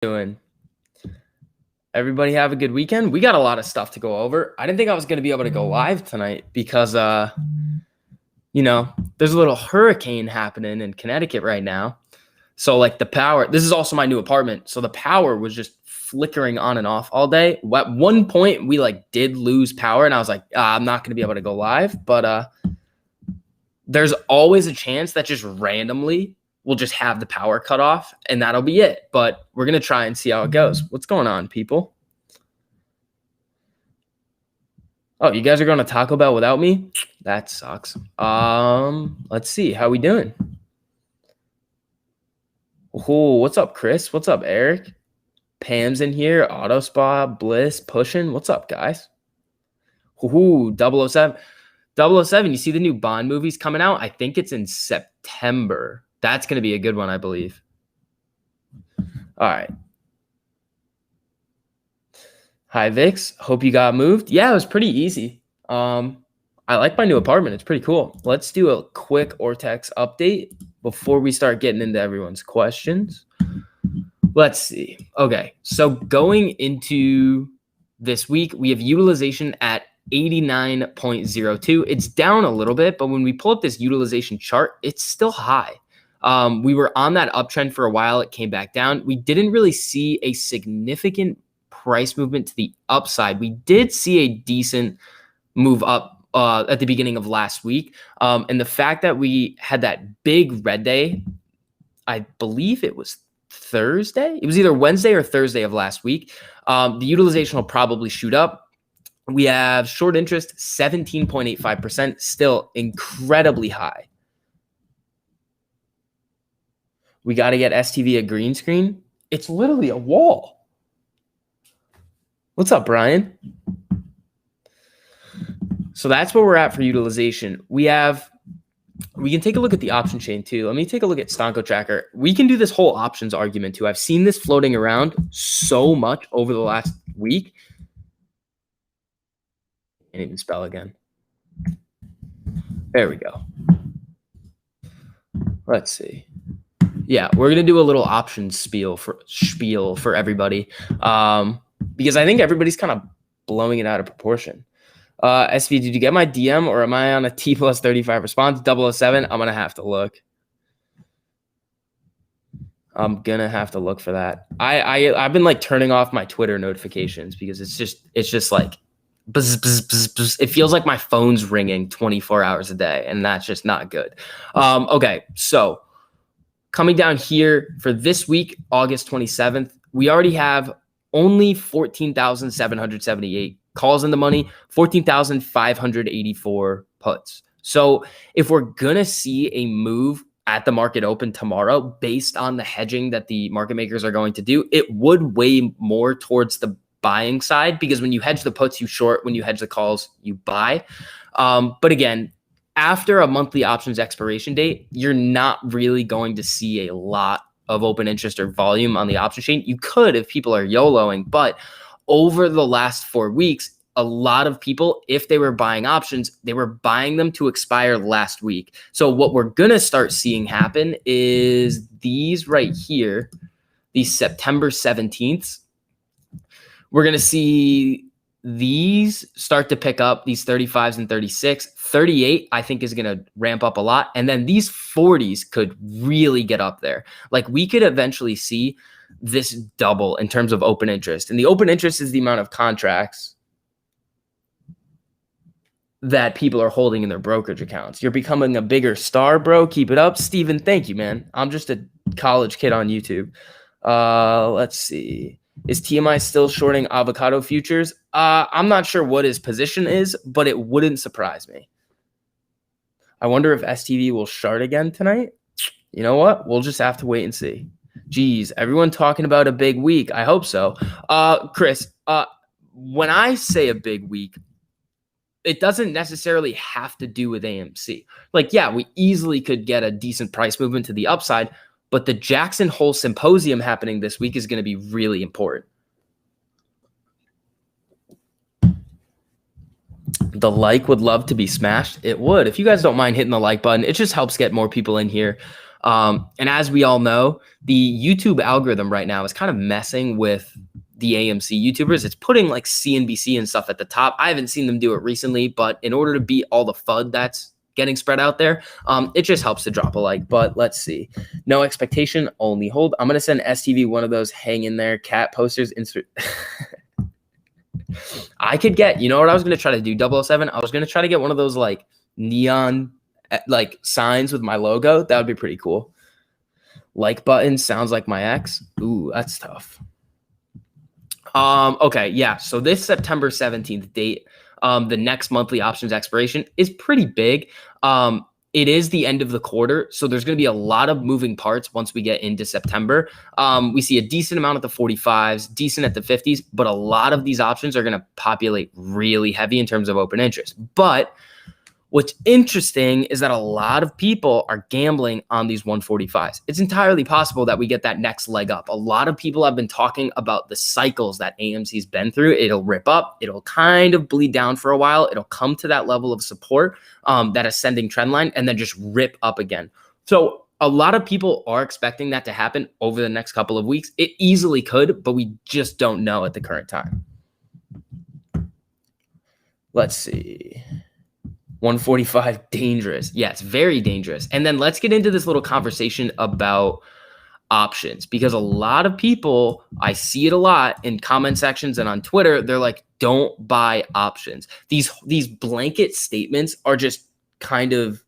Doing? Everybody have a good weekend. We got a lot of stuff to go over. I didn't think I was going to be able to go live tonight because, there's a little hurricane happening in Connecticut right now. So like the power, this is also my new apartment. So the power was just flickering on and off all day. At one point we did lose power and I was like, I'm not going to be able to go live, but there's always a chance that just randomly we'll just have the power cut off and that'll be it. But we're going to try and see how it goes. What's going on, people? Oh, you guys are going to Taco Bell without me? That sucks. Let's see. How we doing? Oh, what's up, Chris? What's up, Eric? Pam's in here. Auto Spa, Bliss, pushing. What's up, guys? Ooh, 007. 007, you see the new Bond movies coming out? I think it's in September. That's going to be a good one, I believe. All right. Hi, Vix. Hope you got moved. Yeah, it was pretty easy. I like my new apartment. It's pretty cool. Let's do a quick Ortex update before we start getting into everyone's questions. Let's see. Okay, so going into this week, we have utilization at 89.02. It's down a little bit, but when we pull up this utilization chart, it's still high. We were on that uptrend for a while. It came back down. We didn't really see a significant price movement to the upside. We did see a decent move up at the beginning of last week. And the fact that we had that big red day, I believe it was Thursday. It was either Wednesday or Thursday of last week. The utilization will probably shoot up. We have short interest, 17.85%, still incredibly high. We got to get STV a green screen. It's literally a wall. What's up, Brian? So that's where we're at for utilization. We can take a look at the option chain too. Let me take a look at Stonko Tracker. We can do this whole options argument too. I've seen this floating around so much over the last week. Can't even spell again. There we go. Let's see. Yeah, we're gonna do a little options spiel for everybody, because I think everybody's kind of blowing it out of proportion. SV, did you get my DM or am I on a T plus 35 response? 007. I'm gonna have to look. I'm gonna have to look for that. I've been turning off my Twitter notifications because it's just like buzz, buzz, buzz, buzz. It feels like my phone's ringing 24 hours a day, and that's just not good. Okay, so coming down here for this week, August 27th, we already have only 14,778 calls in the money, 14,584 puts. So if we're going to see a move at the market open tomorrow, based on the hedging that the market makers are going to do, it would weigh more towards the buying side, because when you hedge the puts, you short. When you hedge the calls, you buy. But again, after a monthly options expiration date, you're not really going to see a lot of open interest or volume on the option chain. You could if people are YOLOing, but over the last 4 weeks, a lot of people, if they were buying options, they were buying them to expire last week. So what we're going to start seeing happen is these right here, these September 17th. We're going to see these start to pick up, these 35s and 36. 38, I think, is going to ramp up a lot. And then these 40s could really get up there. We could eventually see this double in terms of open interest. And the open interest is the amount of contracts that people are holding in their brokerage accounts. You're becoming a bigger star, bro. Keep it up. Steven, thank you, man. I'm just a college kid on YouTube. Let's see. Is TMI still shorting avocado futures? I'm not sure what his position is, but it wouldn't surprise me. I wonder if STV will short again tonight. You know what? We'll just have to wait and see. Geez, everyone talking about a big week. I hope so. Chris, when I say a big week, it doesn't necessarily have to do with AMC. Yeah, we easily could get a decent price movement to the upside, but the Jackson Hole Symposium happening this week is going to be really important. The like would love to be smashed. It would. If you guys don't mind hitting the like button, it just helps get more people in here. And as we all know, the YouTube algorithm right now is kind of messing with the AMC YouTubers. It's putting like CNBC and stuff at the top. I haven't seen them do it recently, but in order to beat all the FUD that's getting spread out there, it just helps to drop a like. But let's see. No expectation, only hold. I'm going to send STV one of those hang in there cat posters. I could get, you know what I was going to try to do, 007? I was going to try to get one of those like neon like signs with my logo. That would be pretty cool. Like button sounds like my ex. Ooh, that's tough. Okay, yeah. So this September 17th date, the next monthly options expiration is pretty big. It is the end of the quarter, so there's going to be a lot of moving parts once we get into September. We see a decent amount at the 45s, decent at the 50s, but a lot of these options are going to populate really heavy in terms of open interest. But what's interesting is that a lot of people are gambling on these 145s. It's entirely possible that we get that next leg up. A lot of people have been talking about the cycles that AMC's been through. It'll rip up. It'll kind of bleed down for a while. It'll come to that level of support, that ascending trend line, and then just rip up again. So a lot of people are expecting that to happen over the next couple of weeks. It easily could, but we just don't know at the current time. Let's see. 145, dangerous. Yeah, it's very dangerous. And then let's get into this little conversation about options, because a lot of people, I see it a lot in comment sections and on Twitter, they're like, don't buy options. These blanket statements are just kind of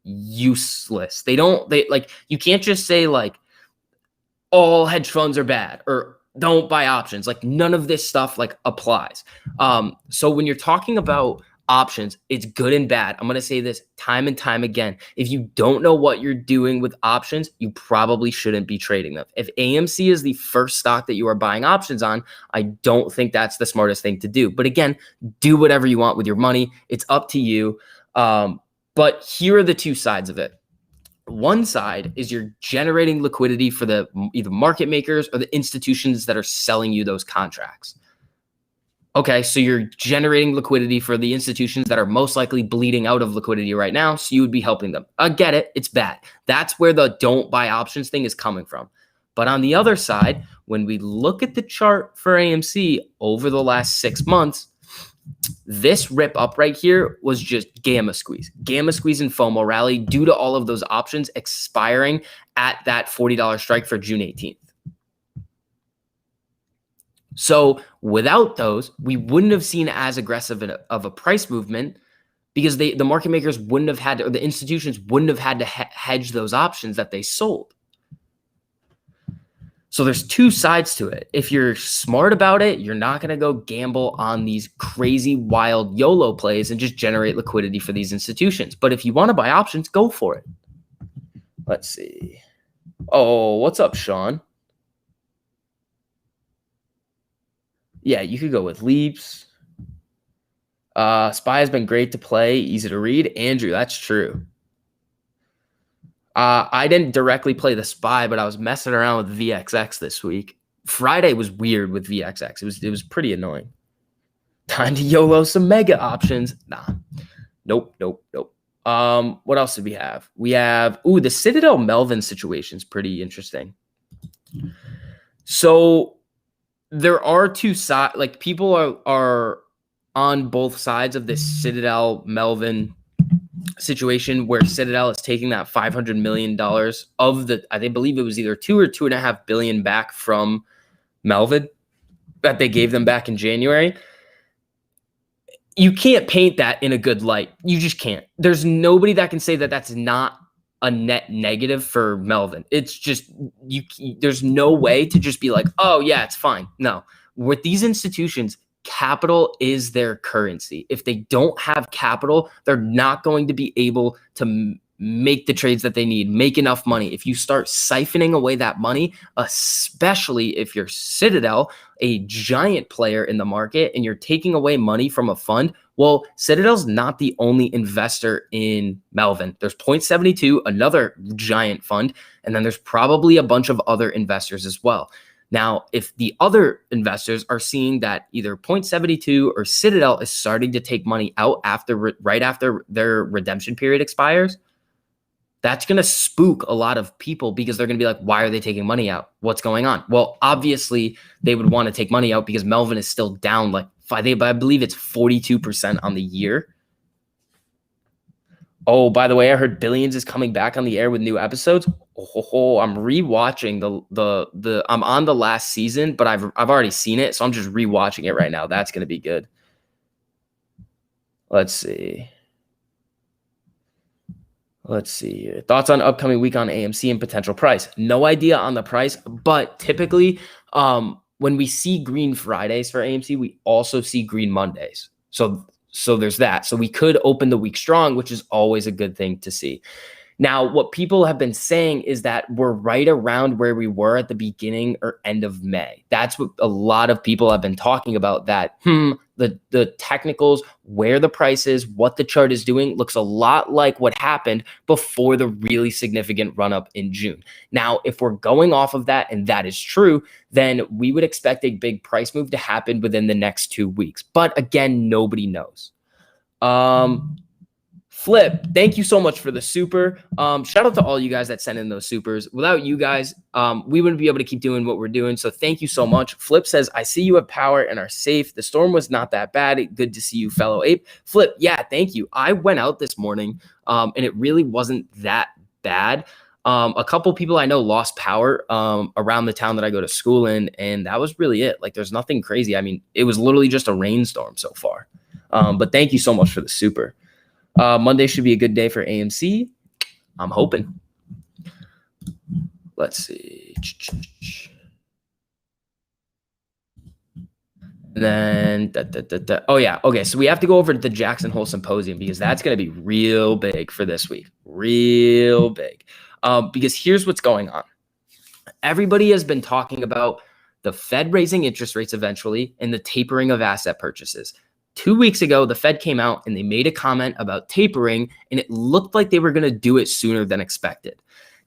useless. They like, you can't just say like all hedge funds are bad or don't buy options. Like none of this stuff like applies. So when you're talking about options, it's good and bad. I'm going to say this time and time again. If you don't know what you're doing with options, you probably shouldn't be trading them. If AMC is the first stock that you are buying options on, I don't think that's the smartest thing to do. But again, do whatever you want with your money. It's up to you. But here are the two sides of it. One side is you're generating liquidity for the either market makers or the institutions that are selling you those contracts. Okay, so you're generating liquidity for the institutions that are most likely bleeding out of liquidity right now, so you would be helping them. I get it, it's bad. That's where the don't buy options thing is coming from. But on the other side, when we look at the chart for AMC over the last 6 months, this rip up right here was just gamma squeeze and FOMO rally due to all of those options expiring at that $40 strike for June 18th. So without those, we wouldn't have seen as aggressive of a price movement, because the market makers wouldn't have had to, or the institutions wouldn't have had to hedge those options that they sold. So there's two sides to it. If you're smart about it, you're not going to go gamble on these crazy, wild YOLO plays and just generate liquidity for these institutions. But if you want to buy options, go for it. Let's see. Oh, what's up, Sean? Yeah, you could go with Leaps. SPY has been great to play, easy to read. Andrew, that's true. I didn't directly play the SPY, but I was messing around with VXX this week. Friday was weird with VXX. It was pretty annoying. Time to YOLO some mega options. Nah. Nope. What else did we have? We have, the Citadel Melvin situation is pretty interesting. So there are two sides, like people are on both sides of this Citadel Melvin situation, where Citadel is taking that $500 million of the, I believe it was either 2 or 2.5 billion back from Melvin that they gave them back in January. You can't paint that in a good light. You just can't. There's nobody that can say that that's not a net negative for Melvin. It's just, there's no way to just be like, oh yeah, it's fine. No, with these institutions, capital is their currency. If they don't have capital, they're not going to be able to make the trades that they need, make enough money. If you start siphoning away that money, especially if you're Citadel, a giant player in the market, and you're taking away money from a fund, well, Citadel's not the only investor in Melvin. There's Point72, another giant fund, and then there's probably a bunch of other investors as well. Now, if the other investors are seeing that either Point72 or Citadel is starting to take money out right after their redemption period expires, That's going to spook a lot of people because they're going to be like, why are they taking money out? What's going on? Well, obviously they would want to take money out because Melvin is still down like I believe it's 42% on the year. Oh, by the way, I heard Billions is coming back on the air with new episodes. Oh, I'm rewatching the I'm on the last season, but I've already seen it, so I'm just rewatching it right now. That's going to be good. Let's see here. Thoughts on upcoming week on AMC and potential price? No idea on the price, but typically when we see green Fridays for AMC, we also see green Mondays. So there's that. So we could open the week strong, which is always a good thing to see. Now, what people have been saying is that we're right around where we were at the beginning or end of May. That's what a lot of people have been talking about, that the technicals, where the price is, what the chart is doing looks a lot like what happened before the really significant run up in June. Now, if we're going off of that and that is true, then we would expect a big price move to happen within the next 2 weeks. But again, nobody knows. Flip, thank you so much for the super. Shout out to all you guys that sent in those supers. Without you guys, we wouldn't be able to keep doing what we're doing. So thank you so much. Flip says, I see you have power and are safe. The storm was not that bad. Good to see you, fellow ape. Flip, yeah, thank you. I went out this morning and it really wasn't that bad. A couple people I know lost power around the town that I go to school in, and that was really it. Like, there's nothing crazy. I mean, it was literally just a rainstorm so far. But thank you so much for the super. Monday should be a good day for AMC. I'm hoping. Let's see. And then, oh yeah. Okay. So we have to go over to the Jackson Hole Symposium because that's going to be real big for this week. Real big. Because here's what's going on. Everybody has been talking about the Fed raising interest rates eventually and the tapering of asset purchases. 2 weeks ago, the Fed came out and they made a comment about tapering, and it looked like they were going to do it sooner than expected.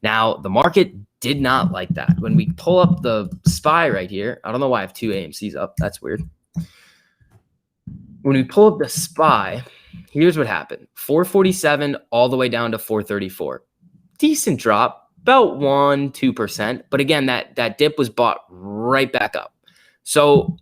Now, the market did not like that. When we pull up the SPY right here, I don't know why I have 2 AMCs up. That's weird. When we pull up the SPY, here's what happened. 447 all the way down to 434. Decent drop, about 1-2%. But again, that dip was bought right back up. So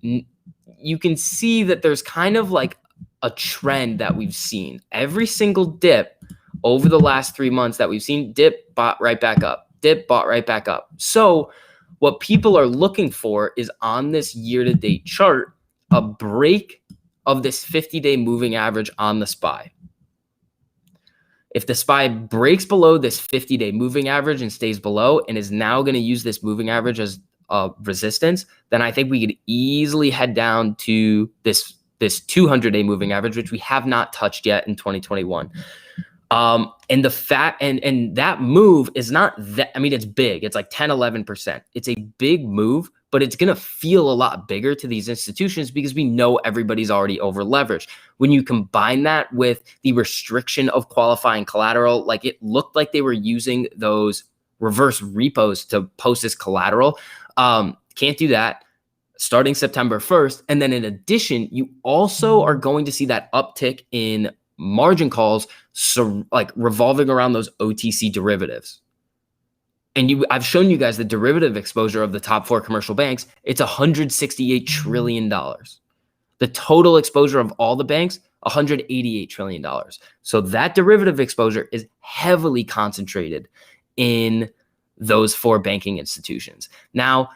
you can see that there's kind of like a trend that we've seen. Every single dip over the last 3 months that we've seen, dip, bought right back up, dip, bought right back up. So what people are looking for is on this year-to-date chart, a break of this 50-day moving average on the SPY. If the SPY breaks below this 50-day moving average and stays below and is now going to use this moving average as resistance, then I think we could easily head down to this 200-day moving average, which we have not touched yet in 2021. And the fact and that move is not that, I mean, it's big. It's like 10-11%. It's a big move, but it's going to feel a lot bigger to these institutions because we know everybody's already over leveraged. When you combine that with the restriction of qualifying collateral, like it looked like they were using those reverse repos to post as collateral. Can't do that starting September 1st. And then in addition, you also are going to see that uptick in margin calls, so like revolving around those OTC derivatives. And I've shown you guys the derivative exposure of the top 4 commercial banks. It's $168 trillion. The total exposure of all the banks, $188 trillion. So that derivative exposure is heavily concentrated in those 4 banking institutions. Now,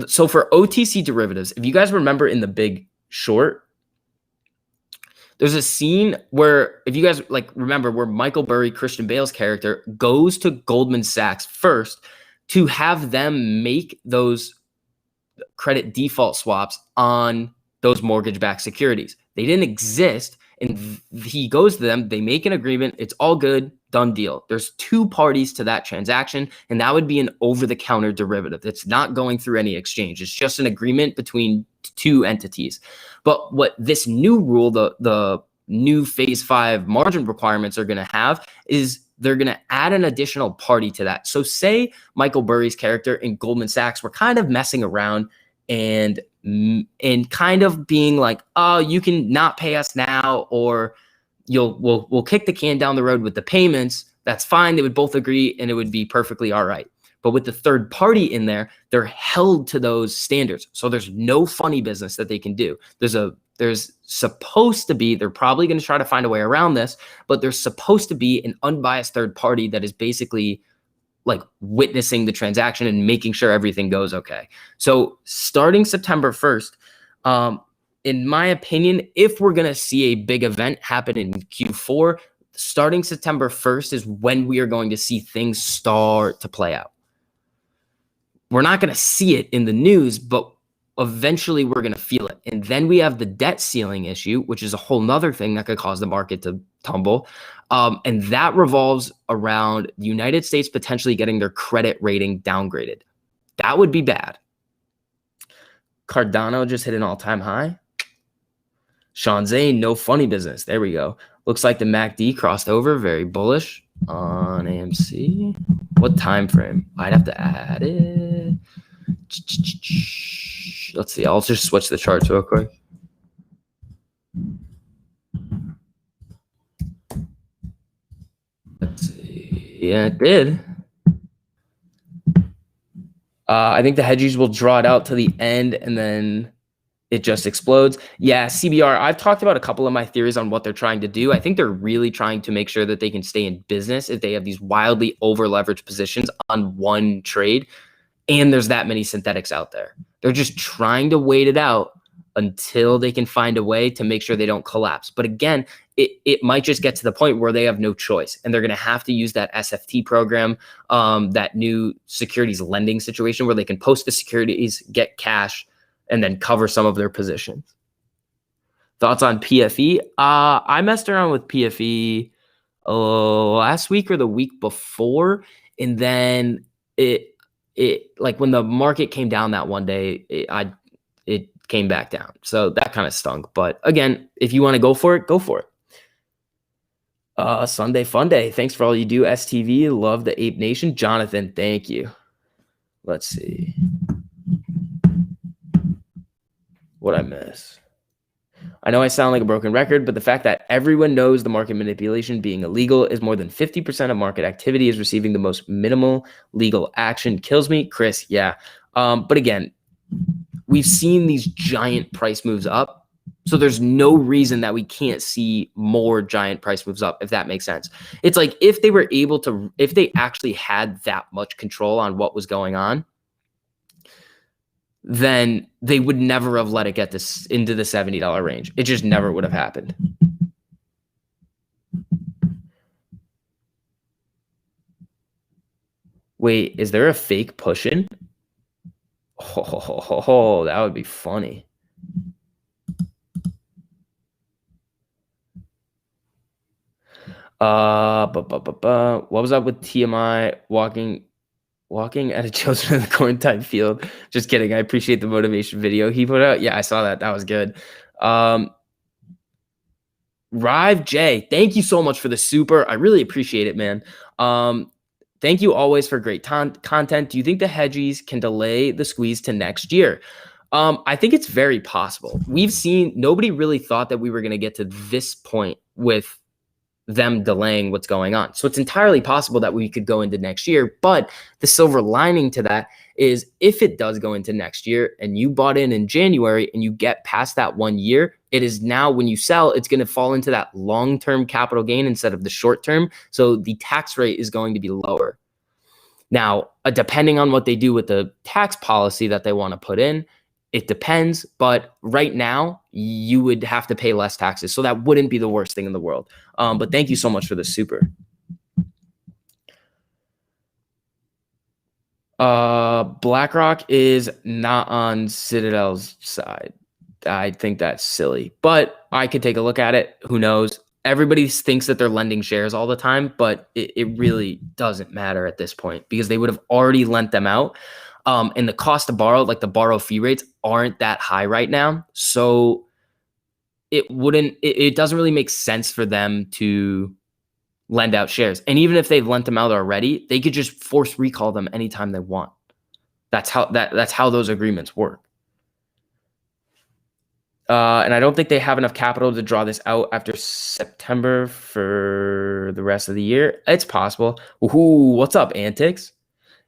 so for OTC derivatives, if you guys remember in The Big Short, there's a scene where, if you guys like remember, where Michael Burry, Christian Bale's character, goes to Goldman Sachs first to have them make those credit default swaps on those mortgage-backed securities. They didn't exist, and he goes to them, they make an agreement, it's all good, done deal. There's 2 parties to that transaction, and that would be an over-the-counter derivative. It's not going through any exchange. It's just an agreement between 2 entities. But what this new rule, the new phase 5 margin requirements are going to have is they're going to add an additional party to that. So say Michael Burry's character in Goldman Sachs were kind of messing around and kind of being like, oh, you can not pay us now, or we'll kick the can down the road with the payments, That's fine. They would both agree and it would be perfectly all right. But with the third party in there, they're held to those standards. So there's no funny business that they can do. There's supposed to be, they're probably going to try to find a way around this, but there's supposed to be an unbiased third party that is basically like witnessing the transaction and making sure everything goes okay. So starting September 1st, in my opinion, if we're going to see a big event happen in Q4, starting September 1st is when we are going to see things start to play out. We're not going to see it in the news, but eventually we're going to feel it. And then we have the debt ceiling issue, which is a whole nother thing that could cause the market to tumble. And that revolves around the United States potentially getting their credit rating downgraded. That would be bad. Cardano just hit an all-time high. Sean Zane, no funny business. There we go. Looks like the MACD crossed over, very bullish on AMC. What time frame? I'd have to add it. Let's see. I'll just switch the charts real quick. Let's see. Yeah, it did. I think the hedges will draw it out to the end and then it just explodes. Yeah, CBR, I've talked about a couple of my theories on what they're trying to do. I think they're really trying to make sure that they can stay in business if they have these wildly over-leveraged positions on one trade, and there's that many synthetics out there. They're just trying to wait it out until they can find a way to make sure they don't collapse. But again, it might just get to the point where they have no choice, and they're going to have to use that SFT program, that new securities lending situation where they can post the securities, get cash, and then cover some of their positions. Thoughts on PFE? I messed around with PFE last week or the week before, and then it like when the market came down that one day, it came back down. So that kind of stunk. But again, if you want to go for it, go for it. Sunday Fun Day. Thanks for all you do, STV. Love the Ape Nation. Jonathan, thank you. Let's see. What I miss. I know I sound like a broken record, but the fact that everyone knows the market manipulation being illegal is more than 50% of market activity is receiving the most minimal legal action kills me. Chris, yeah. But again, we've seen these giant price moves up. So there's no reason that we can't see more giant price moves up, if that makes sense. It's like if they were able to, if they actually had that much control on what was going on, then they would never have let it get this into the $70 range. It just never would have happened. Wait, is there a fake push-in? Oh, that would be funny. What was up with TMI walking at a children of the corn type field? Just kidding. I appreciate the motivation video he put out. Yeah, I saw that. That was good. Rive J, thank you so much for the super. I really appreciate it, man. Thank you always for great content. Do you think the hedgies can delay the squeeze to next year? I think it's very possible. We've seen, nobody really thought that we were going to get to this point with them delaying what's going on. So it's entirely possible that we could go into next year. But the silver lining to that is if it does go into next year and you bought in January and you get past that 1 year, it is now when you sell, it's going to fall into that long-term capital gain instead of the short-term. So the tax rate is going to be lower. Now, depending on what they do with the tax policy that they want to put in, it depends, but right now you would have to pay less taxes. So that wouldn't be the worst thing in the world. But thank you so much for the super. BlackRock is not on Citadel's side. I think that's silly, but I could take a look at it. Who knows? Everybody thinks that they're lending shares all the time, but it really doesn't matter at this point because they would have already lent them out. And the cost to borrow, like the borrow fee rates, aren't that high right now. So it doesn't really make sense for them to lend out shares. And even if they've lent them out already, they could just force recall them anytime they want. That's how those agreements work. And I don't think they have enough capital to draw this out after September for the rest of the year. It's possible. Ooh, what's up, Antics?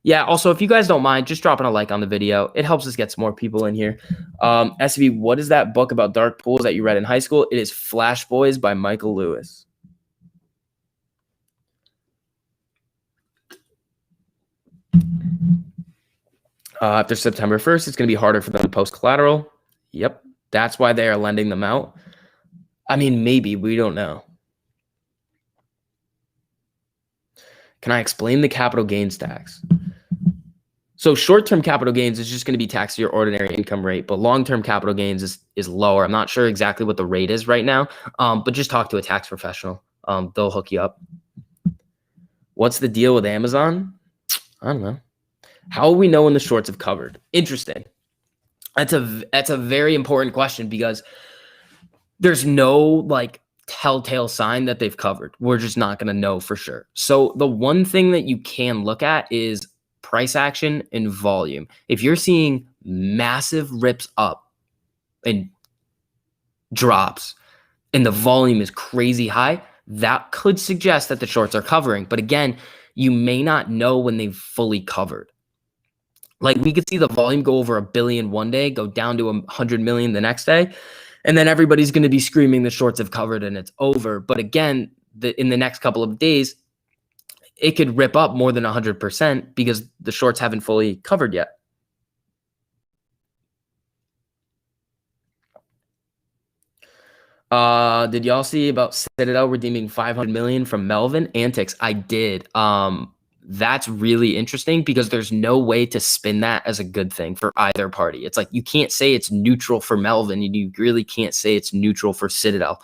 Yeah, also, if you guys don't mind, just dropping a like on the video. It helps us get some more people in here. SV, what is that book about dark pools that you read in high school? It is Flash Boys by Michael Lewis. After September 1st, it's going to be harder for them to post collateral. Yep, that's why they are lending them out. I mean, maybe, we don't know. Can I explain the capital gains tax? So short-term capital gains is just going to be taxed to your ordinary income rate, but long-term capital gains is lower. I'm not sure exactly what the rate is right now, but just talk to a tax professional. They'll hook you up. What's the deal with Amazon? I don't know. How will we know when the shorts have covered? Interesting. That's a very important question because there's no like telltale sign that they've covered. We're just not going to know for sure. So the one thing that you can look at is price action and volume. If you're seeing massive rips up and drops and the volume is crazy high, that could suggest that the shorts are covering. But again, you may not know when they've fully covered. Like we could see the volume go over 1 billion one day, go down to 100 million the next day, and then everybody's going to be screaming the shorts have covered and it's over. But again, in the next couple of days, it could rip up more than 100% because the shorts haven't fully covered yet. Did y'all see about Citadel redeeming 500 million from Melvin? Antics, I did. That's really interesting because there's no way to spin that as a good thing for either party. It's like you can't say it's neutral for Melvin, and you really can't say it's neutral for Citadel.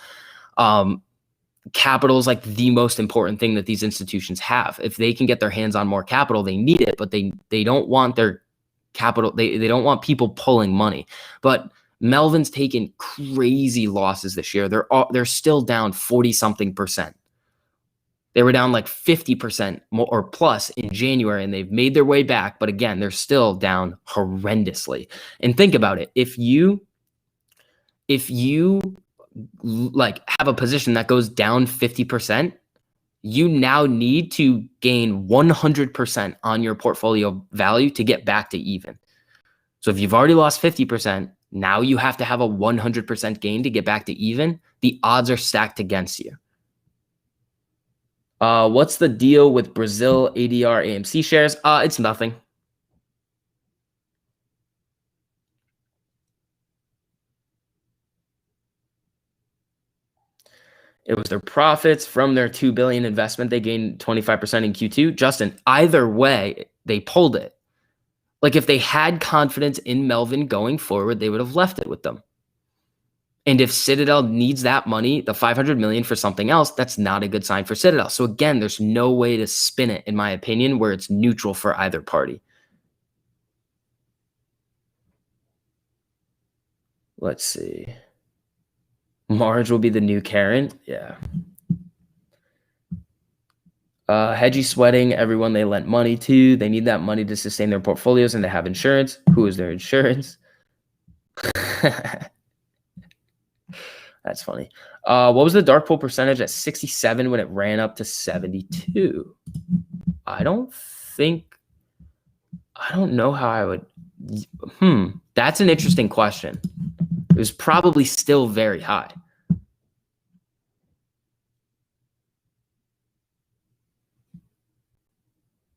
Capital is like the most important thing that these institutions have. If they can get their hands on more capital, they need it, but they don't want their capital. They don't want people pulling money. But Melvin's taken crazy losses this year. They're still down 40-something%. They were down like 50% more or plus in January, and they've made their way back. But again, they're still down horrendously. And think about it. If you like have a position that goes down 50%, you now need to gain 100% on your portfolio value to get back to even. So if you've already lost 50%, now you have to have a 100% gain to get back to even. The odds are stacked against you. What's the deal with Brazil ADR AMC shares? It's nothing. It was their profits from their $2 billion investment. They gained 25% in Q2. Justin, either way, they pulled it. Like if they had confidence in Melvin going forward, they would have left it with them. And if Citadel needs that money, the 500 million for something else, that's not a good sign for Citadel. So again, there's no way to spin it, in my opinion, where it's neutral for either party. Let's see. Marge will be the new Karen. Yeah. Hedgy sweating everyone they lent money to. They need that money to sustain their portfolios and to have insurance. Who is their insurance? That's funny. What was the dark pool percentage at 67 when it ran up to 72? I don't know how I would. That's an interesting question. It was probably still very high.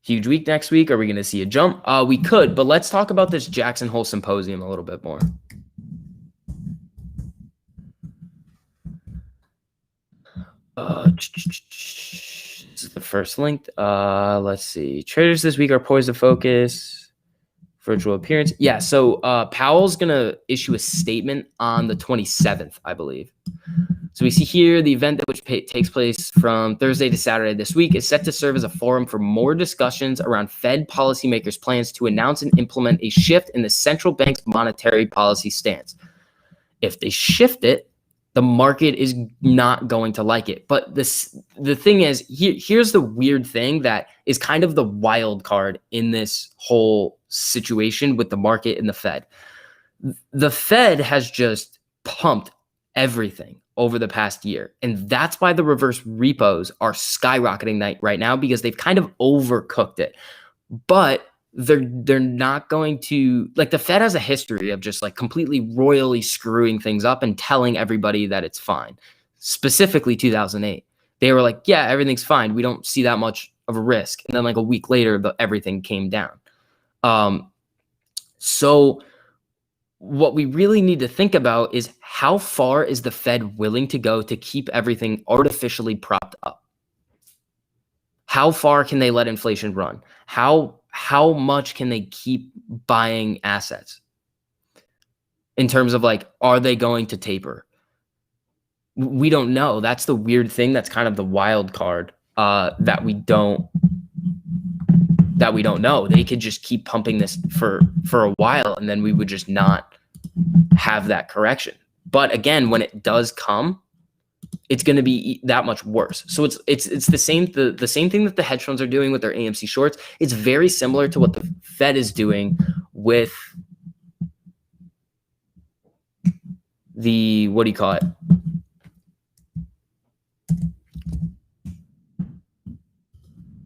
Huge week next week. Are we going to see a jump? We could, but let's talk about this Jackson Hole Symposium a little bit more. This is the first link. Let's see. Traders this week are poised to focus. Virtual appearance. Yeah, so Powell's going to issue a statement on the 27th, I believe. So we see here the event which takes place from Thursday to Saturday this week is set to serve as a forum for more discussions around Fed policymakers' plans to announce and implement a shift in the central bank's monetary policy stance. If they shift it, the market is not going to like it. But the thing is, here's the weird thing that is kind of the wild card in this whole situation with the market and the Fed. The Fed has just pumped everything over the past year. And that's why the reverse repos are skyrocketing right now, because they've kind of overcooked it. But they're not going to, like, the Fed has a history of just like completely royally screwing things up and telling everybody that it's fine. Specifically 2008. They were like, yeah, everything's fine. We don't see that much of a risk. And then like a week later, everything came down. So what we really need to think about is, how far is the Fed willing to go to keep everything artificially propped up? How far can they let inflation run? How much can they keep buying assets? In terms of like, are they going to taper? We don't know. That's the weird thing. That's kind of the wild card that we don't know. They could just keep pumping this for a while, and then we would just not have that correction. But again, when it does come, it's going to be that much worse. So it's the same thing that the hedge funds are doing with their AMC shorts. It's very similar to what the Fed is doing with the, what do you call it?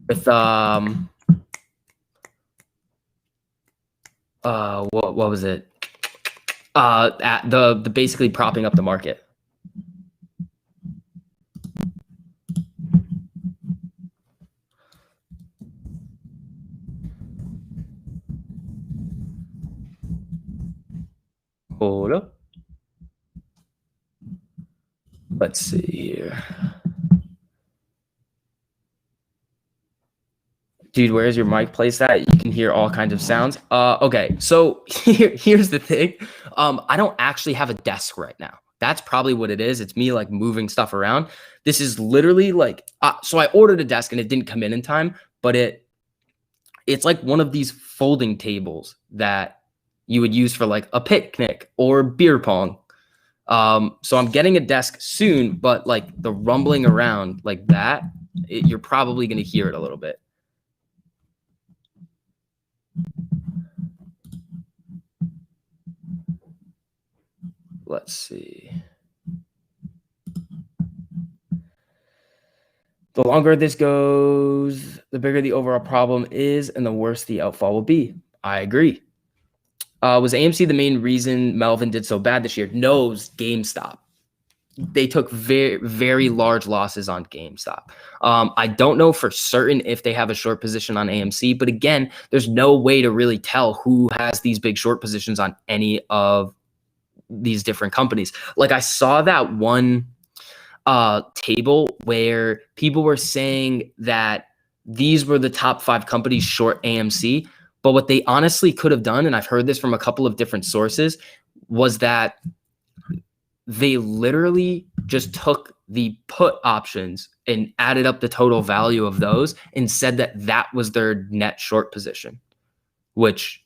With what was it? At the basically propping up the market. Hold up. Let's see here. Dude, where's your mic placed at? You can hear all kinds of sounds. Okay, so here's the thing. I don't actually have a desk right now. That's probably what it is. It's me like moving stuff around. This is literally like, so I ordered a desk and it didn't come in time, but it's like one of these folding tables that you would use for like a picnic or beer pong. So I'm getting a desk soon, but like the rumbling around like that, you're probably going to hear it a little bit. Let's see. The longer this goes, the bigger the overall problem is and the worse the outfall will be. I agree. Was AMC the main reason Melvin did so bad this year? No, it was GameStop. They took very, very large losses on GameStop. I don't know for certain if they have a short position on AMC, but again, there's no way to really tell who has these big short positions on any of these different companies. Like I saw that one table where people were saying that these were the top 5 companies short AMC, but what they honestly could have done, and I've heard this from a couple of different sources, was that they literally just took the put options and added up the total value of those and said that that was their net short position, which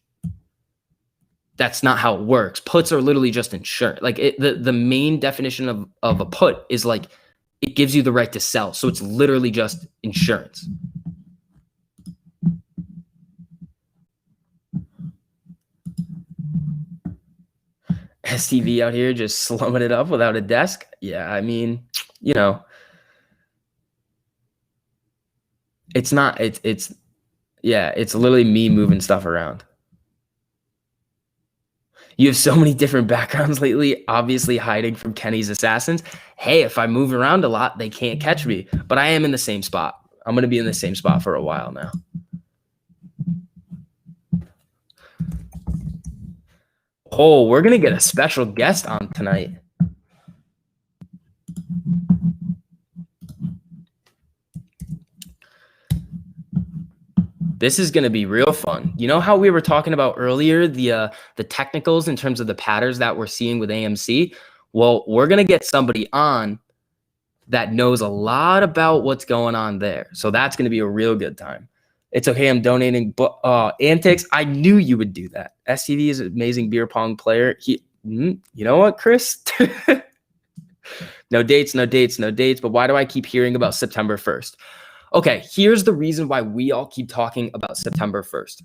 that's not how it works. Puts are literally just insurance. Like the main definition of a put is like, it gives you the right to sell. So it's literally just insurance. STV out here just slumming it up without a desk. Yeah, I mean, you know, it's not, it's literally me moving stuff around. You have so many different backgrounds lately, obviously hiding from Kenny's assassins. Hey, if I move around a lot, they can't catch me, but I am in the same spot. I'm going to be in the same spot for a while now. Oh, we're going to get a special guest on tonight. This is going to be real fun. You know how we were talking about earlier, the technicals in terms of the patterns that we're seeing with AMC? Well, we're going to get somebody on that knows a lot about what's going on there. So that's going to be a real good time. It's okay, I'm donating antics. I knew you would do that. STV is an amazing beer pong player. You know what, Chris? No dates. But why do I keep hearing about September 1st? Okay, here's the reason why we all keep talking about September 1st.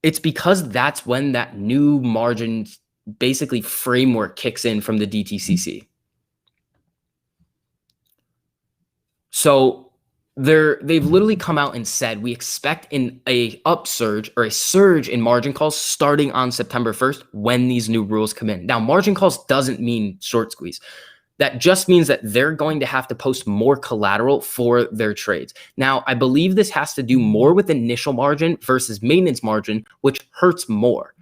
It's because that's when that new margin basically framework kicks in from the DTCC. So they've literally come out and said we expect a upsurge or a surge in margin calls starting on September 1st when these new rules come in. Now, margin calls doesn't mean short squeeze. That just means that they're going to have to post more collateral for their trades. Now, I believe this has to do more with initial margin versus maintenance margin, which hurts more.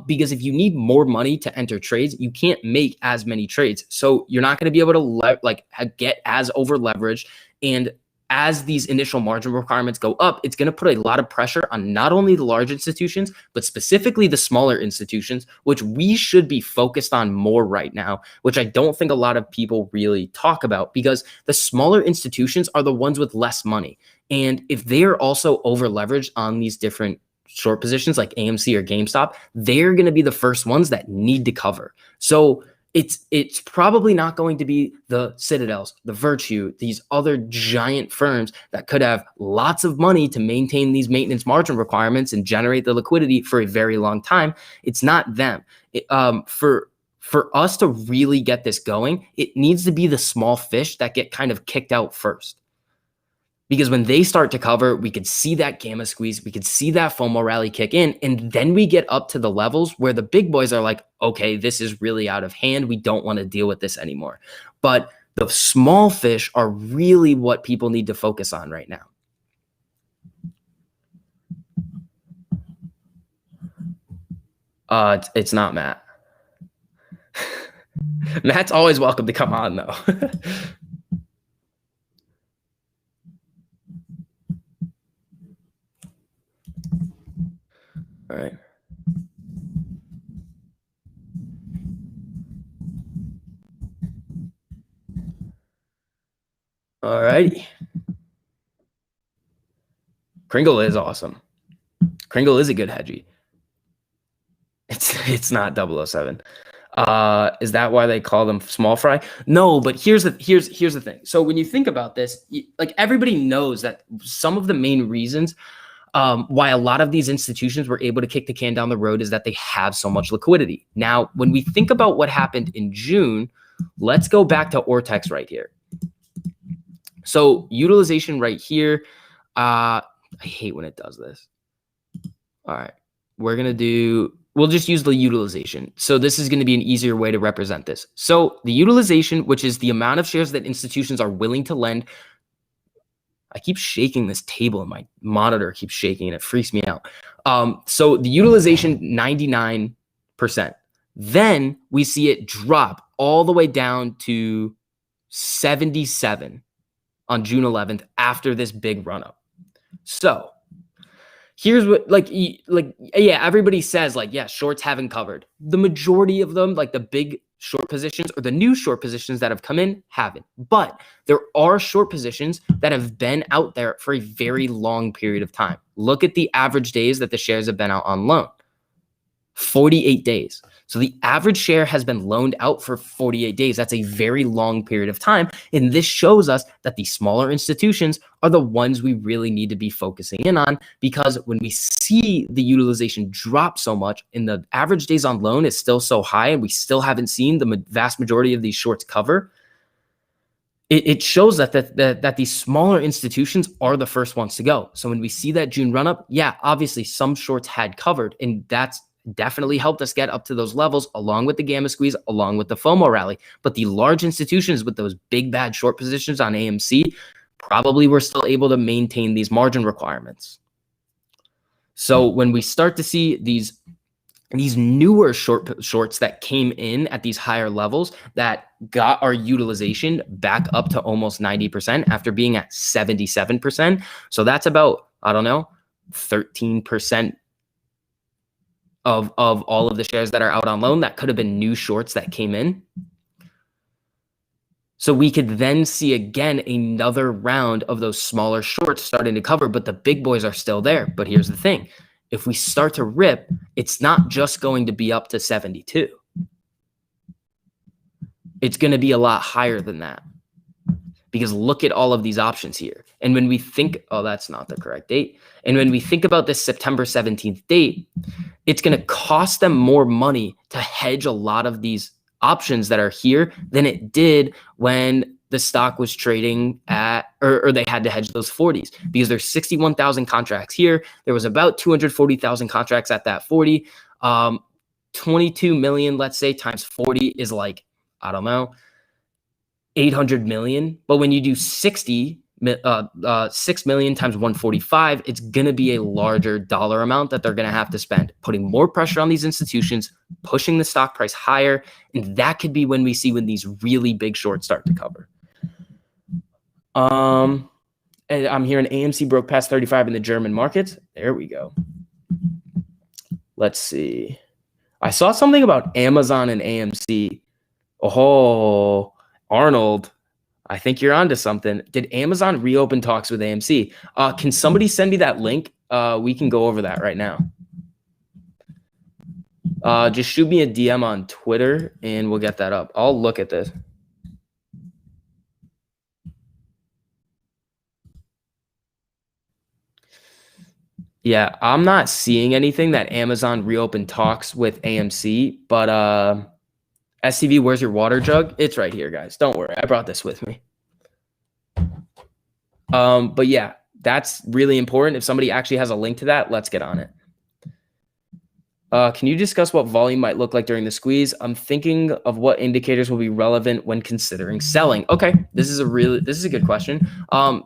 Because if you need more money to enter trades, you can't make as many trades. So you're not going to be able to get as over leveraged. And as these initial margin requirements go up, it's going to put a lot of pressure on not only the large institutions, but specifically the smaller institutions, which we should be focused on more right now, which I don't think a lot of people really talk about, because the smaller institutions are the ones with less money. And if they are also over leveraged on these different short positions like AMC or GameStop, they're going to be the first ones that need to cover. So it's probably not going to be the Citadels, the Virtue, these other giant firms that could have lots of money to maintain these maintenance margin requirements and generate the liquidity for a very long time. It's not them. For us to really get this going, it needs to be the small fish that get kind of kicked out first. Because when they start to cover, we could see that gamma squeeze, we could see that FOMO rally kick in, and then we get up to the levels where the big boys are like, okay, this is really out of hand. We don't want to deal with this anymore. But the small fish are really what people need to focus on right now. It's not Matt. Matt's always welcome to come on, though. All right. All righty. Kringle is awesome. Kringle is a good hedgie. It's not 007. Is that why they call them small fry? No, but here's the thing. So when you think about this, like everybody knows that some of the main reasons why a lot of these institutions were able to kick the can down the road is that they have so much liquidity. Now, when we think about what happened in June, let's go back to Ortex right here. So utilization right here, I hate when it does this. All right, we'll just use the utilization. So this is going to be an easier way to represent this. So the utilization, which is the amount of shares that institutions are willing to lend. I keep shaking this table and my monitor keeps shaking and it freaks me out. So the utilization, 99%. Then we see it drop all the way down to 77 on June 11th after this big run up. So here's what, yeah, everybody says shorts haven't covered. The majority of them, like the big short positions or the new short positions that have come in, haven't. But there are short positions that have been out there for a very long period of time. Look at the average days that the shares have been out on loan. 48 days. So the average share has been loaned out for 48 days. That's a very long period of time. And this shows us that the smaller institutions are the ones we really need to be focusing in on, because when we see the utilization drop so much and the average days on loan is still so high and we still haven't seen the vast majority of these shorts cover, it shows that these smaller institutions are the first ones to go. So when we see that June run up, yeah, obviously some shorts had covered, and that's definitely helped us get up to those levels, along with the gamma squeeze, along with the FOMO rally. But the large institutions with those big bad short positions on AMC probably were still able to maintain these margin requirements. So when we start to see these newer shorts that came in at these higher levels that got our utilization back up to almost 90% after being at 77%. So that's about, 13% of all of the shares that are out on loan. That could have been new shorts that came in. So we could then see again another round of those smaller shorts starting to cover, but the big boys are still there. But here's the thing. If we start to rip, it's not just going to be up to 72. It's going to be a lot higher than that. because look at all of these options here. And when we think, oh, that's not the correct date. And when we think about this September 17th date, it's going to cost them more money to hedge a lot of these options that are here than it did when the stock was trading at, or they had to hedge those 40s, because there's 61,000 contracts here. There was about 240,000 contracts at that 40. 22 million, let's say, times 40 is like, I don't know, 800 million. But when you do 6 million times 145, it's going to be a larger dollar amount that they're going to have to spend, putting more pressure on these institutions, pushing the stock price higher. And that could be when we see when these really big shorts start to cover. And I'm hearing AMC broke past 35 in the German markets. There we go. Let's see. I saw something about Amazon and AMC. Oh, Arnold, I think you're onto something. Did Amazon reopen talks with AMC? Can somebody send me that link? We can go over that right now. Just shoot me a DM on Twitter and we'll get that up. I'll look at this. Yeah, I'm not seeing anything that Amazon reopened talks with AMC, but SCV, where's your water jug? It's right here, guys. Don't worry. I brought this with me. But yeah, that's really important. If somebody actually has a link to that, let's get on it. Can you discuss what volume might look like during the squeeze? I'm thinking of what indicators will be relevant when considering selling. Okay, this is a good question.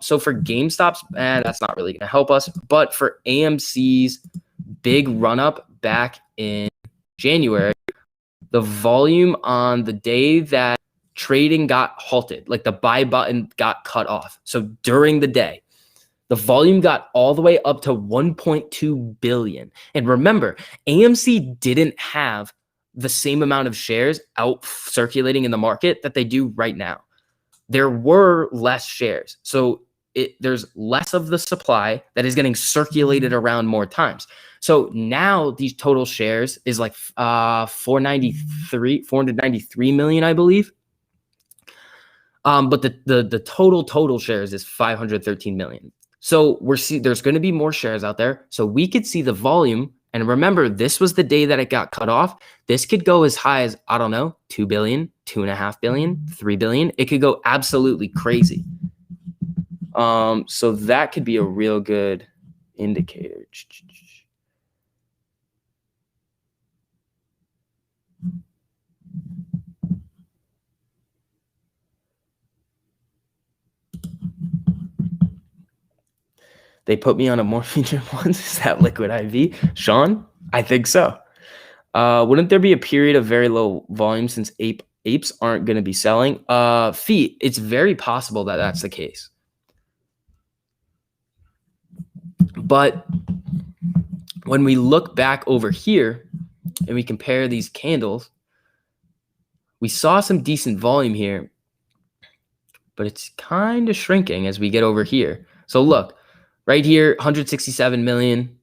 So for GameStop's, that's not really going to help us, but for AMC's big run up back in January, the volume on the day that trading got halted, like the buy button got cut off. So during the day, the volume got all the way up to 1.2 billion. And remember, AMC didn't have the same amount of shares out circulating in the market that they do right now. There were less shares. So there's less of the supply that is getting circulated around more times. So now these total shares is like 493 million, I believe. But the total shares is 513 million. So there's going to be more shares out there. So we could see the volume. And remember, this was the day that it got cut off. This could go as high as, I don't know, 2 billion, 2.5 billion, 3 billion. It could go absolutely crazy. So that could be a real good indicator. They put me on a morphine drip once. Is that liquid IV? Sean? I think so. Wouldn't there be a period of very low volume since apes aren't going to be selling? Fee, it's very possible that that's the case. But when we look back over here and we compare these candles, we saw some decent volume here, but it's kind of shrinking as we get over here. So look. Right here, 167 million.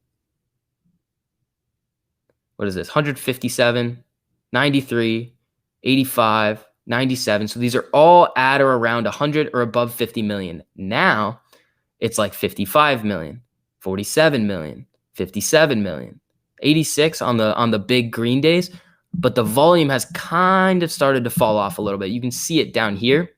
What is this? 157, 93, 85, 97. So these are all at or around 100 or above 50 million. Now it's like 55 million, 47 million, 57 million, 86 on the big green days. But the volume has kind of started to fall off a little bit. You can see it down here.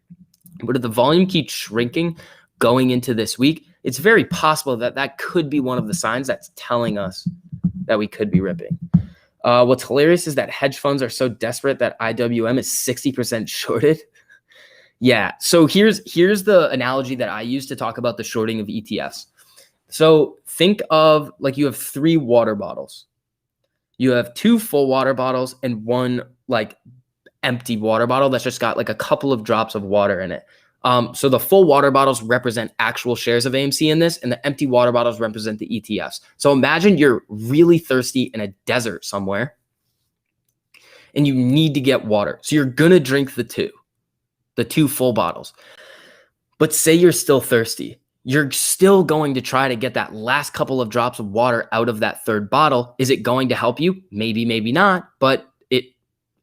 But if the volume keeps shrinking going into this week, it's very possible that that could be one of the signs that's telling us that we could be ripping. What's hilarious is that hedge funds are so desperate that IWM is 60% shorted. Yeah. So here's the analogy that I use to talk about the shorting of ETFs. So think of like you have 3 water bottles. You have 2 full water bottles and 1 like empty water bottle that's just got like a couple of drops of water in it. So the full water bottles represent actual shares of AMC in this, and the empty water bottles represent the ETFs. So imagine you're really thirsty in a desert somewhere and you need to get water. So you're going to drink the 2 full bottles. But say you're still thirsty. You're still going to try to get that last couple of drops of water out of that 3rd bottle. Is it going to help you? Maybe, maybe not, but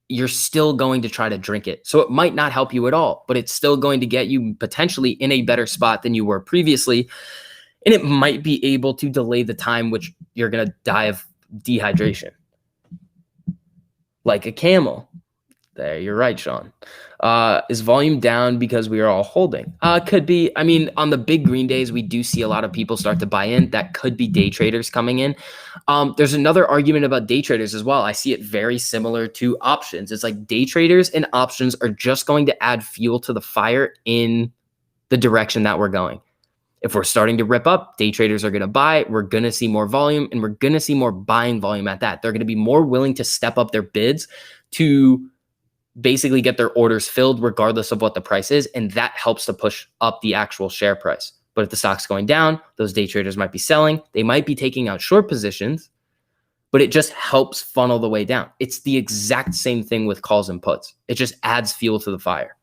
you're still going to try to drink it. So it might not help you at all, but it's still going to get you potentially in a better spot than you were previously. And it might be able to delay the time which you're going to die of dehydration. Like a camel. There, you're right, Sean. Is volume down because we are all holding? Could be. I mean, on the big green days, we do see a lot of people start to buy in. That could be day traders coming in. There's another argument about day traders as well. I see it very similar to options. It's like day traders and options are just going to add fuel to the fire in the direction that we're going. If we're starting to rip up, day traders are going to buy. We're going to see more volume, and we're going to see more buying volume at that. They're going to be more willing to step up their bids to basically get their orders filled regardless of what the price is, and that helps to push up the actual share price. But if the stock's going down, those day traders might be selling. They might be taking out short positions, but it just helps funnel the way down. It's the exact same thing with calls and puts. It just adds fuel to the fire.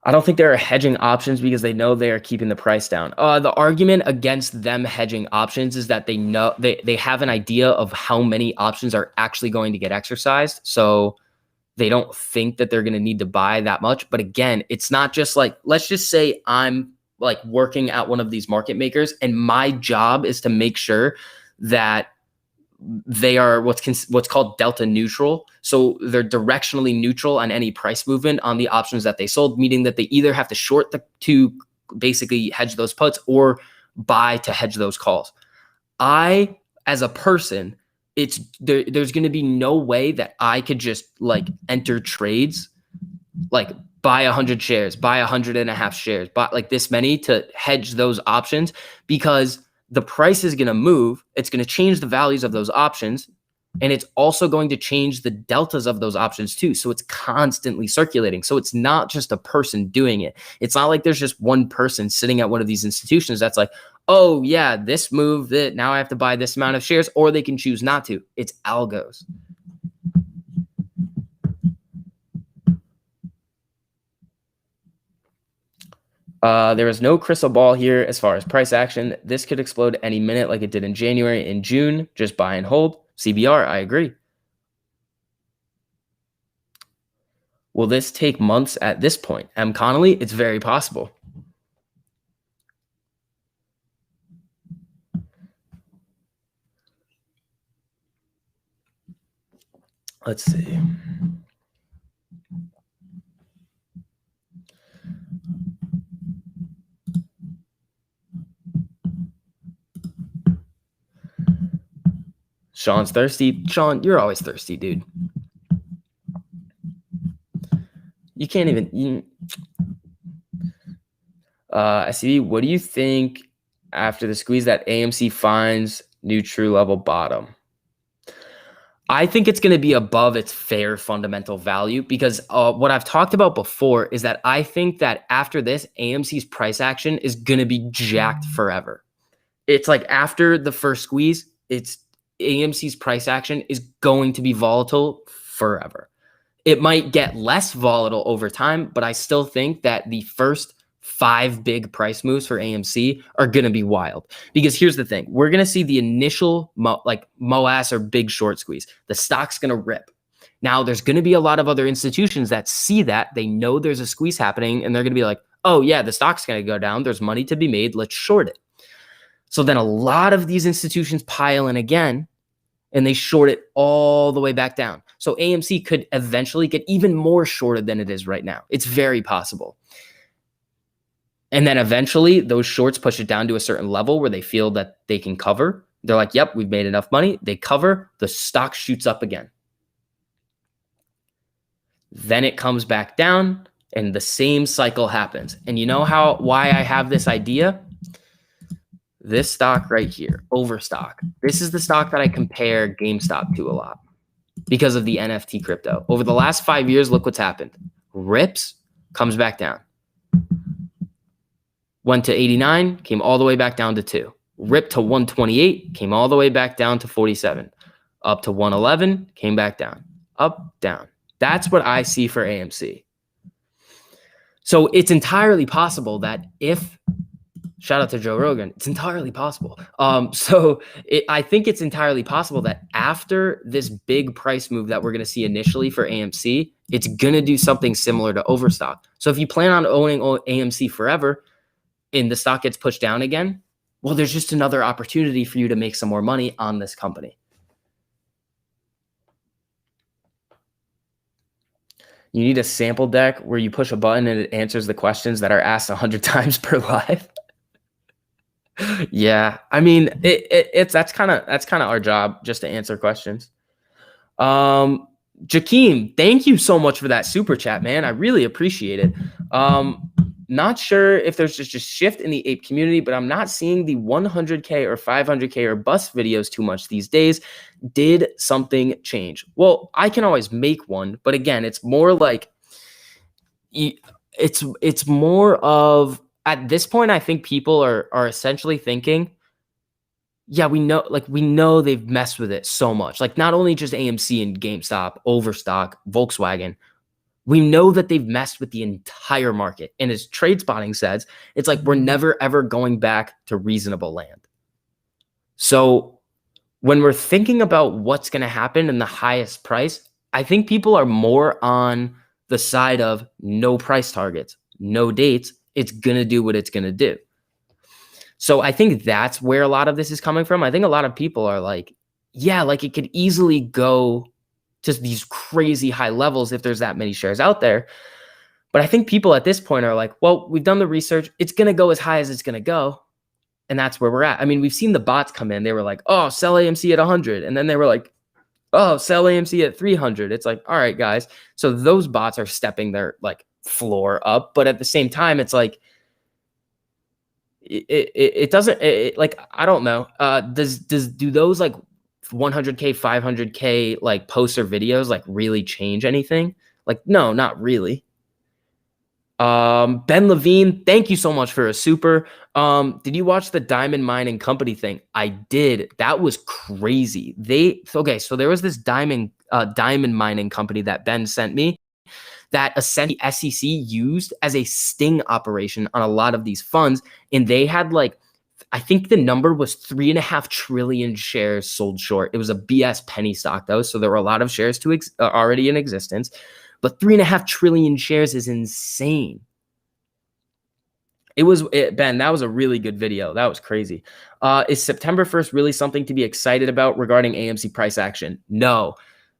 I don't think there are hedging options because they know they are keeping the price down. The argument against them hedging options is that they know they have an idea of how many options are actually going to get exercised. So they don't think that they're going to need to buy that much. But again, it's not just like, let's just say I'm like working at one of these market makers and my job is to make sure that they are what's called delta neutral. So they're directionally neutral on any price movement on the options that they sold, meaning that they either have to short to basically hedge those puts or buy to hedge those calls. I, as a person, there's going to be no way that I could just like enter trades, like buy 100 shares, buy 100.5 shares, buy like this many to hedge those options, because the price is going to move. It's going to change the values of those options. And it's also going to change the deltas of those options too. So it's constantly circulating. So it's not just a person doing it. It's not like there's just one person sitting at one of these institutions that's like, oh yeah, this move that now I have to buy this amount of shares, or they can choose not to. It's algos. There is no crystal ball here as far as price action. This could explode any minute like it did in January and June. Just buy and hold. CBR, I agree. Will this take months at this point? M. Connolly, it's very possible. Let's see. Sean's thirsty. Sean, you're always thirsty, dude. You can't even. I see. What do you think after the squeeze that AMC finds new true level bottom? I think it's going to be above its fair fundamental value, because what I've talked about before is that I think that after this, AMC's price action is going to be jacked forever. It's like after the first squeeze, AMC's price action is going to be volatile forever. It might get less volatile over time, but I still think that the first 5 big price moves for AMC are going to be wild. Because here's the thing. We're going to see the initial MOAS or big short squeeze. The stock's going to rip. Now, there's going to be a lot of other institutions that see that. They know there's a squeeze happening, and they're going to be like, oh, yeah, the stock's going to go down. There's money to be made. Let's short it. So then a lot of these institutions pile in again, and they short it all the way back down. So AMC could eventually get even more shorted than it is right now. It's very possible. And then eventually those shorts push it down to a certain level where they feel that they can cover. They're like, yep, we've made enough money. They cover, the stock shoots up again. Then it comes back down and the same cycle happens. And you know why I have this idea? This stock right here, Overstock. This is the stock that I compare GameStop to a lot because of the NFT crypto. Over the last 5 years, look what's happened. Rips, comes back down. Went to 89, came all the way back down to 2. Ripped to 128, came all the way back down to 47. Up to 111, came back down. Up, down. That's what I see for AMC. So it's entirely possible that if Shout out to Joe Rogan. It's entirely possible. I think it's entirely possible that after this big price move that we're going to see initially for AMC, it's going to do something similar to Overstock. So if you plan on owning AMC forever and the stock gets pushed down again, well, there's just another opportunity for you to make some more money on this company. You need a sample deck where you push a button and it answers the questions that are asked 100 times per live. Yeah, I mean, that's kind of our job, just to answer questions. Jakeem, thank you so much for that super chat, man. I really appreciate it. Not sure if there's just a shift in the ape community, but I'm not seeing the 100K or 500K or bust videos too much these days. Did something change? Well, I can always make one, but again, it's more like it's more of, at this point, I think people are essentially thinking, yeah, we know they've messed with it so much. Like, not only just AMC and GameStop, Overstock, Volkswagen, we know that they've messed with the entire market. And as Trade Spotting says, it's like we're never ever going back to reasonable land. So when we're thinking about what's going to happen in the highest price, I think people are more on the side of no price targets, no dates. It's going to do what it's going to do. So I think that's where a lot of this is coming from. I think a lot of people are like, yeah, like it could easily go to these crazy high levels if there's that many shares out there. But I think people at this point are like, well, we've done the research. It's going to go as high as it's going to go. And that's where we're at. I mean, we've seen the bots come in. They were like, oh, sell AMC at 100. And then they were like, oh, sell AMC at 300. It's like, all right, guys. So those bots are stepping their like floor up. But at the same time, it's like, it doesn't, like, I don't know. Do those like 100K, 500K like posts or videos like really change anything? Like, no, not really. Ben Levine, thank you so much for a super. Did you watch the diamond mining company thing? I did. That was crazy. So there was this diamond mining company that Ben sent me that essentially SEC used as a sting operation on a lot of these funds. And they had like, I think the number was 3.5 trillion shares sold short. It was a BS penny stock though. So there were a lot of shares already in existence, but 3.5 trillion shares is insane. Ben, that was a really good video. That was crazy. Is September 1st really something to be excited about regarding AMC price action? No.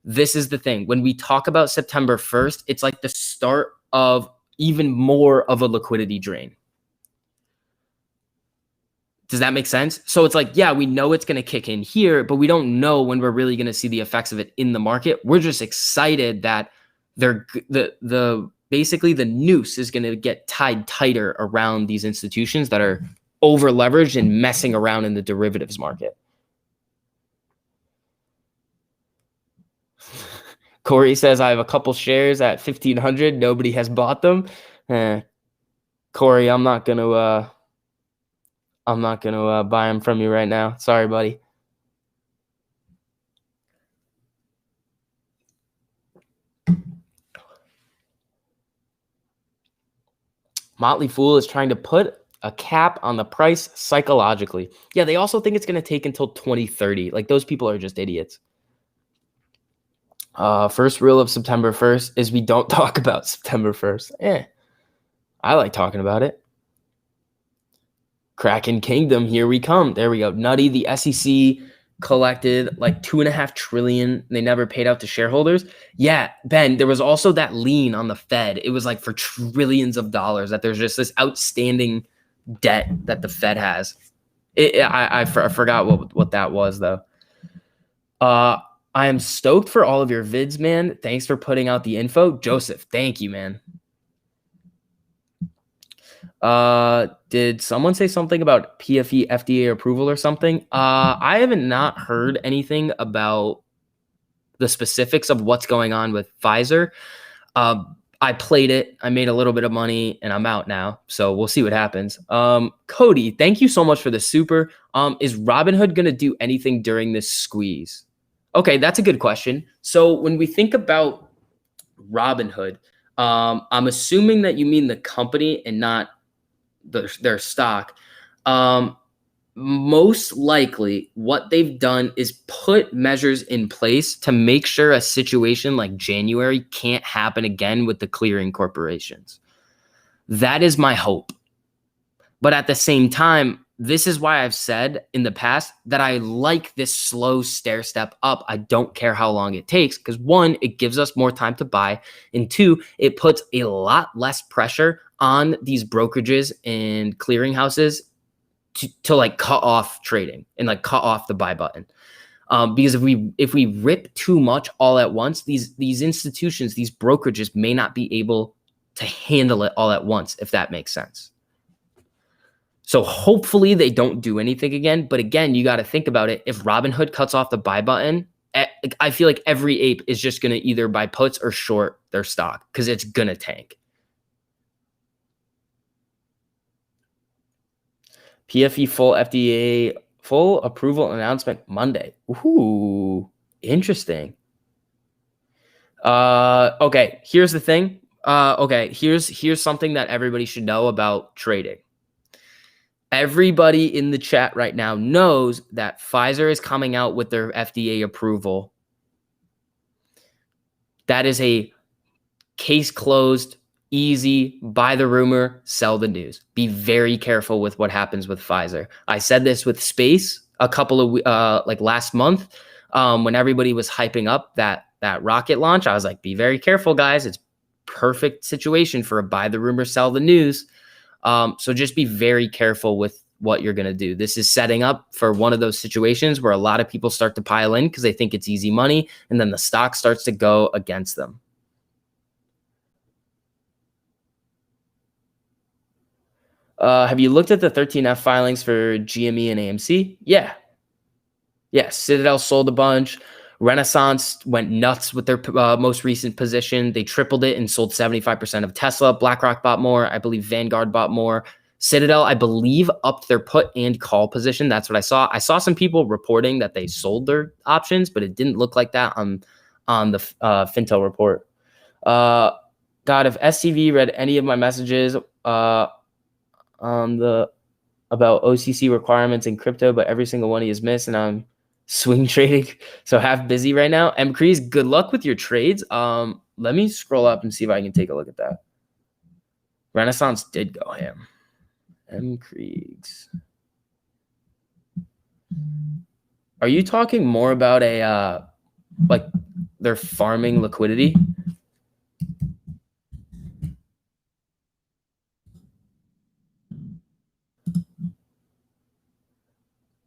This is the thing. When we talk about September 1st, it's like the start of even more of a liquidity drain. Does that make sense? So it's like, yeah, we know it's going to kick in here, but we don't know when we're really going to see the effects of it in the market. We're just excited that basically the noose is going to get tied tighter around these institutions that are over leveraged and messing around in the derivatives market. Corey says, I have a couple shares at 1,500. Nobody has bought them. Corey, I'm not gonna buy them from you right now. Sorry, buddy. Motley Fool is trying to put a cap on the price psychologically. Yeah, they also think it's going to take until 2030. Like, those people are just idiots. First rule of September 1st is we don't talk about September 1st. I like talking about it. Kraken Kingdom, here we come. There we go. Nutty, the SEC collected like 2.5 trillion. They never paid out to shareholders. Yeah, Ben, there was also that lien on the Fed. It was like for trillions of dollars that there's just this outstanding debt that the Fed has. I forgot what that was though. I am stoked for all of your vids, man. Thanks for putting out the info. Joseph, thank you, man. Did someone say something about PFE FDA approval or something? I haven't not heard anything about the specifics of what's going on with Pfizer. I played it. I made a little bit of money and I'm out now. So we'll see what happens. Cody, thank you so much for the super. Is Robinhood going to do anything during this squeeze? Okay, that's a good question. So when we think about Robinhood, I'm assuming that you mean the company and not their stock. Most likely what they've done is put measures in place to make sure a situation like January can't happen again with the clearing corporations. That is my hope. But at the same time, this is why I've said in the past that I like this slow stair step up. I don't care how long it takes because, one, it gives us more time to buy, and two, it puts a lot less pressure on these brokerages and clearinghouses to like cut off trading and like cut off the buy button. Because if we rip too much all at once, these institutions, these brokerages may not be able to handle it all at once, if that makes sense. So hopefully they don't do anything again. But again, you got to think about it. If Robinhood cuts off the buy button, I feel like every ape is just going to either buy puts or short their stock because it's going to tank. PFE full FDA full approval announcement Monday. Ooh, interesting. Okay, here's the thing. Here's something that everybody should know about trading. Everybody in the chat right now knows that Pfizer is coming out with their FDA approval. That is a case closed, easy, buy the rumor, sell the news. Be very careful with what happens with Pfizer. I said this with Space a couple of like last month when everybody was hyping up that rocket launch. I was like, be very careful, guys. It's perfect situation for a buy the rumor, sell the news. So just be very careful with what you're going to do. This is setting up for one of those situations where a lot of people start to pile in because they think it's easy money, and then the stock starts to go against them. Have you looked at the 13F filings for GME and AMC? Yeah. Citadel sold a bunch. Renaissance went nuts with their most recent position. They tripled it and sold 75% of Tesla. BlackRock bought more. I believe Vanguard bought more. Citadel, I believe, upped their put and call position. That's what I saw. I saw some people reporting that they sold their options, but it didn't look like that on the Fintel report. God, if SCV read any of my messages about OCC requirements in crypto, but every single one he has missed, and I'm swing trading, so half busy right now. M. Crees, good luck with your trades. Let me scroll up and see if I can take a look at that. Renaissance did go ham. M. Crees. Are you talking more about a like they're farming liquidity?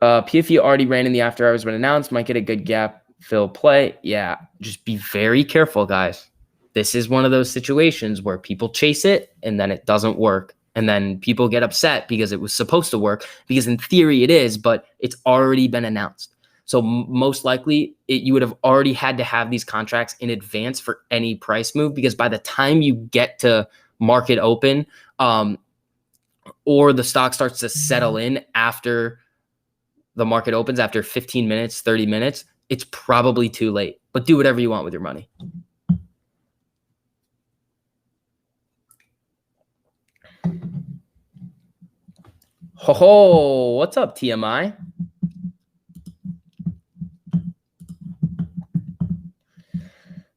PFE already ran in the after hours when announced. Might get a good gap fill play. Yeah, just be very careful, guys. This is one of those situations where people chase it and then it doesn't work. And then people get upset because it was supposed to work, because in theory it is, but it's already been announced. So most likely you would have already had to have these contracts in advance for any price move, because by the time you get to market open or the stock starts to settle in after the market opens, after 15 minutes, 30 minutes, it's probably too late. But do whatever you want with your money. Ho, what's up, TMI?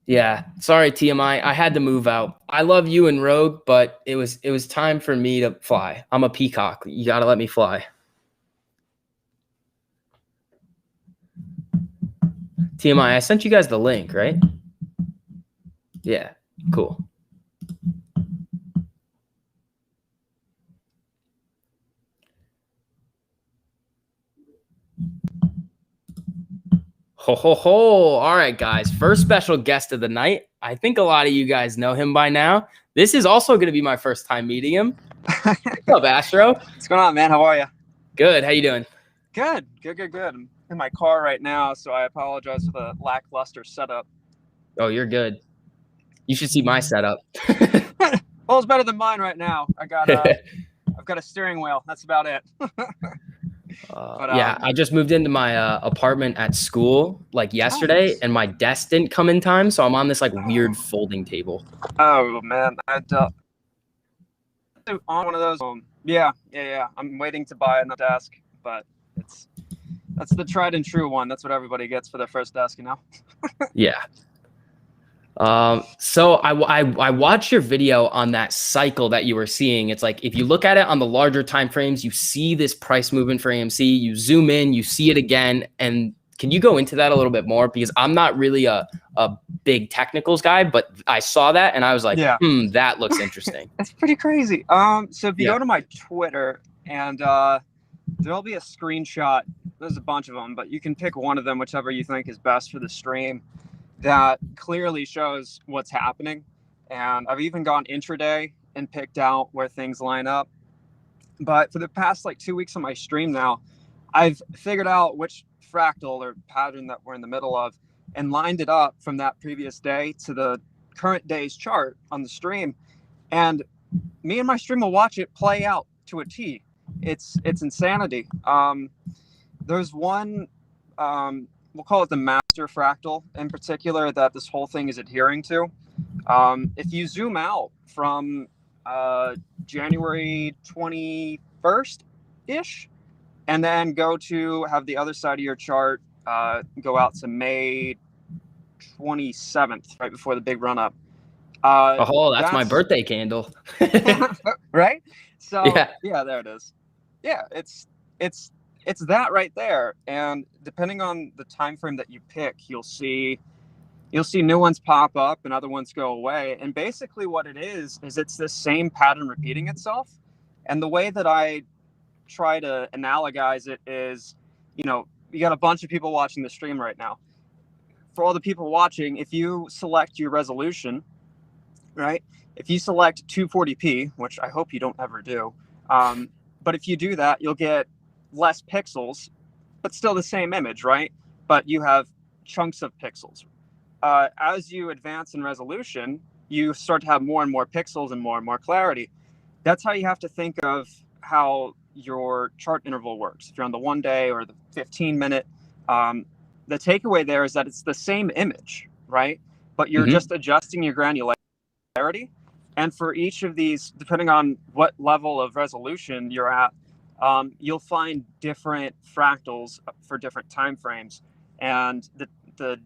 Yeah, sorry, TMI. I had to move out. I love you and Rogue, but it was time for me to fly. I'm a peacock. You got to let me fly. TMI, I sent you guys the link, right? Yeah, cool. Ho. All right, guys. First special guest of the night. I think a lot of you guys know him by now. This is also going to be my first time meeting him. What's up, Astro? What's going on, man? How are you? Good. How you doing? Good. I'm in my car right now, so I apologize for the lackluster setup. Oh, you're good. You should see my setup. Well, it's better than mine right now. I've got a steering wheel. That's about it. Yeah, I just moved into my apartment at school like yesterday, nice. And my desk didn't come in time, so I'm on this like weird folding table. Oh man, I on one of those Yeah. I'm waiting to buy a desk, but that's the tried and true one. That's what everybody gets for their first desk, Yeah. So I watched your video on that cycle that you were seeing. It's like, if you look at it on the larger time frames, you see this price movement for AMC, you zoom in, you see it again. And can you go into that a little bit more? Because I'm not really a big technicals guy, but I saw that and I was like, Yeah. That looks interesting. That's pretty crazy. So if you Yeah. go to my Twitter, and there'll be a screenshot. There's a bunch of them, but you can pick one of them, whichever you think is best for the stream, that clearly shows what's happening. And I've even gone intraday and picked out where things line up. But for the past like 2 weeks on my stream now, I've figured out which fractal or pattern that we're in the middle of and lined it up from that previous day to the current day's chart on the stream. And me and my stream will watch it play out to a T. It's insanity. There's one, we'll call it the master fractal in particular, that this whole thing is adhering to. If you zoom out from January 21st-ish, and then go to have the other side of your chart go out to May 27th, right before the big run up. That's my birthday candle. Right? So yeah, there it is. Yeah, it's that right there. And depending on the time frame that you pick, you'll see new ones pop up and other ones go away. And basically what it is it's the same pattern repeating itself. And the way that I try to analogize it is, you got a bunch of people watching the stream right now. For all the people watching, if you select your resolution, right? If you select 240p, which I hope you don't ever do, but if you do that, you'll get less pixels, but still the same image, right? But you have chunks of pixels. As you advance in resolution, you start to have more and more pixels and more clarity. That's how you have to think of how your chart interval works. If you're on the 1 day or the 15-minute, the takeaway there is that it's the same image, right? But you're just adjusting your granularity. And for each of these, depending on what level of resolution you're at, you'll find different fractals for different time frames. And the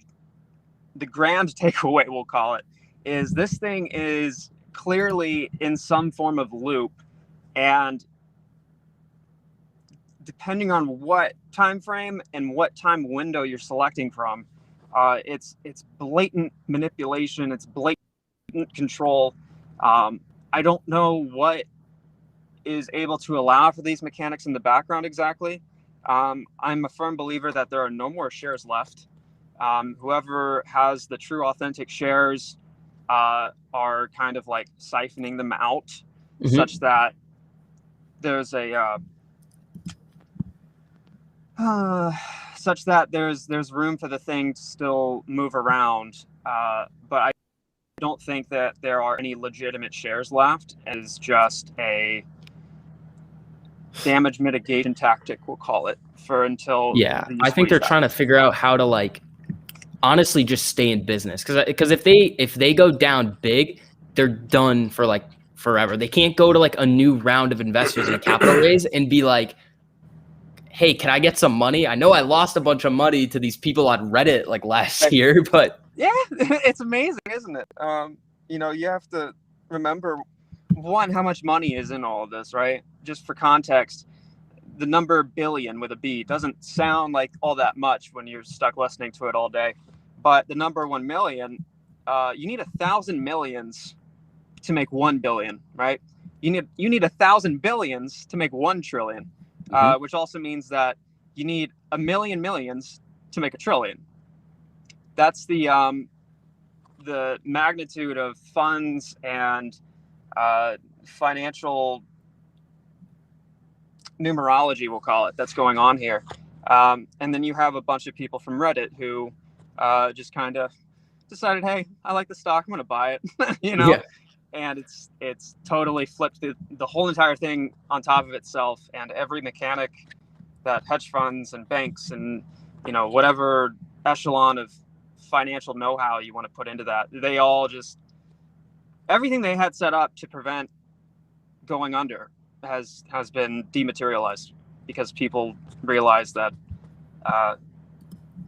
grand takeaway, we'll call it, is this thing is clearly in some form of loop. And depending on what time frame and what time window you're selecting from, it's blatant manipulation. It's blatant control. I don't know what is able to allow for these mechanics in the background exactly. I'm a firm believer that there are no more shares left. Whoever has the true authentic shares are kind of like siphoning them out, such that there's there's room for the thing to still move around. But I don't think that there are any legitimate shares left. It's just a damage mitigation tactic, we'll call it, for until. Yeah, I think they're trying to figure out how to honestly just stay in business, because if they go down big, they're done for forever. They can't go to a new round of investors in a capital raise and be like, hey, can I get some money? I know I lost a bunch of money to these people on Reddit last year, but yeah, it's amazing, isn't it? You have to remember, one, how much money is in all of this, right? Just for context, the number billion with a B doesn't sound like all that much when you're stuck listening to it all day. But the number 1 million, you need 1,000 millions to make 1 billion, right? You need 1,000 billions to make 1 trillion, which also means that you need 1 million millions to make 1 trillion. That's the magnitude of funds and financial numerology, we'll call it, that's going on here. And then you have a bunch of people from Reddit who just kind of decided, hey, I like the stock, I'm going to buy it, Yeah. And it's totally flipped the whole entire thing on top of itself. And every mechanic that hedge funds and banks and, whatever echelon of financial know-how you want to put into that, they all just, everything they had set up to prevent going under has been dematerialized because people realize that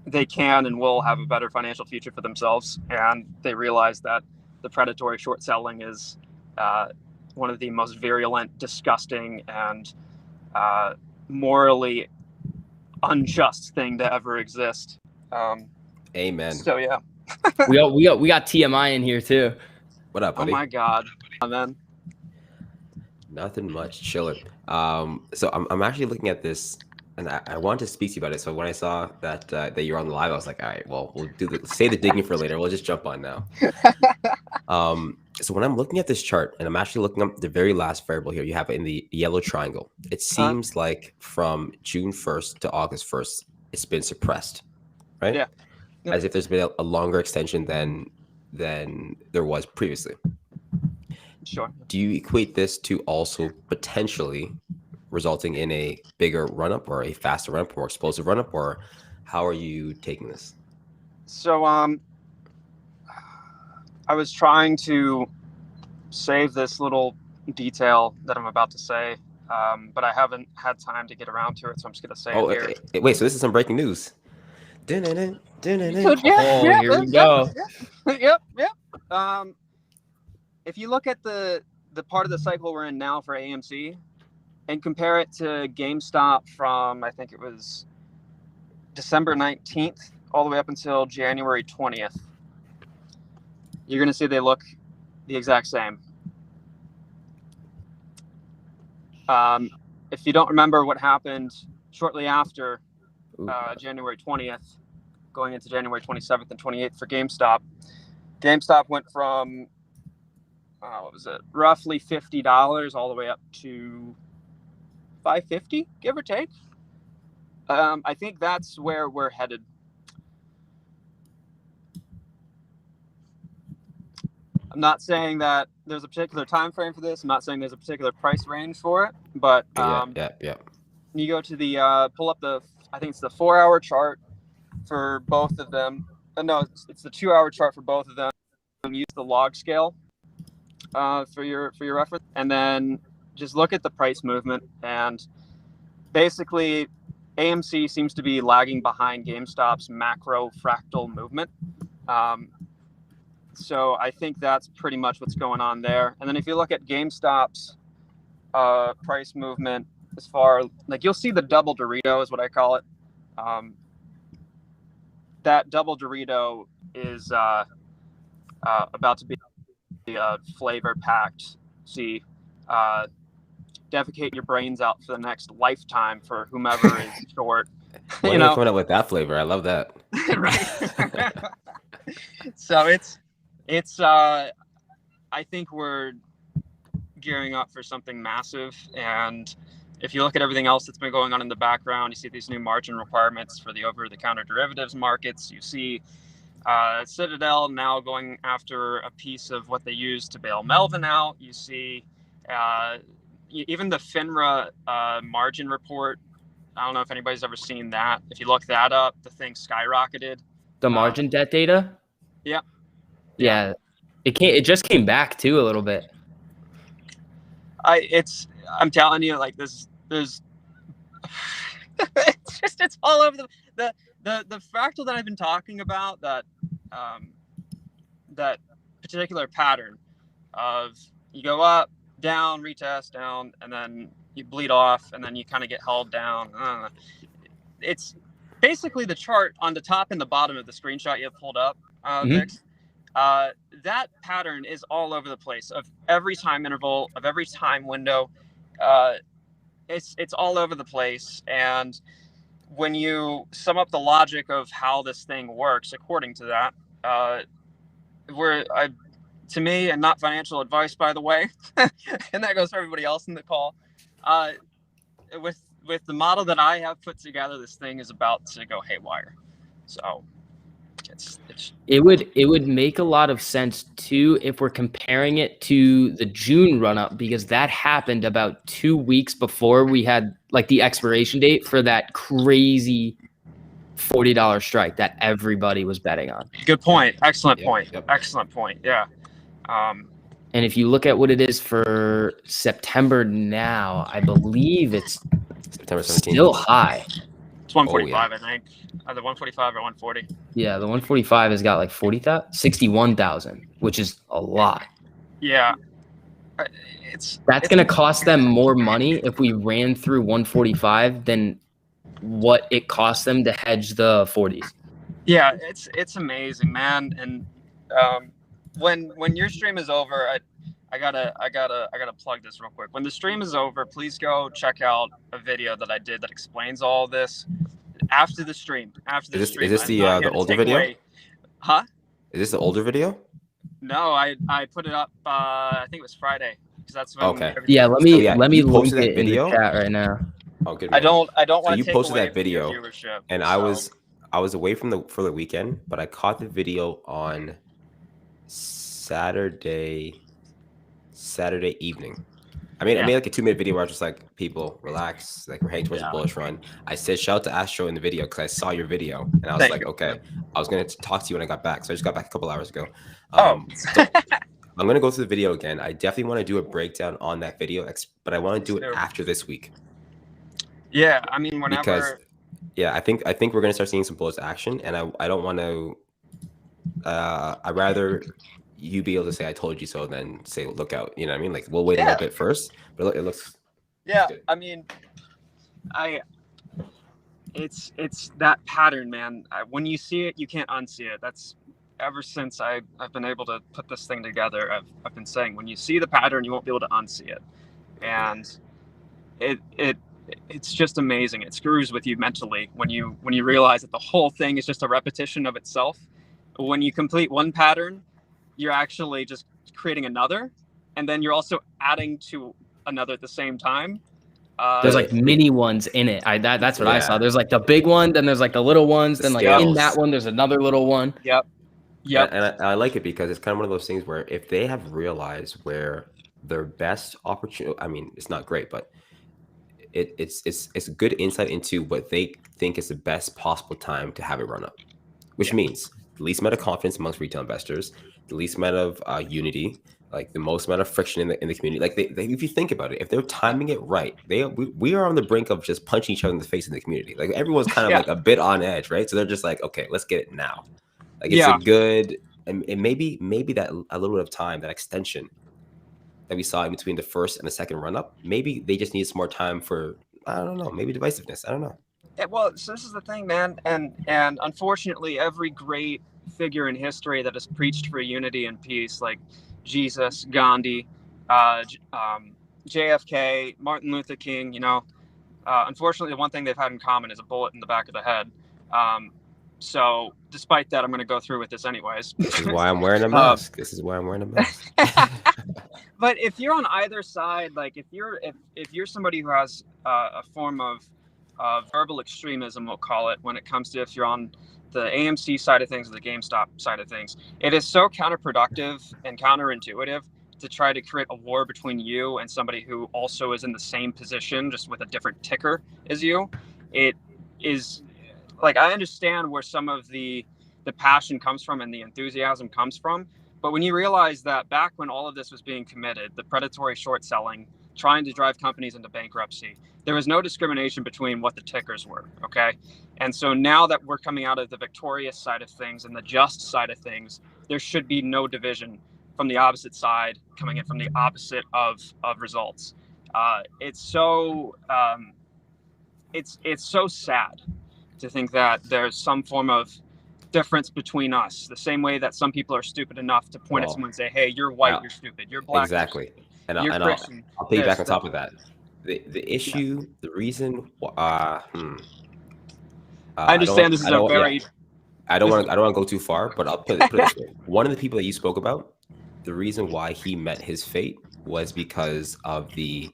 they can and will have a better financial future for themselves, and they realize that the predatory short selling is one of the most virulent, disgusting, and morally unjust thing to ever exist. Amen. So yeah, we got TMI in here too. What up, buddy? Oh my God, man. Nothing much, chilling. So I'm actually looking at this, and I wanted to speak to you about it. So when I saw that that you're on the live, I was like, all right, well, we'll save the digging for later. We'll just jump on now. So when I'm looking at this chart, and I'm actually looking up the very last variable here, you have it in the yellow triangle. It seems like from June 1st to August 1st, it's been suppressed, right? Yeah. Yep. As if there's been a longer extension than there was previously. Sure. Do you equate this to also potentially resulting in a bigger run-up or a faster run-up, more explosive run-up, or how are you taking this? So I was trying to save this little detail that I'm about to say, but I haven't had time to get around to it, so I'm just going to say it here. Wait, so this is some breaking news. Here we go. Yep. If you look at the part of the cycle we're in now for AMC and compare it to GameStop from, I think it was December 19th all the way up until January 20th, you're going to see they look the exact same. If you don't remember what happened shortly after January 20th, going into January 27th and 28th for GameStop went from what was it, roughly $50 all the way up to $550, give or take. I think that's where we're headed. I'm not saying that there's a particular time frame for this. I'm not saying there's a particular price range for it, but yeah. You go to the pull up the, I think it's the 4-hour chart for both of them. No, it's the 2-hour chart for both of them. Use the log scale for your reference, and then just look at the price movement. And basically, AMC seems to be lagging behind GameStop's macro fractal movement. So I think that's pretty much what's going on there. And then if you look at GameStop's price movement, as far like you'll see the double Dorito is what I call it. That double Dorito is about to be flavor packed. See, defecate your brains out for the next lifetime for whomever is short. When are you coming up with that flavor? I love that. Right. So it's I think we're gearing up for something massive. And if you look at everything else that's been going on in the background, you see these new margin requirements for the over-the-counter derivatives markets. You see Citadel now going after a piece of what they use to bail Melvin out. You see even the FINRA margin report. I don't know if anybody's ever seen that. If you look that up, the thing skyrocketed. The margin debt data? Yeah. Yeah. It just came back too a little bit. I'm telling you, like there's it's all over the fractal that I've been talking about, that particular pattern of you go up, down, retest, down, and then you bleed off, and then you kind of get held down. It's basically the chart on the top and the bottom of the screenshot you have pulled up, Vix. That pattern is all over the place of every time interval, of every time window. It's all over the place. And when you sum up the logic of how this thing works according to that, to me, and not financial advice, by the way, and that goes for everybody else in the call, with the model that I have put together, this thing is about to go haywire. So it would make a lot of sense too if we're comparing it to the June run up, because that happened about 2 weeks before we had like the expiration date for that crazy $40 strike that everybody was betting on. Good point. Excellent point. Yep. Excellent point. Yeah. And if you look at what it is for September now, I believe it's September 17th. still high. It's 145, I think. Either 145 or 140. Yeah, the 145 has got like 61,000, which is a lot. Yeah. That's going to cost them more money if we ran through 145 than what it cost them to hedge the 40s. Yeah, it's amazing, man. And when your stream is over, I gotta plug this real quick. When the stream is over, please go check out a video that I did that explains all this. After the stream, Is this the older video? Huh? Is this the older video? No, I put it up. I think it was Friday, because that's when. Okay. Yeah, let me link that it video in the chat right now. Oh, good. I don't want So to you take posted away that video, from your viewership, and so. I was away for the weekend, but I caught the video on Saturday evening. I made like a 2-minute video where I was just like, people relax, like we're heading towards a bullish run. I said shout out to Astro in the video because I saw your video and I was like, okay, I was gonna talk to you when I got back. So I just got back a couple hours ago. So I'm gonna go through the video again. I definitely want to do a breakdown on that video, but I want to do it after this week. Yeah, I mean, whenever. Because I think we're gonna start seeing some bullish action, and I don't want to. I'd rather you be able to say I told you so than say look out. You know what I mean? Like we'll wait a little bit first, but it looks. Yeah, I mean, it's that pattern, man. When you see it, you can't unsee it. That's ever since I've been able to put this thing together. I've been saying when you see the pattern, you won't be able to unsee it, and it's just amazing. It screws with you mentally when you realize that the whole thing is just a repetition of itself. When you complete one pattern, you're actually just creating another, and then you're also adding to another at the same time. There's like mini ones in it. That's what I saw. There's like the big one, then there's like the little ones, then like in that one there's another little one. Yep. And I like it because it's kind of one of those things where if they have realized where their best opportunity, I mean, it's not great, but it's a good insight into what they think is the best possible time to have it run up, which means the least amount of confidence amongst retail investors, the least amount of unity, like the most amount of friction in the community. Like they, if you think about it, if they're timing it right, we are on the brink of just punching each other in the face in the community. Like everyone's kind of like a bit on edge, right? So they're just like, okay, let's get it now. Like it's a good, and maybe that a little bit of time, that extension that we saw in between the first and the second run up, maybe they just need some more time for, I don't know, maybe divisiveness. I don't know. Well, so this is the thing, man, and unfortunately, every great figure in history that has preached for unity and peace, like Jesus, Gandhi, JFK, Martin Luther King, unfortunately, the one thing they've had in common is a bullet in the back of the head. So despite that, I'm going to go through with this anyways. This is why I'm wearing a mask. But if you're on either side, like if you're somebody who has a form of verbal extremism, we'll call it, when it comes to if you're on the AMC side of things or the GameStop side of things, it is so counterproductive and counterintuitive to try to create a war between you and somebody who also is in the same position, just with a different ticker as you. It is like, I understand where some of the passion comes from and the enthusiasm comes from. But when you realize that back when all of this was being committed, the predatory short selling, trying to drive companies into bankruptcy, there was no discrimination between what the tickers were, okay? And so now that we're coming out of the victorious side of things and the just side of things, there should be no division from the opposite side coming in from the opposite of results. It's so sad to think that there's some form of difference between us, the same way that some people are stupid enough to point at someone and say, hey, you're white, you're stupid, you're black. Exactly. And I'll piggyback on top of that. The issue, the reason, I understand this is a very... I don't want to go too far, but I'll put it this way. One of the people that you spoke about, the reason why he met his fate was because of the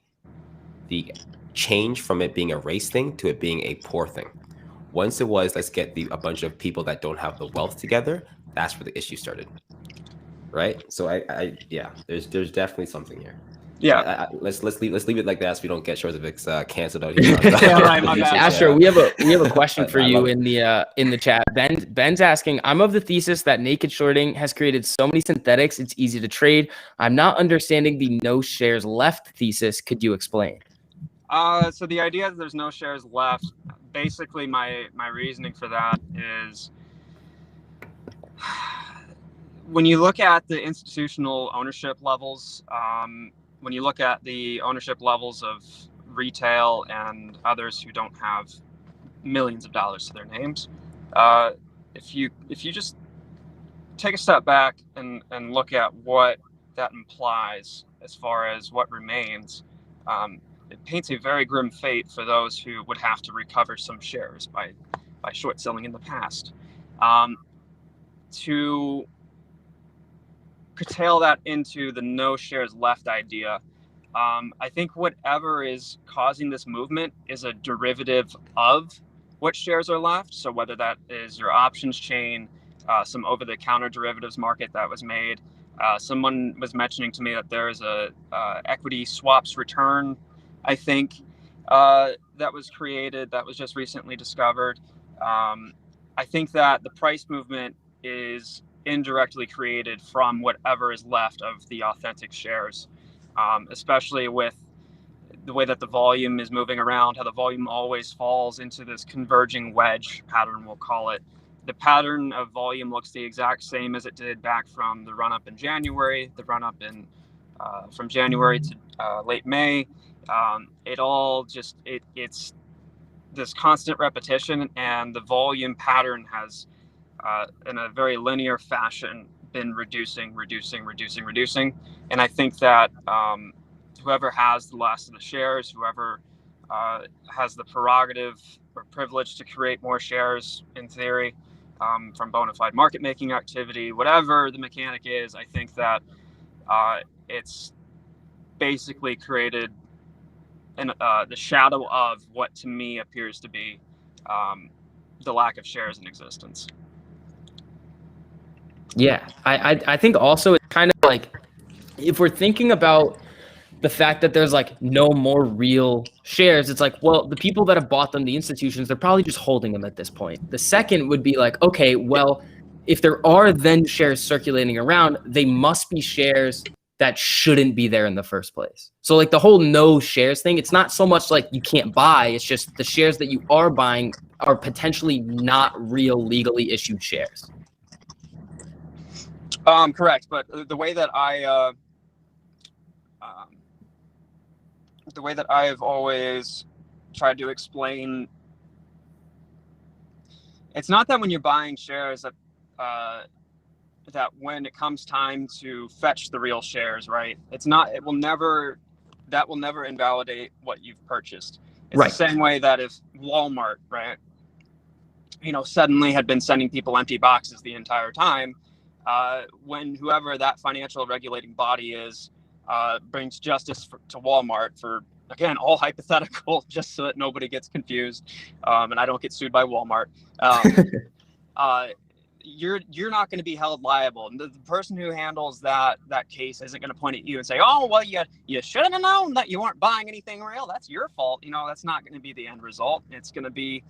change from it being a race thing to it being a poor thing. Once it was, let's get a bunch of people that don't have the wealth together, that's where the issue started. Right? So I there's definitely something here. Yeah. Let's leave it like that so we don't get short of it's canceled out here. Yeah, right, my bad. Asher, we have a question for I you love in the chat. Ben's asking, I'm of the thesis that naked shorting has created so many synthetics it's easy to trade. I'm not understanding the no shares left thesis. Could you explain? So the idea that there's no shares left, basically my reasoning for that is when you look at the institutional ownership levels, when you look at the ownership levels of retail and others who don't have millions of dollars to their names, if you just take a step back and look at what that implies as far as what remains, it paints a very grim fate for those who would have to recover some shares by short selling in the past. To curtail that into the no shares left idea, I think whatever is causing this movement is a derivative of what shares are left. So whether that is your options chain, some over-the-counter derivatives market that was made. Someone was mentioning to me that there is a equity swaps return, I think, that was created, that was just recently discovered. I think that the price movement is indirectly created from whatever is left of the authentic shares, especially with the way that the volume is moving around, how the volume always falls into this converging wedge pattern, we'll call it. The pattern of volume looks the exact same as it did back from the run-up in January, the run-up in from January to late May. It all just, it's this constant repetition, and the volume pattern has, in a very linear fashion, been reducing. And I think that whoever has the last of the shares, whoever has the prerogative or privilege to create more shares, in theory, from bona fide market making activity, whatever the mechanic is, I think that it's basically created the shadow of what to me appears to be the lack of shares in existence. Yeah, I think also it's kind of like, if we're thinking about the fact that there's like no more real shares, it's like, well, the people that have bought them, the institutions, they're probably just holding them at this point. The second would be like, okay, well, if there are then shares circulating around, they must be shares that shouldn't be there in the first place. So like the whole no shares thing, it's not so much like you can't buy, it's just the shares that you are buying are potentially not real legally issued shares. Correct, but the way that I've always tried to explain, it's not that when you're buying shares that that when it comes time to fetch the real shares, right? That will never invalidate what you've purchased. It's right. The same way that if Walmart, right, suddenly had been sending people empty boxes the entire time, when whoever that financial regulating body is brings justice to Walmart for, again, all hypothetical, just so that nobody gets confused, and I don't get sued by Walmart. You're not going to be held liable. And the person who handles that case isn't going to point at you and say, oh, well, you should have known that you weren't buying anything real. That's your fault. That's not going to be the end result. It's going to be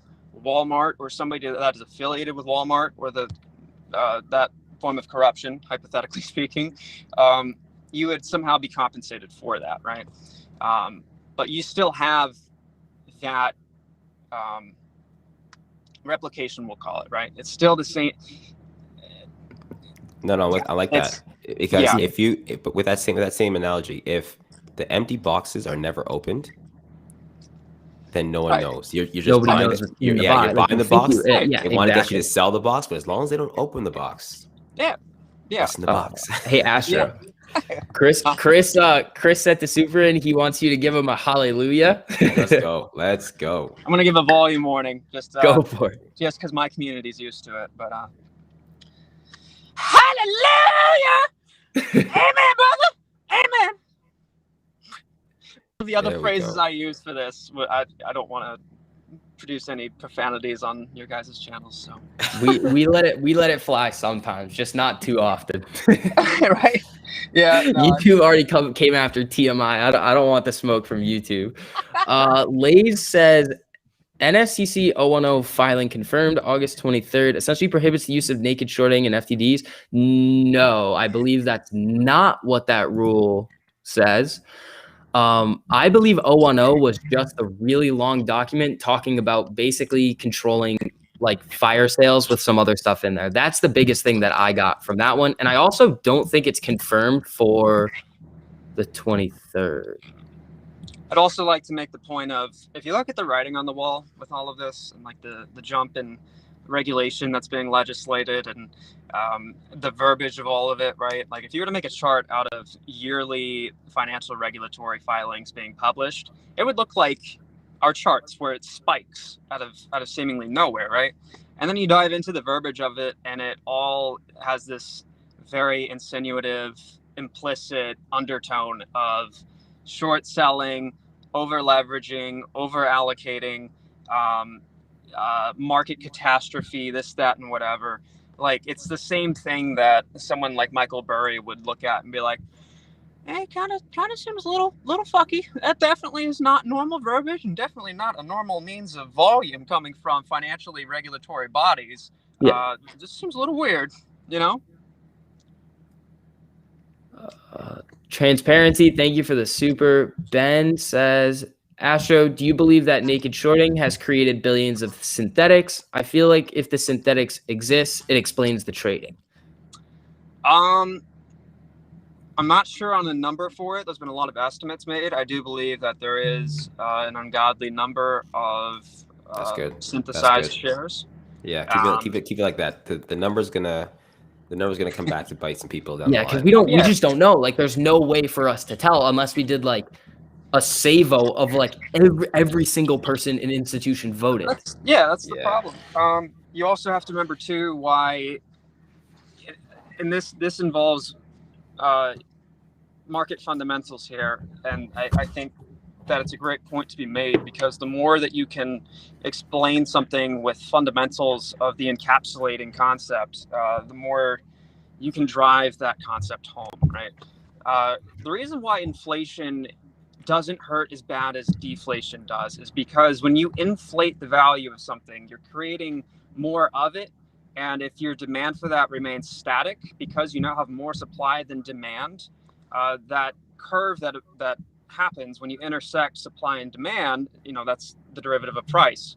Walmart or somebody that is affiliated with Walmart or that form of corruption, hypothetically speaking. You would somehow be compensated for that, right? But you still have that replication, we'll call it, right? It's still the same. No, I like that, because but with that same analogy, if the empty boxes are never opened, then no one knows. You're just buying you're buying the box. They want to get you to sell the box, but as long as they don't open the box, what's in the box? Hey, Asher. Chris set the super in. He wants you to give him a hallelujah. Let's go. I'm gonna give a volume warning. Just go for it. Just because my community's used to it, but hallelujah, amen, brother, amen. The other phrases I use for this, I don't want to produce any profanities on your guys' channels, so we let it fly sometimes, just not too often. Right. Yeah, no, YouTube already came after TMI. I don't want the smoke from YouTube. Lays says NSCC 010 filing confirmed August 23rd essentially prohibits the use of naked shorting and FTDs. No, I believe that's not what that rule says. I believe 010 was just a really long document talking about basically controlling like fire sales with some other stuff in there. That's the biggest thing that I got from that one. And I also don't think it's confirmed for the 23rd. I'd also like to make the point of, if you look at the writing on the wall with all of this and like the jump in regulation that's being legislated and the verbiage of all of it, right? Like if you were to make a chart out of yearly financial regulatory filings being published, it would look like our charts where it spikes out of seemingly nowhere, right? And then you dive into the verbiage of it and it all has this very insinuative, implicit undertone of short selling, over leveraging, over allocating, market catastrophe, this, that, and whatever. Like it's the same thing that someone like Michael Burry would look at and be like, "Hey, kind of seems a little fucky. That definitely is not normal verbiage, and definitely not a normal means of volume coming from financially regulatory bodies. Yeah. It just seems a little weird, you know." Transparency, thank you for the super. Ben says, Astro, do you believe that naked shorting has created billions of synthetics? I feel like if the synthetics exists, it explains the trading. I'm not sure on the number for it. There's been a lot of estimates made. I do believe that there is an ungodly number of synthesized shares. Yeah, keep it like that. The number's gonna come back to bite some people down the line. Because we just don't know. Like, there's no way for us to tell unless we did like a savo of like every single person in institution voted. That's the problem. You also have to remember too why, and this involves market fundamentals here, and I think that it's a great point to be made, because the more that you can explain something with fundamentals of the encapsulating concept, the more you can drive that concept home, right? The reason why inflation doesn't hurt as bad as deflation does is because when you inflate the value of something, you're creating more of it. And if your demand for that remains static, because you now have more supply than demand, that curve that happens when you intersect supply and demand, that's the derivative of price.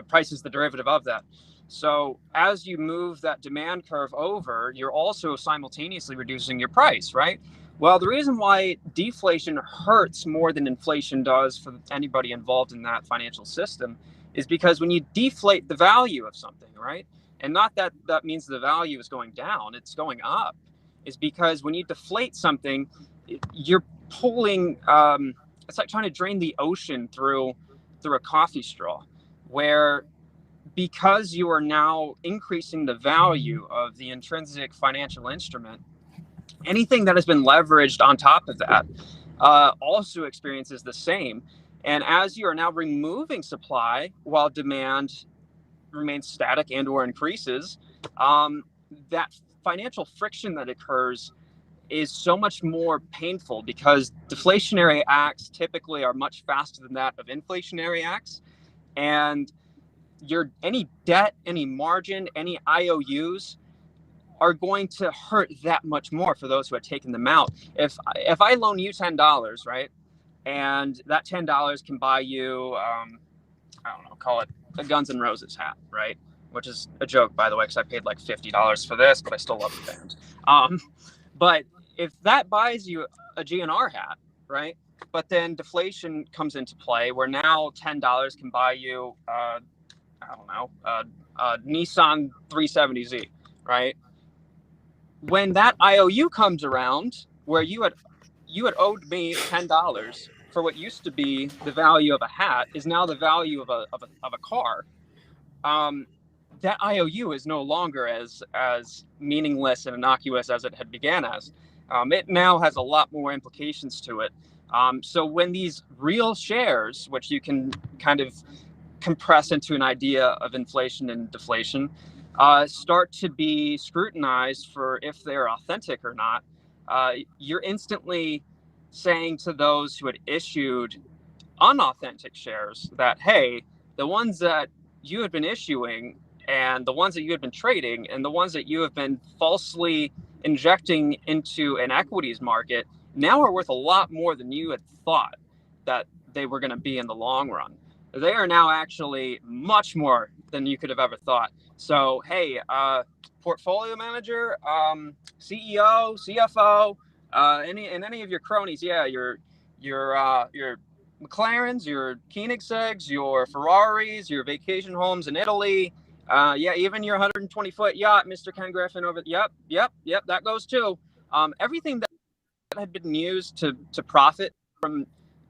Price is the derivative of that. So as you move that demand curve over, you're also simultaneously reducing your price, right? Well, the reason why deflation hurts more than inflation does for anybody involved in that financial system is because when you deflate the value of something, right? And not that means the value is going down, it's going up. Is because when you deflate something, you're pulling, it's like trying to drain the ocean through a coffee straw, where because you are now increasing the value of the intrinsic financial instrument, anything that has been leveraged on top of that also experiences the same. And as you are now removing supply while demand remains static and or increases, that financial friction that occurs is so much more painful, because deflationary acts typically are much faster than that of inflationary acts. And any debt, any margin, any IOUs are going to hurt that much more for those who had taken them out. If I loan you $10, right, and that $10 can buy you, I don't know, call it a Guns N' Roses hat, right? Which is a joke, by the way, because I paid like $50 for this, but I still love the band. But if that buys you a GNR hat, right? But then deflation comes into play, where now $10 can buy you, I don't know, a Nissan 370Z, right? When that IOU comes around, where you had owed me $10 for what used to be the value of a hat, is now the value of a car. That IOU is no longer as meaningless and innocuous as it had began as. It now has a lot more implications to it. So when these real shares, which you can kind of compress into an idea of inflation and deflation, start to be scrutinized for if they're authentic or not, you're instantly saying to those who had issued unauthentic shares that, hey, the ones that you had been issuing and the ones that you had been trading and the ones that you have been falsely injecting into an equities market now are worth a lot more than you had thought that they were going to be in the long run. They are now actually much more than you could have ever thought. So, hey, portfolio manager, CEO, CFO, any of your cronies, yeah, your McLarens, your Koenigsegg's, your Ferraris, your vacation homes in Italy, yeah, even your 120-foot yacht, Mr. Ken Griffin over. Yep, that goes too. Everything that had been used to profit from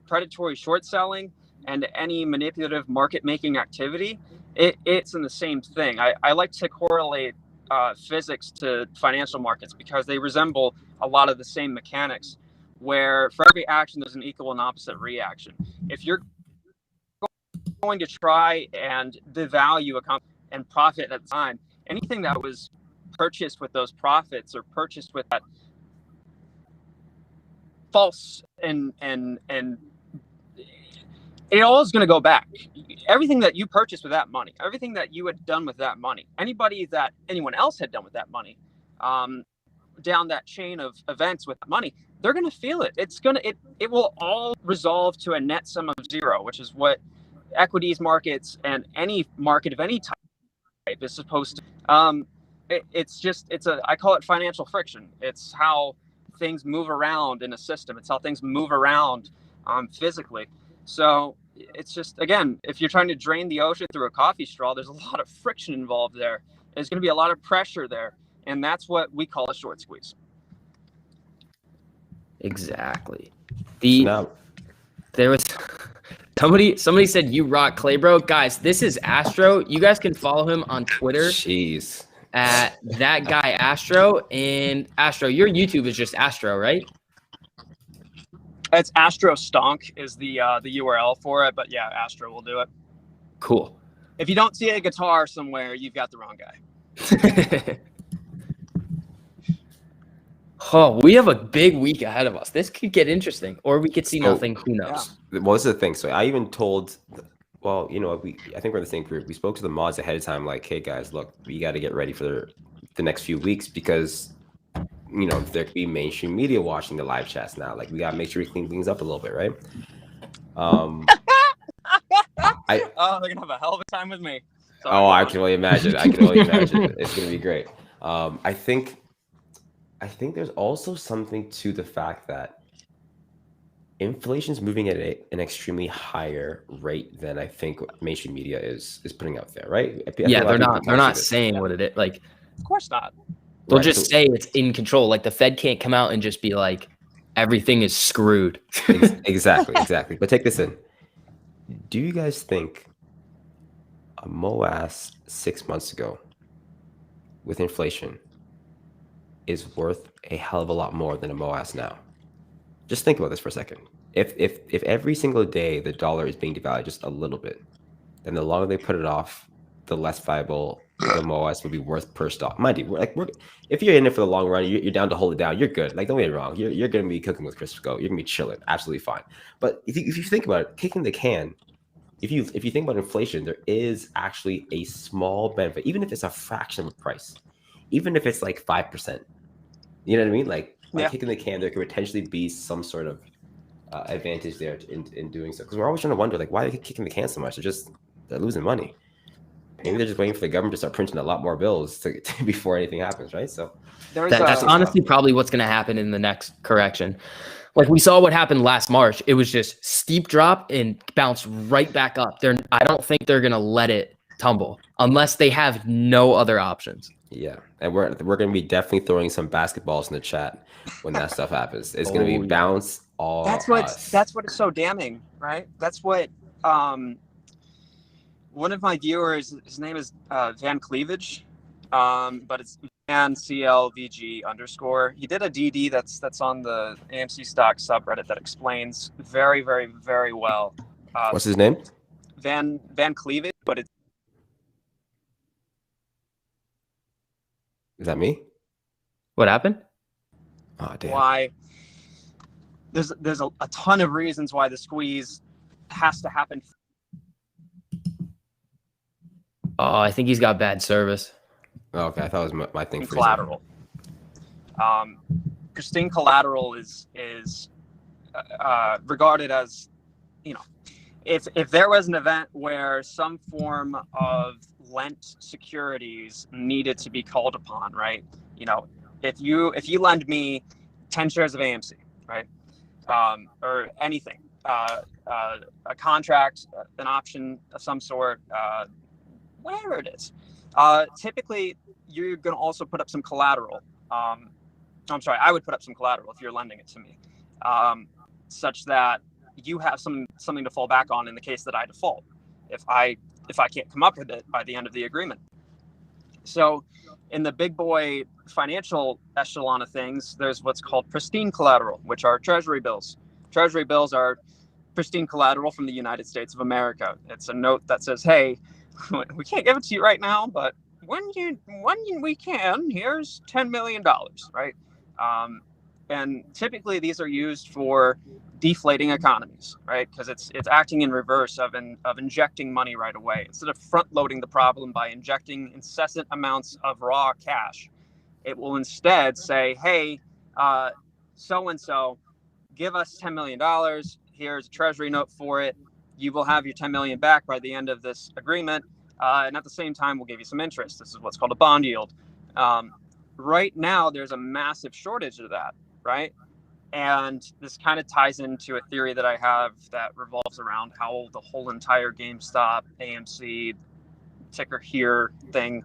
predatory short selling and any manipulative market making activity, it's in the same thing. I like to correlate physics to financial markets because they resemble a lot of the same mechanics, where for every action there's an equal and opposite reaction. If you're going to try and devalue a company and profit at the time, anything that was purchased with those profits or purchased with that false and it all is going to go back. Everything that you purchased with that money, everything that you had done with that money, anyone else had done with that money, down that chain of events with money, they're going to feel it. It will all resolve to a net sum of zero, which is what equities markets and any market of any type is supposed to. I call it financial friction. It's how things move around in a system. It's how things move around physically. So it's just, again, if you're trying to drain the ocean through a coffee straw, there's a lot of friction involved there. There's going to be a lot of pressure there. And that's what we call a short squeeze. Exactly. There was somebody said you rock, Clay bro. Guys, this is Astro. You guys can follow him on Twitter. Jeez. At that guy Astro. And Astro, your YouTube is just Astro, right? It's Astro Stonk is the URL for it, but yeah, Astro will do it. Cool. If you don't see a guitar somewhere, you've got the wrong guy. Oh, we have a big week ahead of us. This could get interesting, or we could see nothing. Who knows? Yeah. Well, this is the thing. So I even told, I think we're in the same group. We spoke to the mods ahead of time, like, hey guys, look, we got to get ready for the next few weeks because, there could be mainstream media watching the live chats now. Like, we got to make sure we clean things up a little bit, right? They're gonna have a hell of a time with me. Sorry, I can only imagine. It's gonna be great. I think there's also something to the fact that inflation's moving at an extremely higher rate than I think mainstream media is putting out there, right? Yeah, they're not saying what it is. Like, of course not. They'll just say it's in control. Like, the Fed can't come out and just be like, everything is screwed. Exactly. But take this in. Do you guys think a MOAS 6 months ago with inflation is worth a hell of a lot more than a MOAS now? Just think about this for a second. If every single day the dollar is being devalued just a little bit, then the longer they put it off, the less viable the MOAS would be worth per stock. Mind you, if you're in it for the long run, you're down to hold it down. You're good. Like, don't get me wrong. You're going to be cooking with Crisco. You're going to be chilling. Absolutely fine. But if you think about it, kicking the can, if you think about inflation, there is actually a small benefit, even if it's a fraction of the price, even if it's like 5%. You know what I mean? Like kicking the can, there could potentially be some sort of advantage there in doing so. Because we're always trying to wonder, like, why are they kicking the can so much? They're losing money. Maybe they're just waiting for the government to start printing a lot more bills before anything happens, right? So that's honestly probably what's going to happen in the next correction. Like, we saw what happened last March. It was just steep drop and bounce right back up. I don't think they're going to let it tumble unless they have no other options. Yeah, and we're going to be definitely throwing some basketballs in the chat when that stuff happens. It's going to be bounce all. That's what is so damning, right? That's what one of my viewers, his name is Van Cleavage, but it's Van CLVG_. He did a DD that's on the AMC stock subreddit that explains very, very, very well. What's his name? Van Cleavage, but it's. Is that me? What happened? Oh, damn. why there's a ton of reasons why the squeeze has to happen. Oh, I think he's got bad service. Oh, okay, I thought it was my thing freezing. Collateral. Pristine collateral is regarded as, if there was an event where some form of lent securities needed to be called upon, right? If you lend me 10 shares of AMC, right, or anything, a contract, an option of some sort, whatever it is, typically you're going to also put up some collateral. I'm sorry, I would put up some collateral if you're lending it to me, such that you have something to fall back on in the case that I default, if I can't come up with it by the end of the agreement. So in the big boy financial echelon of things, there's what's called pristine collateral, which are treasury bills. Treasury bills are pristine collateral from the United States of America. It's a note that says, hey, we can't give it to you right now, but when we can, here's $10 million, right? And typically these are used for deflating economies, right? Because it's acting in reverse of injecting money right away. Instead of front loading the problem by injecting incessant amounts of raw cash, it will instead say, hey, so-and-so, give us $10 million. Here's a treasury note for it. You will have your $10 million back by the end of this agreement. And at the same time, we'll give you some interest. This is what's called a bond yield. Right now, there's a massive shortage of that, right? And this kind of ties into a theory that I have that revolves around how the whole entire GameStop, AMC, ticker here thing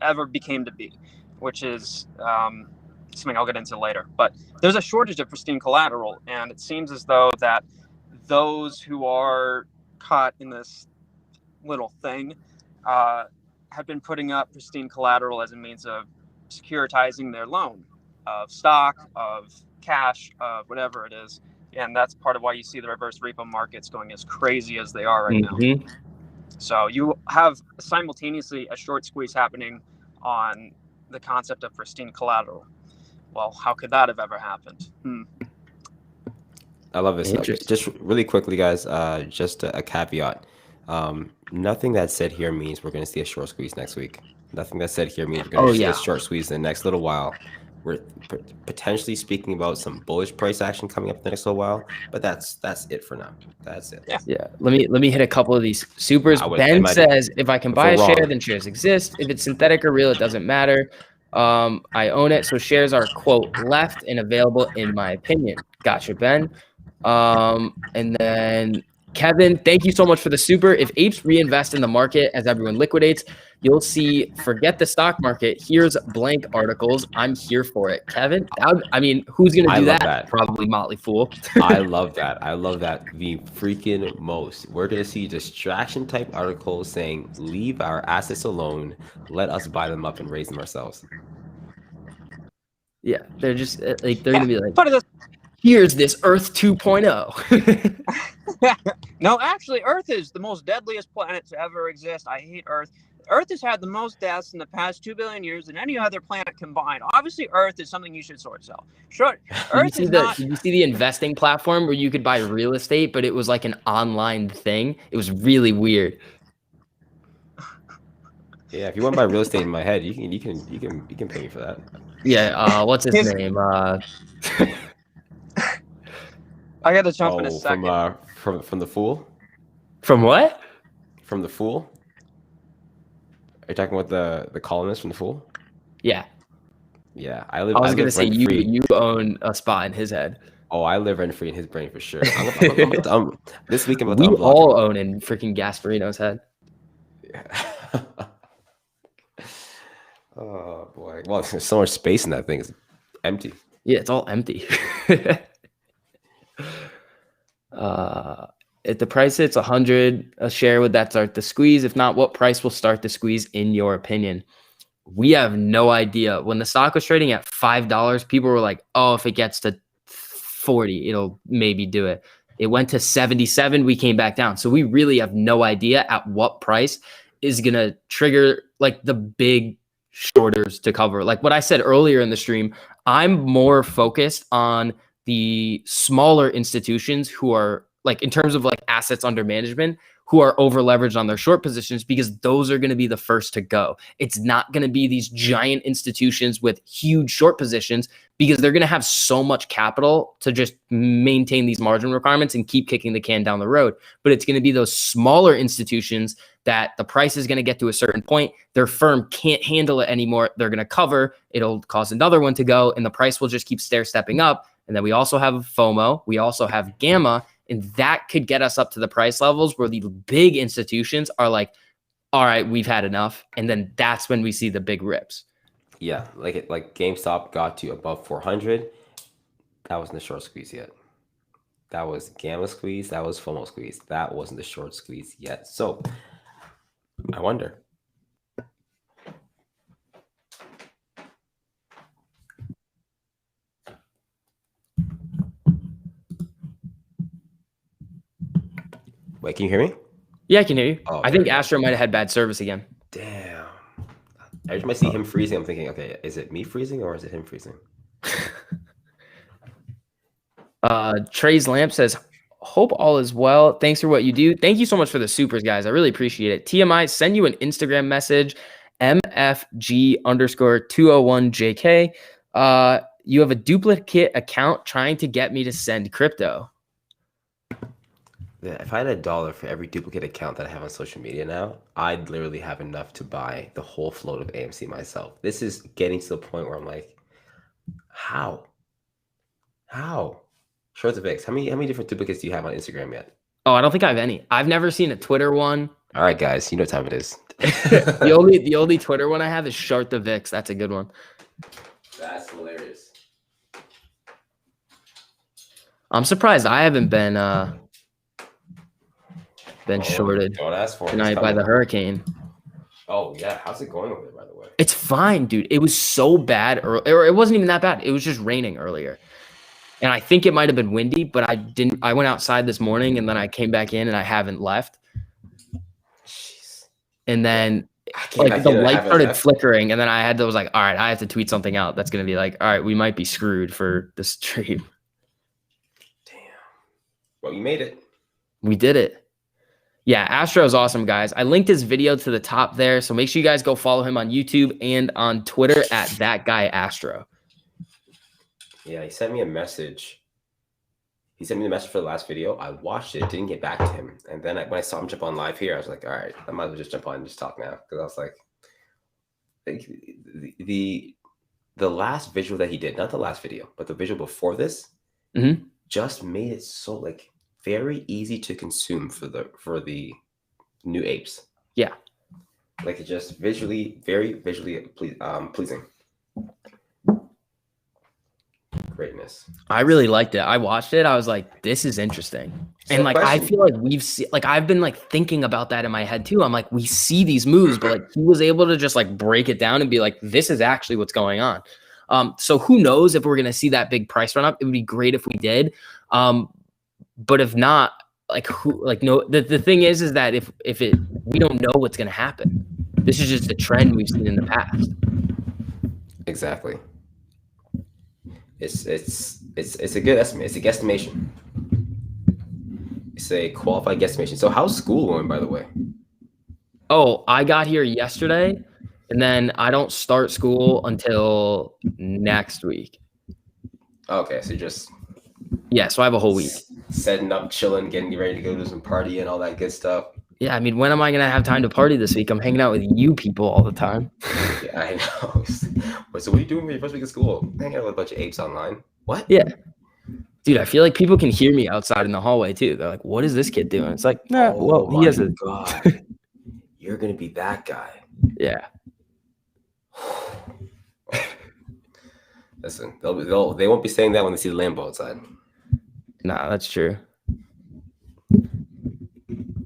ever became to be, which is something I'll get into later. But there's a shortage of pristine collateral, and it seems as though that those who are caught in this little thing have been putting up pristine collateral as a means of securitizing their loan of stock, of cash, of whatever it is. And that's part of why you see the reverse repo markets going as crazy as they are right now. So you have simultaneously a short squeeze happening on the concept of pristine collateral. Well, how could that have ever happened? I love this. Just really quickly, guys, just a caveat. Nothing that's said here means we're going to see a short squeeze next week. Nothing that's said here means we're going to see a short squeeze in the next little while. We're potentially speaking about some bullish price action coming up in the next little while, but that's it for now. That's it. Yeah. Let me hit a couple of these supers. Ben says, if I can buy a share, then shares exist. If it's synthetic or real, it doesn't matter. I own it, so shares are, quote, left and available in my opinion. Gotcha, Ben. And then Kevin, thank you so much for the super. If apes reinvest in the market as everyone liquidates, you'll see, forget the stock market. Here's blank articles. I'm here for it. Kevin, who's going to do that? Probably Motley Fool. I love that. I love that the freaking most. We're going to see distraction type articles saying, leave our assets alone. Let us buy them up and raise them ourselves. Yeah. They're just like, they're going to be like, here's this Earth 2.0. No, actually, Earth is the most deadliest planet to ever exist. I hate Earth. Earth has had the most deaths in the past 2 billion years than any other planet combined. Obviously, Earth is something you should short sell. Sure, Earth is not. Did you see the investing platform where you could buy real estate, but it was like an online thing? It was really weird. Yeah, if you want to buy real estate in my head, you can pay me for that. Yeah. What's his name? I got to jump in a second. From the Fool? From what? From the Fool? Are you talking about the columnist from the Fool? Yeah. Yeah, I was going to say you own a spot in his head. Oh, I live rent free in his brain for sure. This week I'm about to We all own in freaking Gasparino's head. Yeah. Oh boy. Well, there's so much space in that thing. It's empty. Yeah, it's all empty. If the price hits 100 a share, would that start the squeeze? If not, what price will start the squeeze in your opinion? We have no idea. When the stock was trading at $5, people were like, oh, if it gets to 40, it'll maybe do it. It went to 77. We came back down. So we really have no idea at what price is going to trigger like the big shorters to cover. Like what I said earlier in the stream, I'm more focused on the smaller institutions who are like, in terms of like assets under management, who are over leveraged on their short positions, because those are going to be the first to go. It's not going to be these giant institutions with huge short positions, because they're going to have so much capital to just maintain these margin requirements and keep kicking the can down the road. But it's going to be those smaller institutions that the price is going to get to a certain point. Their firm can't handle it anymore. They're going to cover. It'll cause another one to go, and the price will just keep stepping up. And then we also have FOMO. We also have gamma. And that could get us up to the price levels where the big institutions are like, all right, we've had enough. And then that's when we see the big rips. Yeah, like GameStop got to above 400. That wasn't the short squeeze yet. That was gamma squeeze. That was FOMO squeeze. That wasn't the short squeeze yet. So I wonder. Wait, can you hear me? Yeah, I can hear you. Oh, I think Astro might have had bad service again. Damn. Every time I see him freezing, I'm thinking, okay, is it me freezing or is it him freezing? Trey's Lamp says, hope all is well. Thanks for what you do. Thank you so much for the supers, guys. I really appreciate it. TMI, send you an Instagram message, MFG_201JK. You have a duplicate account trying to get me to send crypto. Yeah, if I had $1 for every duplicate account that I have on social media now, I'd literally have enough to buy the whole float of AMC myself. This is getting to the point where I'm like, how? Short the VIX. How many different duplicates do you have on Instagram yet? Oh, I don't think I have any. I've never seen a Twitter one. All right, guys, you know what time it is. the only Twitter one I have is Short the VIX. That's a good one. That's hilarious. I'm surprised I haven't been shorted Don't ask for it. tonight by the hurricane. Oh yeah, how's it going over there, by the way? It's fine, dude. It was so bad, or it wasn't even that bad. It was just raining earlier, and I think it might have been windy. But I went outside this morning, and then I came back in, and I haven't left. Jeez. And then the light started flickering, and then I was like, all right, I have to tweet something out that's gonna be like, all right, we might be screwed for the stream. Damn. Well, you made it. We did it. Yeah, Astro is awesome, guys. I linked his video to the top there, so make sure you guys go follow him on YouTube and on Twitter at @ThatGuyAstro. Yeah, he sent me a message. He sent me the message for the last video. I watched it, didn't get back to him. And then when I saw him jump on live here, I was like, all right, I might as well just jump on and just talk now. Because I was like the last visual that he did, not the last video, but the visual before this, just made it so like very easy to consume for the new apes. Yeah. Like it just very visually pleasing. Greatness. I really liked it. I watched it. I was like, this is interesting. So and like, I feel like I've been like thinking about that in my head too. I'm like, we see these moves, but like he was able to just like break it down and be like, this is actually what's going on. So who knows if we're going to see that big price run up? It would be great if we did. But if not, like the thing is that if we don't know what's going to happen. This is just a trend we've seen in the past. Exactly. It's a good estimate. It's a guesstimation. It's a qualified guesstimation. So how's school going, by the way? Oh, I got here yesterday, and then I don't start school until next week. Okay, so just so I have a whole week. Setting up, chilling, getting ready to go to some party and all that good stuff. Yeah, I mean, when am I gonna have time to party this week? I'm hanging out with you people all the time. Yeah, I know. Wait, so what are you doing for your first week of school? Hanging out with a bunch of apes online. What? Yeah. Dude, I feel like people can hear me outside in the hallway too. They're like, what is this kid doing? It's like, he has a God. You're gonna be that guy. Yeah. Listen, they won't be saying that when they see the Lambo outside. Nah, that's true.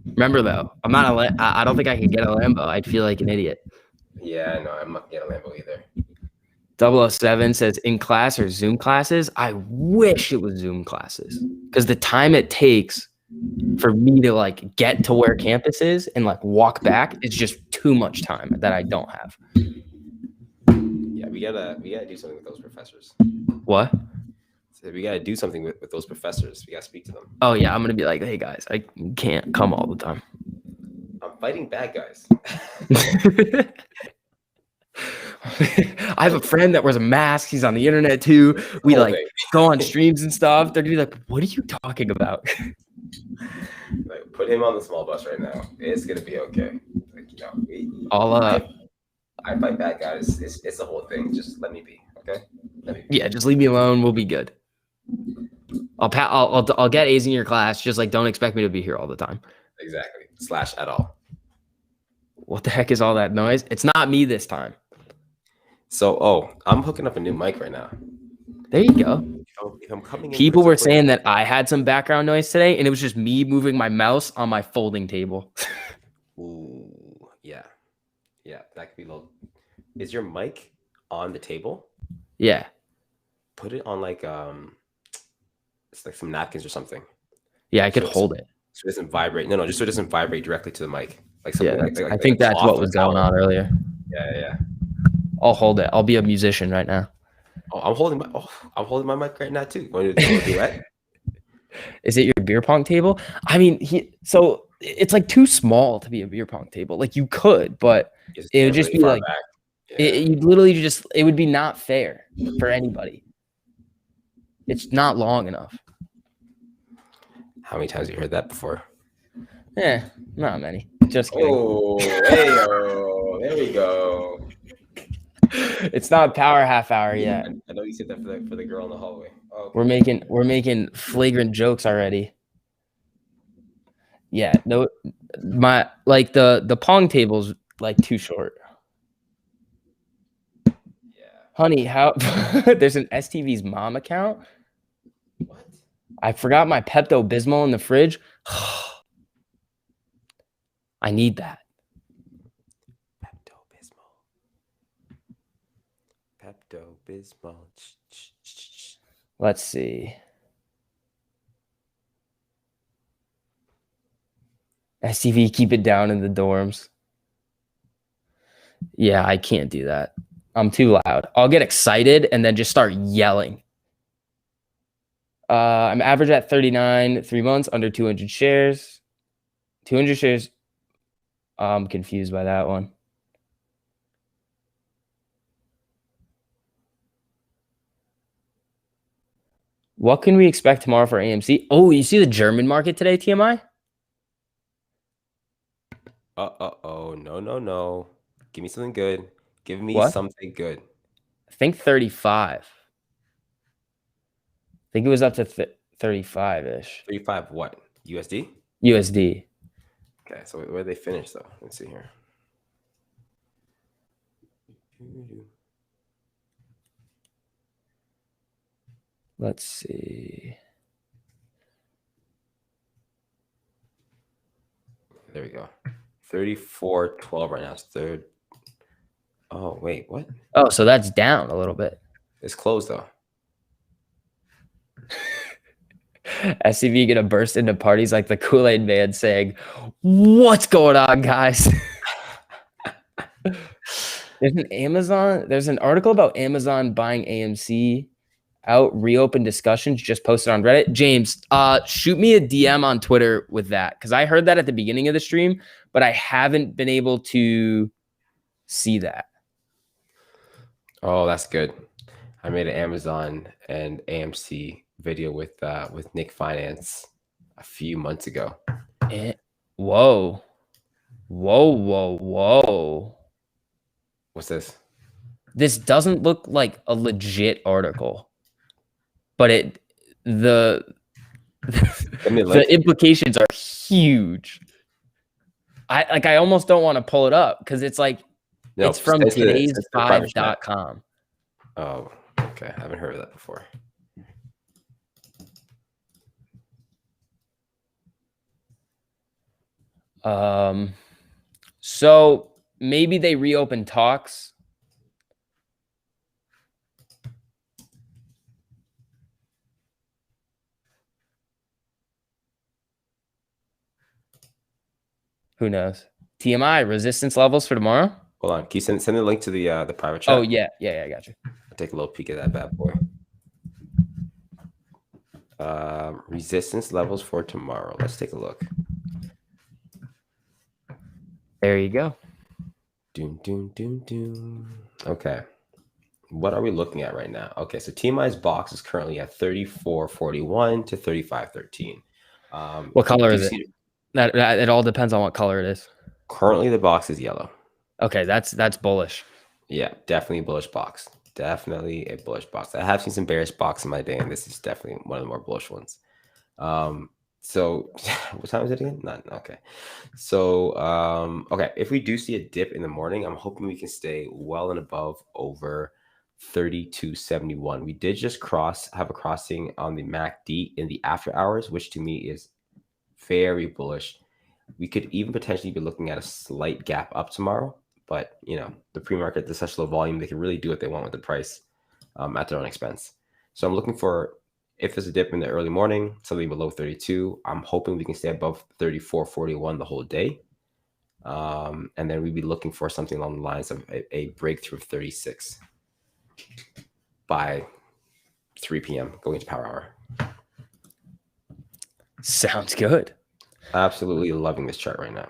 Remember though, I don't think I could get a Lambo. I'd feel like an idiot. Yeah, I know. I'm not gonna get a Lambo either. 007 says in class or Zoom classes. I wish it was Zoom classes because the time it takes for me to like get to where campus is and like walk back is just too much time that I don't have. we gotta do something with those professors. What? So we gotta do something with those professors. We gotta speak to them. Oh yeah, I'm gonna be like, hey guys, I can't come all the time. I'm fighting bad guys. I have a friend that wears a mask. He's on the internet too. We Whole like thing. go on streams and stuff. They're gonna be like, what are you talking about? Like, put him on the small bus right now. It's gonna be okay. Like, you know, I fight bad guys. It's the whole thing. Just let me be, okay? Let me be. Yeah, just leave me alone. We'll be good. I'll get A's in your class. Just like don't expect me to be here all the time. Exactly. / at all. What the heck is all that noise? It's not me this time. So, I'm hooking up a new mic right now. There you go. If I'm coming in, People were saying that I had some background noise today, and it was just me moving my mouse on my folding table. Ooh, yeah, that could be low. Is your mic on the table? Yeah. Put it on like it's like some napkins or something. Yeah, I could hold it. So it doesn't vibrate. No, just so it doesn't vibrate directly to the mic. Like something I think that's what was going on earlier. Yeah. I'll hold it. I'll be a musician right now. Oh, I'm holding my mic right now too. Want to do a duet? Is it your beer pong table? I mean, so it's like too small to be a beer pong table. Like you could, but it would just be like you'd literally it would be not fair for anybody. It's not long enough. How many times have you heard that before? Yeah, not many. Just kidding. Oh, there we go. It's not power half hour yet. I know you said that for the girl in the hallway. Oh, okay. We're making flagrant jokes already. Yeah, no, the pong table's like too short. Yeah. Honey, how there's an STV's mom account? What? I forgot my Pepto-Bismol in the fridge. I need that. Pepto-Bismol. Let's see. STV, keep it down in the dorms. Yeah, I can't do that. I'm too loud. I'll get excited and then just start yelling. I'm average at 39, 3 months, under 200 shares. 200 shares. I'm confused by that one. What can we expect tomorrow for AMC? Oh, you see the German market today, TMI? Oh, no. Give me something good. Give me something good. I think 35. I think it was up to 35-ish. 35 what? USD? USD. Okay, so where they finish though? Let's see here. Let's see. There we go. 34.12 right now. It's third. Oh, wait, what? Oh, so that's down a little bit. It's closed though. SCV gonna burst into parties like the Kool-Aid man saying, "What's going on, guys?" There's an article about Amazon buying AMC out. Reopen discussions just posted on Reddit. James, shoot me a DM on Twitter with that, because I heard that at the beginning of the stream, but I haven't been able to see that. Oh, that's good. I made an Amazon and AMC video with Nick Finance a few months ago. Whoa. What's this? This doesn't look like a legit article, but the implications are huge. I almost don't want to pull it up because it's like it's from today's5.com. Oh, okay. I haven't heard of that before. So maybe they reopen talks. Who knows? TMI resistance levels for tomorrow. Hold on. Can you send the link to the private chat? Oh yeah, I got you. I'll take a little peek at that bad boy. Resistance levels for tomorrow. Let's take a look. There you go. Doom, doom, doom, doom. Okay. What are we looking at right now? Okay, so TMI's box is currently at 34.41 to 35.13. What color is it? That it all depends on what color it is. Currently, the box is yellow. Okay, that's bullish. Yeah, definitely a bullish box. Definitely a bullish box. I have seen some bearish box in my day, and this is definitely one of the more bullish ones. So what time is it again? None. Okay. So okay, if we do see a dip in the morning, I'm hoping we can stay well and above over 32.71. We did just have a crossing on the MACD in the after hours, which to me is very bullish. We could even potentially be looking at a slight gap up tomorrow, but you know, the pre-market, there's such low volume, they can really do what they want with the price at their own expense. So I'm looking for, if there's a dip in the early morning, something below 32, I'm hoping we can stay above 34.41 the whole day. And then we'd be looking for something along the lines of a breakthrough of 36 by 3 p.m. going into power hour. Sounds good. Absolutely loving this chart right now.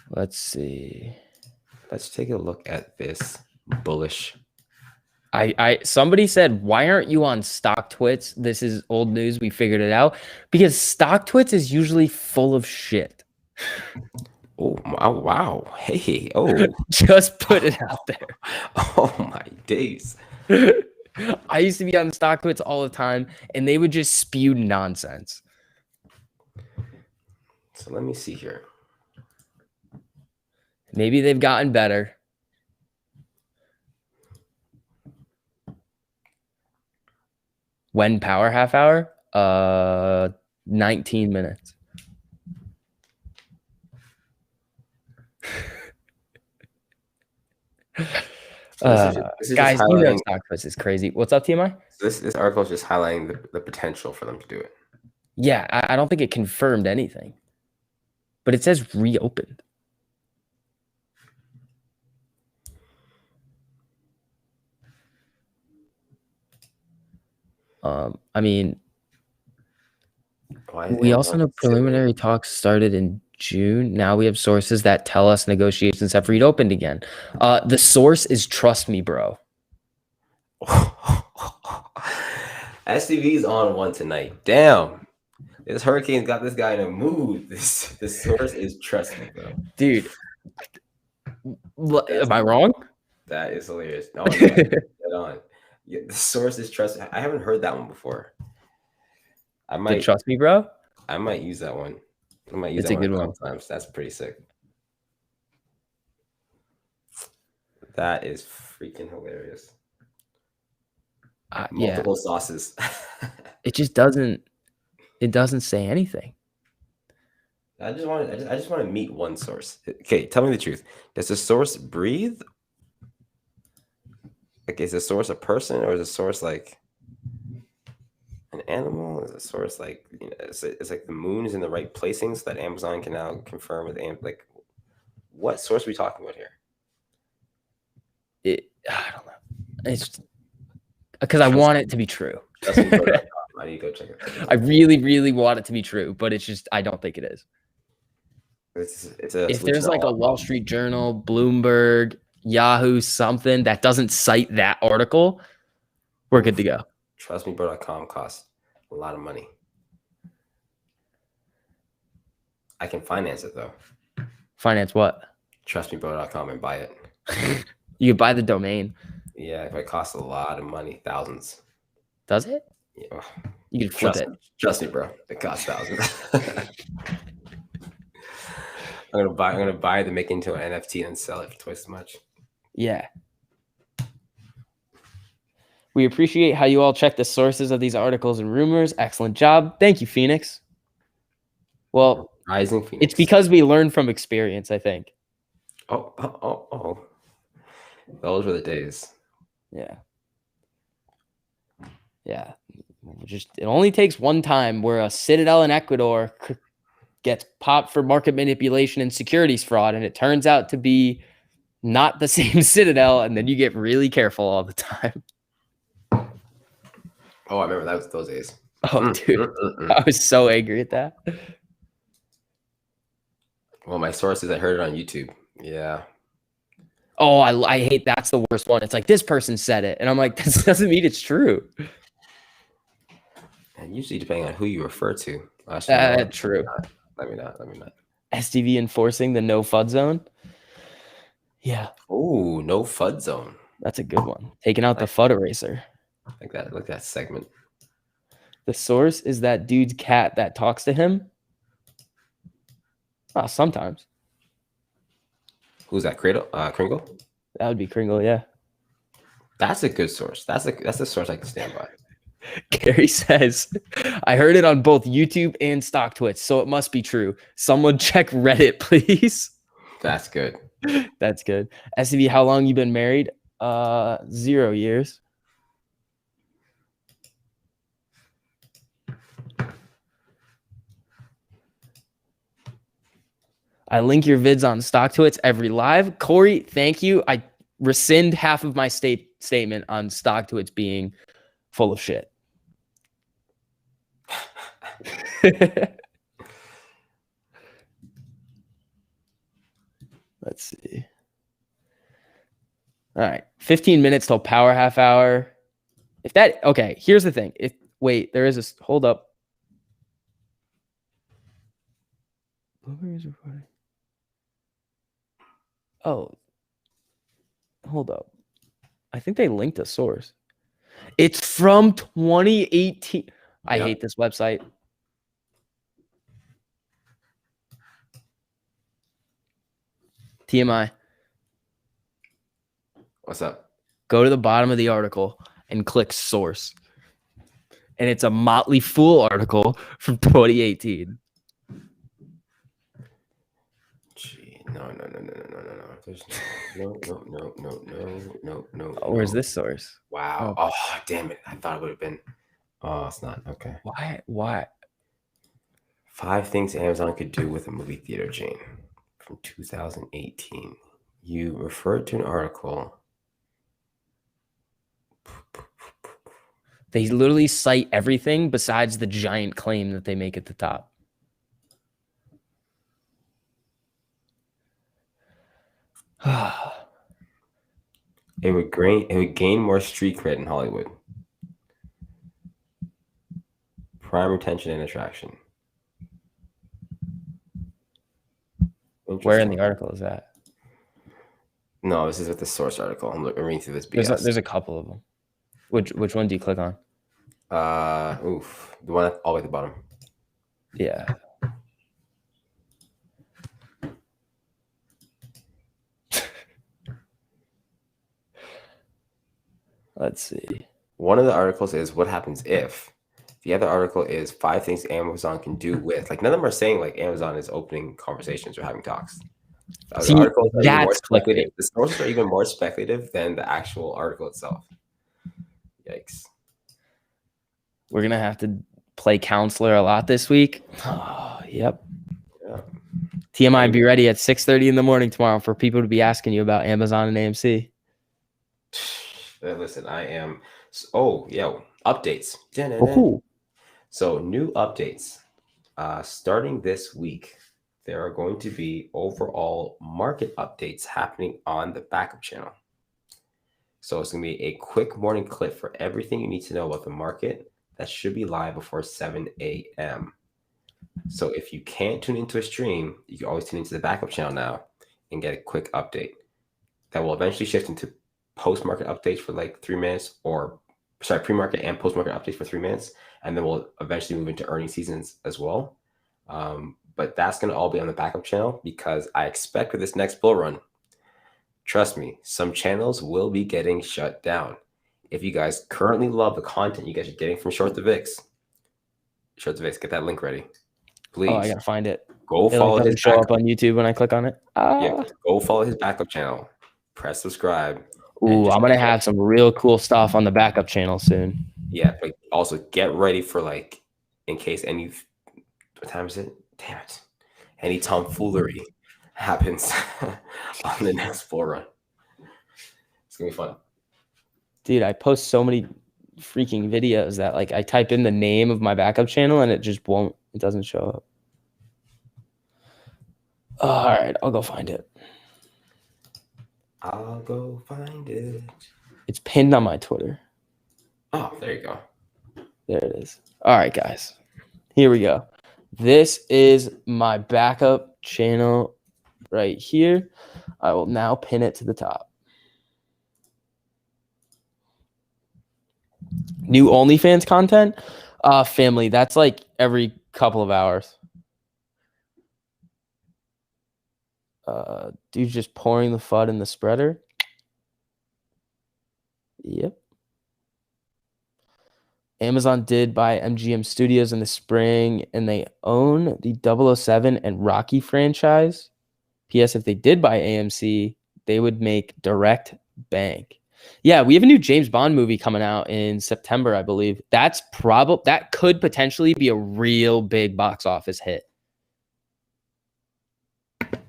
Let's see. Let's take a look at this bullish. Somebody said, why aren't you on StockTwits? This is old news. We figured it out. Because StockTwits is usually full of shit. Oh, wow. Hey, oh. Just put it out there. Oh, my days. I used to be on StockTwits all the time, and they would just spew nonsense. So let me see here. Maybe they've gotten better. When power half hour? 19 minutes. This is guys, you know StockTwits is crazy. What's up, TMI? So this article is just highlighting the potential for them to do it. Yeah, I don't think it confirmed anything, but it says reopened. I mean, we also know preliminary talks started in June. Now we have sources that tell us negotiations have reopened again. The source is Trust Me, Bro. SCV's on one tonight. Damn. This hurricane's got this guy in a mood. This source is Trust Me, Bro. Dude. Am I wrong? That is hilarious. No, get on. Yeah, the source is Trust Me. I haven't heard that one before. I might Trust Me, Bro. I might use that one. I might use it's that a good one. Sometimes. That's pretty sick. That is freaking hilarious. Multiple sauces. It just doesn't. It doesn't say anything. I just want to meet one source. Okay, tell me the truth. Does the source breathe? Like, is the source a person, or is the source like an animal? Is the source like, you know, it's like the moon is in the right placing so that Amazon can now confirm with like, what source are we talking about here? I don't know. It's because I want it to be true. I need to go check it. I really, really want it to be true, but it's just I don't think it is. If there's like a Wall Street Journal, Bloomberg, Yahoo, something that doesn't cite that article, we're good to go. TrustMeBro.com costs a lot of money. I can finance it though. Finance what? TrustMeBro.com and buy it. You can buy the domain. Yeah, if it costs a lot of money, thousands. Does it? Yeah. You can flip it. Trust me, bro. It costs thousands. I'm gonna buy it to make it into an NFT and sell it for twice as much. Yeah. We appreciate how you all check the sources of these articles and rumors. Excellent job. Thank you, Phoenix. Well, Rising Phoenix. It's because we learn from experience, I think. Oh. Those were the days. Yeah. It only takes one time where a Citadel in Ecuador gets popped for market manipulation and securities fraud, and it turns out to be not the same Citadel, and then you get really careful all the time. Oh, I remember those days. Oh, dude, I was so angry at that. Well, my source is I heard it on YouTube. Yeah. Oh, I hate that's the worst one. It's like this person said it, and I'm like, this doesn't mean it's true. And usually depending on who you refer to. True. Let me not. STV enforcing the no FUD zone. Yeah. Oh, no FUD zone. That's a good one. Taking out the FUD eraser. Like that segment. The source is that dude's cat that talks to him. Oh, sometimes. Who's that? Kringle? That would be Kringle, yeah. That's a good source. That's a source I can stand by. Gary says, I heard it on both YouTube and StockTwits, so it must be true. Someone check Reddit, please. That's good. That's good. SCV, how long you been married? 0 years. I link your vids on StockTwits every live. Corey, thank you. I rescind half of my statement on StockTwits being full of shit. Let's see. All right. 15 minutes till power half hour. Okay, here's the thing. Wait, there is a hold up. Bloomberg is reporting. Oh, hold up. I think they linked a source. It's from 2018. I hate this website. TMI. What's up? Go to the bottom of the article and click source. And it's a Motley Fool article from 2018. Gee, no. There's no. Oh, where's this source? Wow. Oh, damn it. I thought it would have been. Oh, it's not. Okay. Why? 5 things Amazon could do with a movie theater chain from 2018. You referred to an article. They literally cite everything besides the giant claim that they make at the top. It would gain more street cred in Hollywood. Prime retention and attraction. Where in the article is that? No, this is with the source article. I'm reading through this BS. There's a couple of them. Which one do you click on? The one all the way at the bottom. Yeah. Let's see. One of the articles is what happens if. The other article is 5 things Amazon can do with. Like, none of them are saying like Amazon is opening conversations or having talks. See, that's speculative. The sources are even more speculative than the actual article itself. Yikes. We're going to have to play counselor a lot this week. Oh, yep. Yeah. TMI, be ready at 6:30 in the morning tomorrow for people to be asking you about Amazon and AMC. Listen, I am. Oh, yeah. Updates. Oh, cool. So, new updates. Starting this week, there are going to be overall market updates happening on the backup channel. So it's going to be a quick morning clip for everything you need to know about the market that should be live before 7 a.m. So if you can't tune into a stream, you can always tune into the backup channel now and get a quick update. That will eventually shift into post-market updates for like 3 minutes, pre-market and post-market updates for 3 minutes. And then we'll eventually move into earnings seasons as well. But that's going to all be on the backup channel because I expect with this next bull run, trust me, some channels will be getting shut down. If you guys currently love the content you guys are getting from Short the VIX, get that link ready. Please. Oh, I got to find it. Go follow his show up on YouTube when I click on it. Yeah, go follow his backup channel. Press subscribe. Ooh, I'm going to have some real cool stuff on the backup channel soon. Yeah, but also get ready for like, in case any, what time is it? Damn it. any tomfoolery happens on the next bull run. It's gonna be fun. Dude, I post so many freaking videos that like I type in the name of my backup channel and it just won't. It doesn't show up. All right, I'll go find it. I'll go find it. It's pinned on my Twitter. Oh, there you go. There it is. All right, guys. Here we go. This is my backup channel right here. I will now pin it to the top. New OnlyFans content? Family, that's like every couple of hours. Dude's just pouring the FUD in the spreader. Yep. Amazon did buy MGM Studios in the spring, and they own the 007 and Rocky franchise. P.S. If they did buy AMC, they would make direct bank. Yeah, we have a new James Bond movie coming out in September, I believe. That could potentially be a real big box office hit.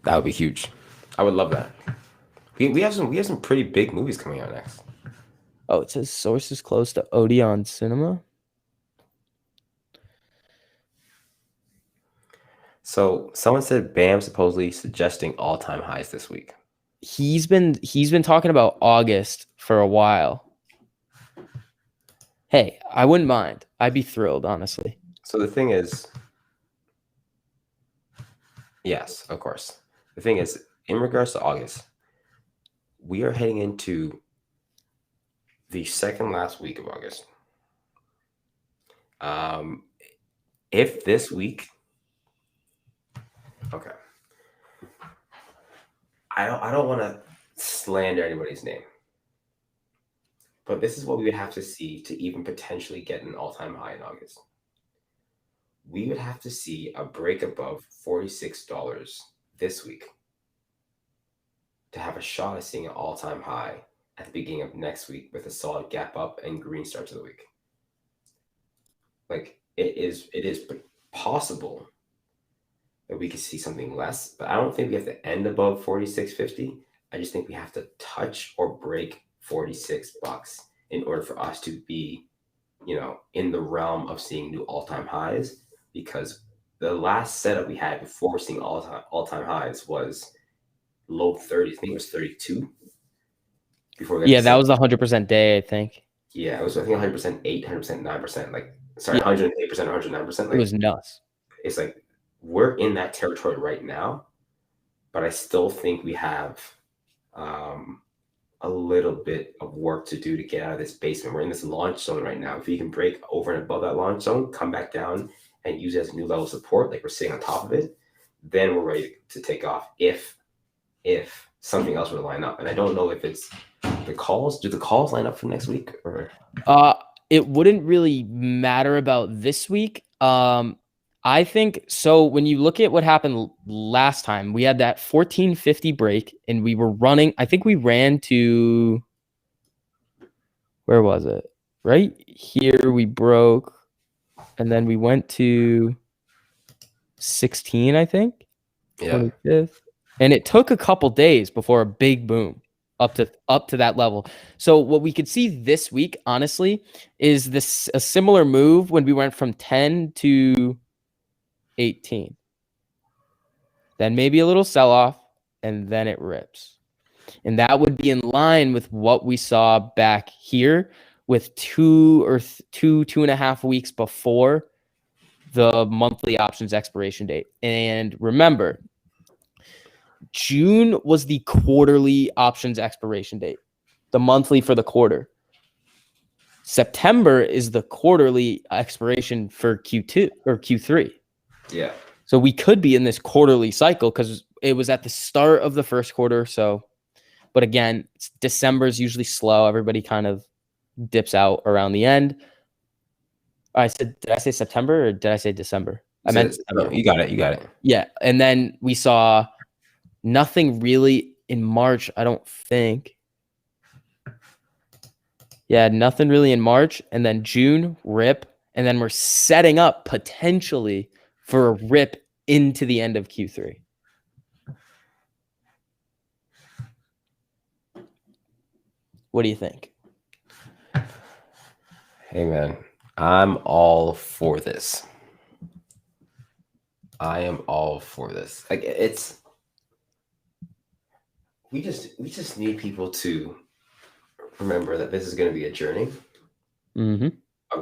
That would be huge. I would love that. We have some pretty big movies coming out next. Oh, it says sources close to Odeon Cinema. So someone said Bam supposedly suggesting all-time highs this week. He's been talking about August for a while. Hey, I wouldn't mind. I'd be thrilled, honestly. So the thing is, yes, of course. The thing is, in regards to August, we are heading into the second last week of August. If this week, okay, I don't want to slander anybody's name, but this is what we would have to see to even potentially get an all-time high in August. We would have to see a break above $46 this week to have a shot at seeing an all-time high at the beginning of next week with a solid gap up and green start to the week. Like it is possible that we could see something less, but I don't think we have to end above 46.50. I just think we have to touch or break $46 in order for us to be, in the realm of seeing new all-time highs, because the last setup we had before seeing all-time highs was low 30s. I think it was 32. That was the 100% day, I think. Yeah, it was, I think 100% 8, 100% 9%. 108%, 109%. It was nuts. It's like we're in that territory right now, but I still think we have a little bit of work to do to get out of this basement. We're in this launch zone right now. If you can break over and above that launch zone, come back down and use it as a new level of support, like we're sitting on top of it, then we're ready to take off if something else would line up. And I don't know if it's the calls. Do the calls line up for next week? Or it wouldn't really matter about this week. I think so. When you look at what happened last time, we had that 1450 break and we were running. I think we ran to, where was it? Right here we broke, and then we went to 16, I think. Yeah. 25th. And it took a couple days before a big boom up to that level. So what we could see this week, honestly, is a similar move when we went from 10 to 18. Then maybe a little sell-off, and then it rips. And that would be in line with what we saw back here with 2.5 weeks before the monthly options expiration date. And remember, June was the quarterly options expiration date, the monthly for the quarter. September is the quarterly expiration for Q2 or Q3. Yeah. So we could be in this quarterly cycle because it was at the start of the first quarter. So, but again, December is usually slow. Everybody kind of dips out around the end. Did I say September or did I say December? I meant December. No, you got it. Yeah. And then we saw nothing really in March, I don't think. Yeah, nothing really in March. And then June, rip. And then we're setting up potentially for a rip into the end of Q3? What do you think? Hey man, I'm all for this. I am all for this. Like we just need people to remember that this is going to be a journey, a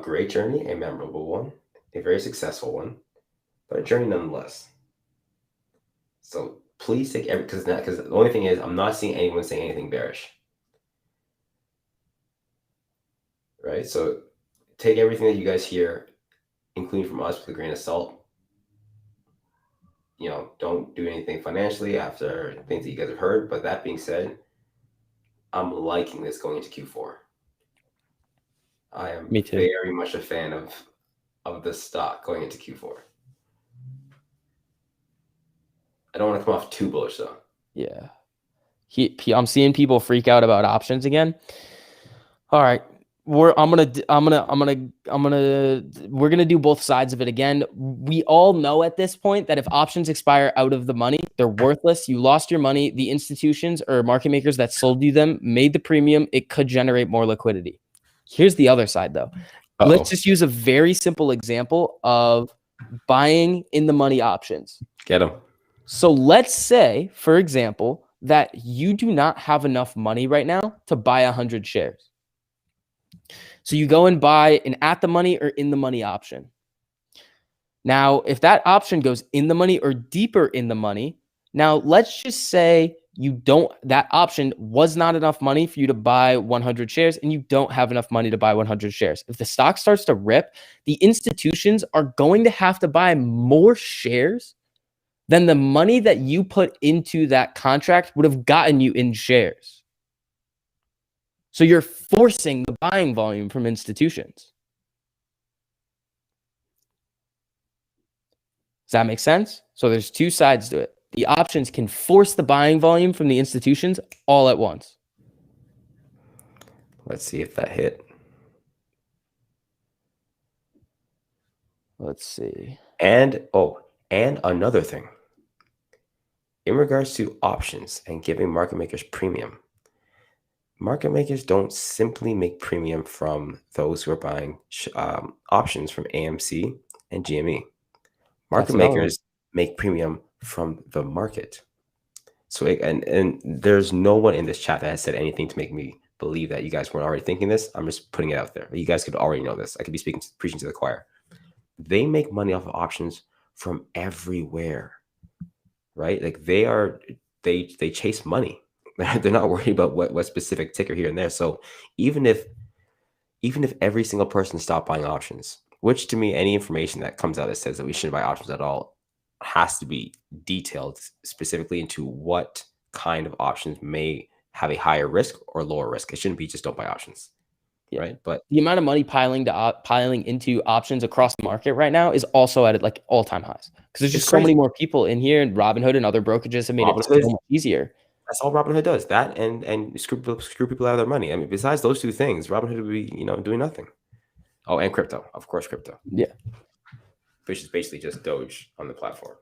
great journey, a memorable one, a very successful one, but a journey nonetheless. So please take because the only thing is I'm not seeing anyone saying anything bearish. Right? So take everything that you guys hear, including from us, with a grain of salt. Don't do anything financially after things that you guys have heard. But that being said, I'm liking this going into Q4. I am very much a fan of the stock going into Q4. I don't want to come off too bullish though. Yeah. I'm seeing people freak out about options again. All right. We're gonna do both sides of it again. We all know at this point that if options expire out of the money, they're worthless. You lost your money. The institutions or market makers that sold you them made the premium. It could generate more liquidity. Here's the other side though. Let's just use a very simple example of buying in the money options. Get them. So let's say, for example, that you do not have enough money right now to buy 100 shares. So you go and buy an at the money or in the money option. Now, if that option goes in the money or deeper in the money, now let's just say that option was not enough money for you to buy 100 shares and you don't have enough money to buy 100 shares. If the stock starts to rip, the institutions are going to have to buy more shares than the money that you put into that contract would have gotten you in shares. So you're forcing the buying volume from institutions. Does that make sense? So there's two sides to it. The options can force the buying volume from the institutions all at once. Let's see if that hit. Let's see. And another thing. In regards to options and giving market makers premium, market makers don't simply make premium from those who are buying options from AMC and GME. Market makers make premium from the market. So, and there's no one in this chat that has said anything to make me believe that you guys weren't already thinking this. I'm just putting it out there. You guys could already know this. I could be preaching to the choir. They make money off of options from everywhere, right? Like they chase money. They're not worried about what specific ticker here and there. So even if every single person stopped buying options, which to me, any information that comes out that says that we shouldn't buy options at all has to be detailed specifically into what kind of options may have a higher risk or lower risk. It shouldn't be just don't buy options. Yeah. Right. But the amount of money piling into options across the market right now is also at like all-time highs because there's just so many more people in here, and Robinhood and other brokerages have made it so much easier. That's all Robinhood does. That and screw people out of their money. I mean, besides those two things, Robinhood would be doing nothing. Oh, and crypto, of course, crypto. Yeah, which is basically just Doge on the platform.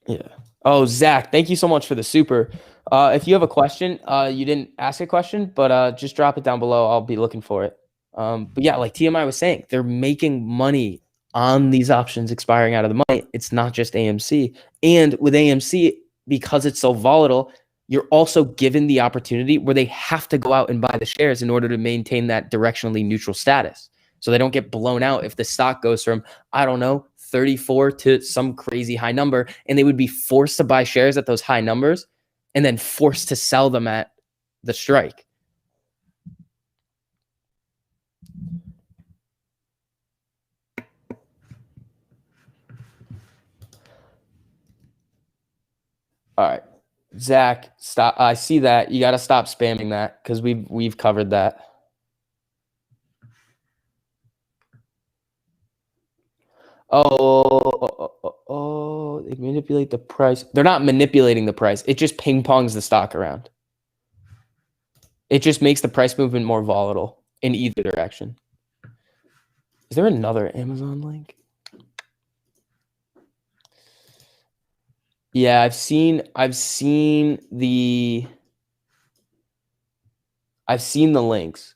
Yeah. Oh, Zach, thank you so much for the super. If you have a question, you didn't ask a question, but just drop it down below. I'll be looking for it. But yeah, like TMI was saying, they're making money on these options expiring out of the money. It's not just AMC. And with AMC, because it's so volatile, you're also given the opportunity where they have to go out and buy the shares in order to maintain that directionally neutral status. So they don't get blown out if the stock goes from, I don't know, 34 to some crazy high number, and they would be forced to buy shares at those high numbers and then forced to sell them at the strike. All right, Zach, stop. I see that. You got to stop spamming that because we've covered that. Oh, they manipulate the price. They're not manipulating the price. It just ping pongs the stock around. It just makes the price movement more volatile in either direction. Is there another Amazon link? Yeah, I've seen the links.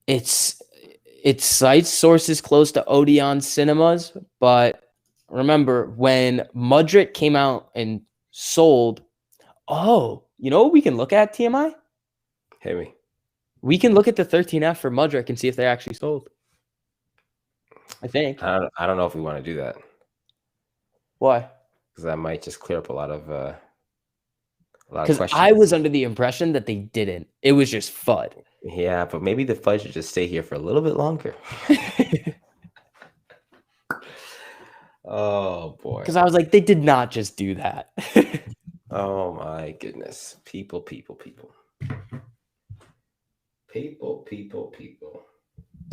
It cites sources close to Odeon Cinemas, but remember when Mudrick came out and sold. Oh, you know what we can look at, TMI? Hit me. We can look at the 13F for Mudrick and see if they actually sold. I think. I don't know if we want to do that. Why? Because that might just clear up a lot of Because questions. I was under the impression that they didn't. It was just FUD. Yeah, but maybe the FUD should just stay here for a little bit longer. Oh boy. Because I was like, they did not just do that. Oh my goodness. People.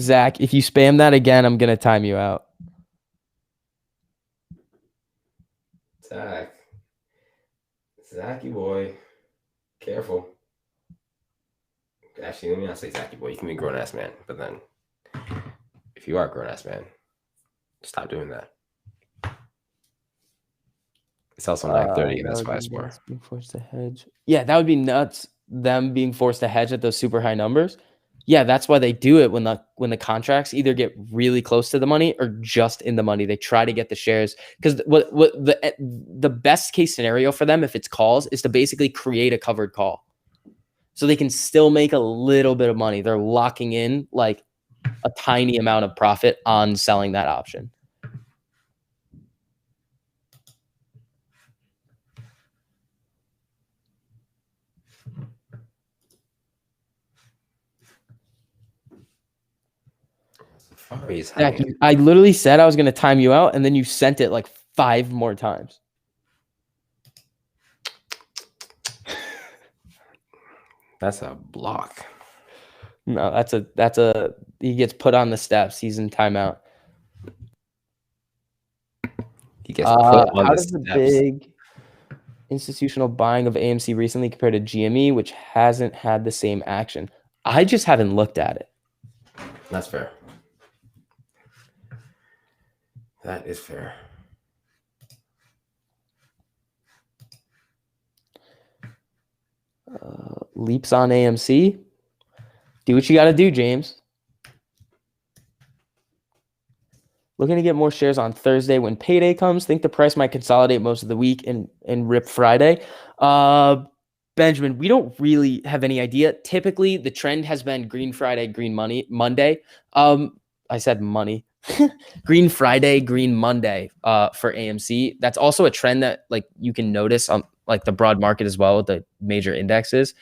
Zach, if you spam that again, I'm gonna time you out. Zachy boy. Careful. Actually, let me not say Zachy boy. You can be a grown ass man, but then if you are a grown ass man, stop doing that. It's also 9:30, and that's why it's more. Being forced to hedge. Yeah, that would be nuts. Them being forced to hedge at those super high numbers. Yeah, that's why they do it when the contracts either get really close to the money or just in the money. They try to get the shares because what the best case scenario for them, if it's calls, is to basically create a covered call, so they can still make a little bit of money. They're locking in like a tiny amount of profit on selling that option. Zach, I literally said I was going to time you out, and then you sent it like 5 more times. That's a block. No, that's a he gets put on the steps. He's in timeout. He gets put on how the does the steps. big institutional buying of AMC recently compare to GME, which hasn't had the same action? I just haven't looked at it. That's fair. That is fair. Leaps on AMC. Do what you got to do, James. Looking to get more shares on Thursday when payday comes. Think the price might consolidate most of the week and rip Friday. Benjamin, we don't really have any idea. Typically, the trend has been Green Friday, Green Monday. I said money. Green Friday, Green Monday for AMC. That's also a trend that like you can notice on like the broad market as well with the major indexes.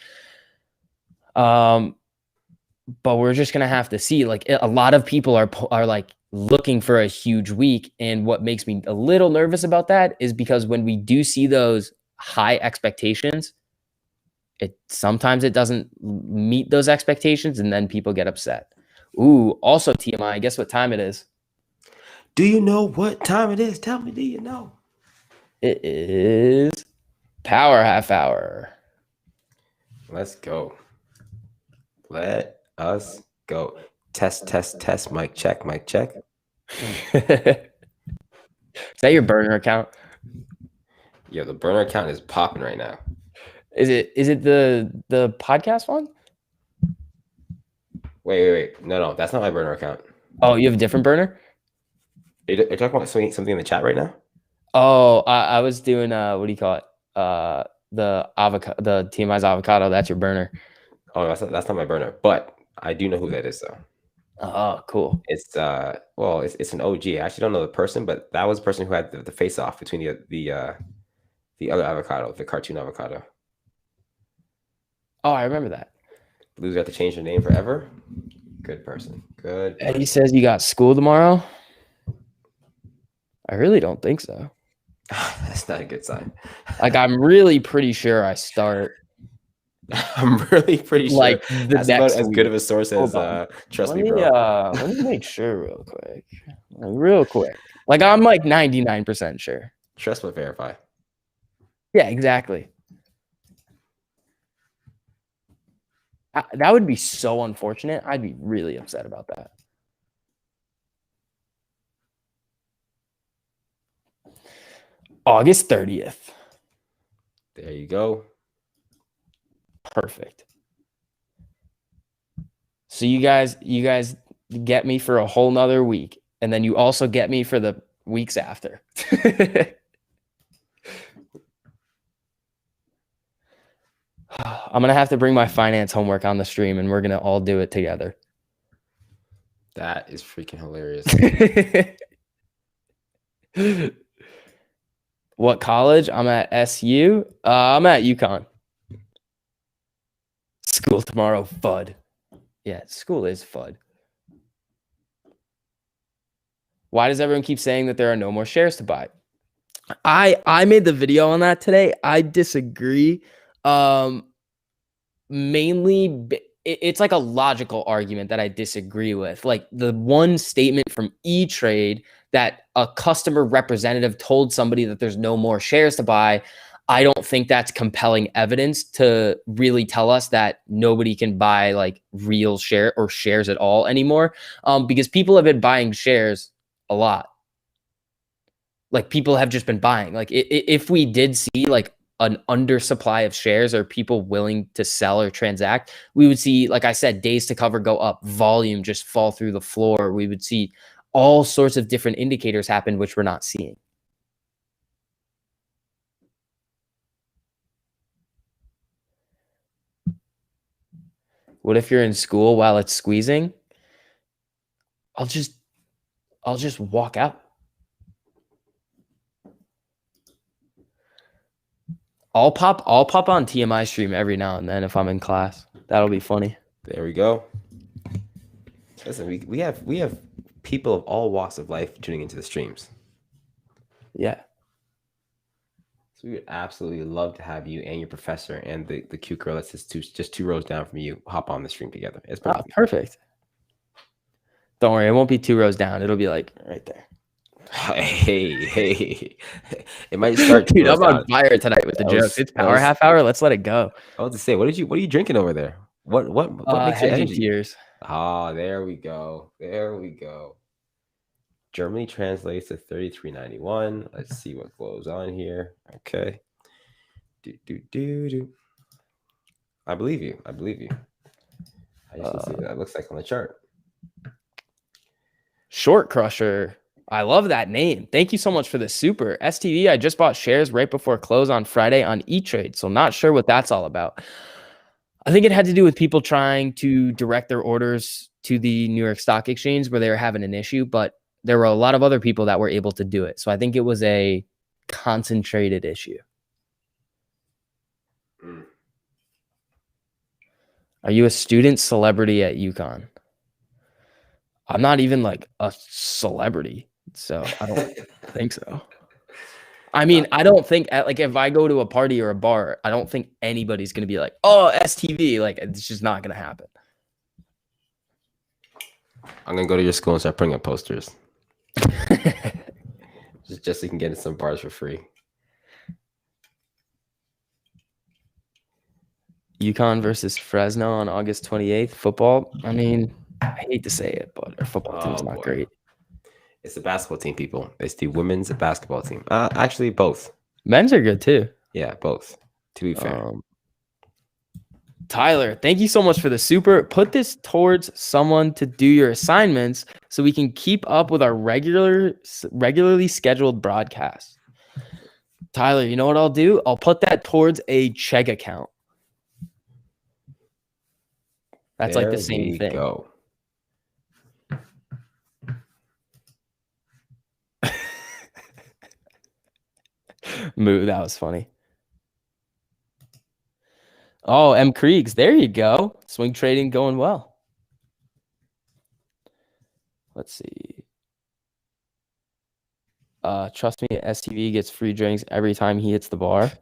But we're just gonna have to see. Like a lot of people are like looking for a huge week, and what makes me a little nervous about that is because when we do see those high expectations, sometimes it doesn't meet those expectations, and then people get upset. Ooh, also TMI, guess what time it is? Do you know what time it is? Tell me, do you know? It is power half hour. Let's go. Let us go. Test. Mic check. Is that your burner account? Yeah, the burner account is popping right now. Is it the podcast one? Wait. No, that's not my burner account. Oh, you have a different burner? Are you talking about something in the chat right now? Oh, I was doing what do you call it? The avocado, the TMI's avocado. That's your burner. Oh, that's not my burner, but I do know who that is though. Oh, cool. It's it's an OG. I actually don't know the person, but that was the person who had the face off between the other avocado, the cartoon avocado. Oh, I remember that. Blue's got to change their name forever. Good person. Good. Eddie says you got school tomorrow. I really don't think so. That's not a good sign. Like, I'm really pretty sure I start. I'm really pretty sure. Like that's about as good of a source as trust me, bro. Let me make sure real quick. Like, I'm like 99% sure. Trust but verify. Yeah, exactly. That would be so unfortunate. I'd be really upset about that. August 30th. There you go. Perfect. So you guys get me for a whole nother week, and then you also get me for the weeks after. I'm gonna have to bring my finance homework on the stream, and we're gonna all do it together. That is freaking hilarious. What college? I'm at SU. I'm at UConn. School tomorrow, FUD. Yeah, school is FUD. Why does everyone keep saying that there are no more shares to buy? I made the video on that today. I disagree. Mainly, it's like a logical argument that I disagree with. Like the one statement from E-Trade that a customer representative told somebody that there's no more shares to buy, I don't think that's compelling evidence to really tell us that nobody can buy like real share or shares at all anymore. Because people have been buying shares a lot. Like people have just been buying. Like if we did see like an undersupply of shares or people willing to sell or transact, we would see, like I said, days to cover go up, volume just fall through the floor. We would see all sorts of different indicators happen, which we're not seeing. What if you're in school while it's squeezing? I'll just walk out. I'll pop on TMI stream every now and then if I'm in class. That'll be funny. There we go. Listen, we have people of all walks of life tuning into the streams. Yeah. So we would absolutely love to have you and your professor and the cute girl that's just two rows down from you hop on the stream together. It's perfect. Perfect. Don't worry, it won't be 2 rows down. It'll be like right there. Hey. It might start. Dude, I'm on fire tonight with the jokes. It's power half hour. Let's let it go. I was to say, what are you drinking over there? What makes you hedging edgy? tears. There we go. Germany translates to 33.91. Let's see what goes on here. Okay. Do. I believe you. I just see what that looks like on the chart. Short Crusher. I love that name. Thank you so much for the super. STV, I just bought shares right before close on Friday on E-Trade, so not sure what that's all about. I think it had to do with people trying to direct their orders to the New York Stock Exchange where they were having an issue, but there were a lot of other people that were able to do it. So I think it was a concentrated issue. Are you a student celebrity at UConn? I'm not even like a celebrity, so I don't think so. I mean, I don't think like if I go to a party or a bar, I don't think anybody's going to be like, oh, STV. Like it's just not going to happen. I'm going to go to your school and start putting up posters. just so you can get in some bars for free. UConn versus Fresno on August 28th. Football. I mean, I hate to say it, but our football team's not great. It's a basketball team, people. It's the women's basketball team. Actually, both. Men's are good too. Yeah, both. To be fair. Tyler, thank you so much for the super. Put this towards someone to do your assignments so we can keep up with our regularly scheduled broadcasts. Tyler, you know what I'll do? I'll put that towards a Chegg account. That's like the same thing. Go. Moo, that was funny. Oh, M. Kriegs. There you go. Swing trading going well. Let's see. Trust me, STV gets free drinks every time he hits the bar.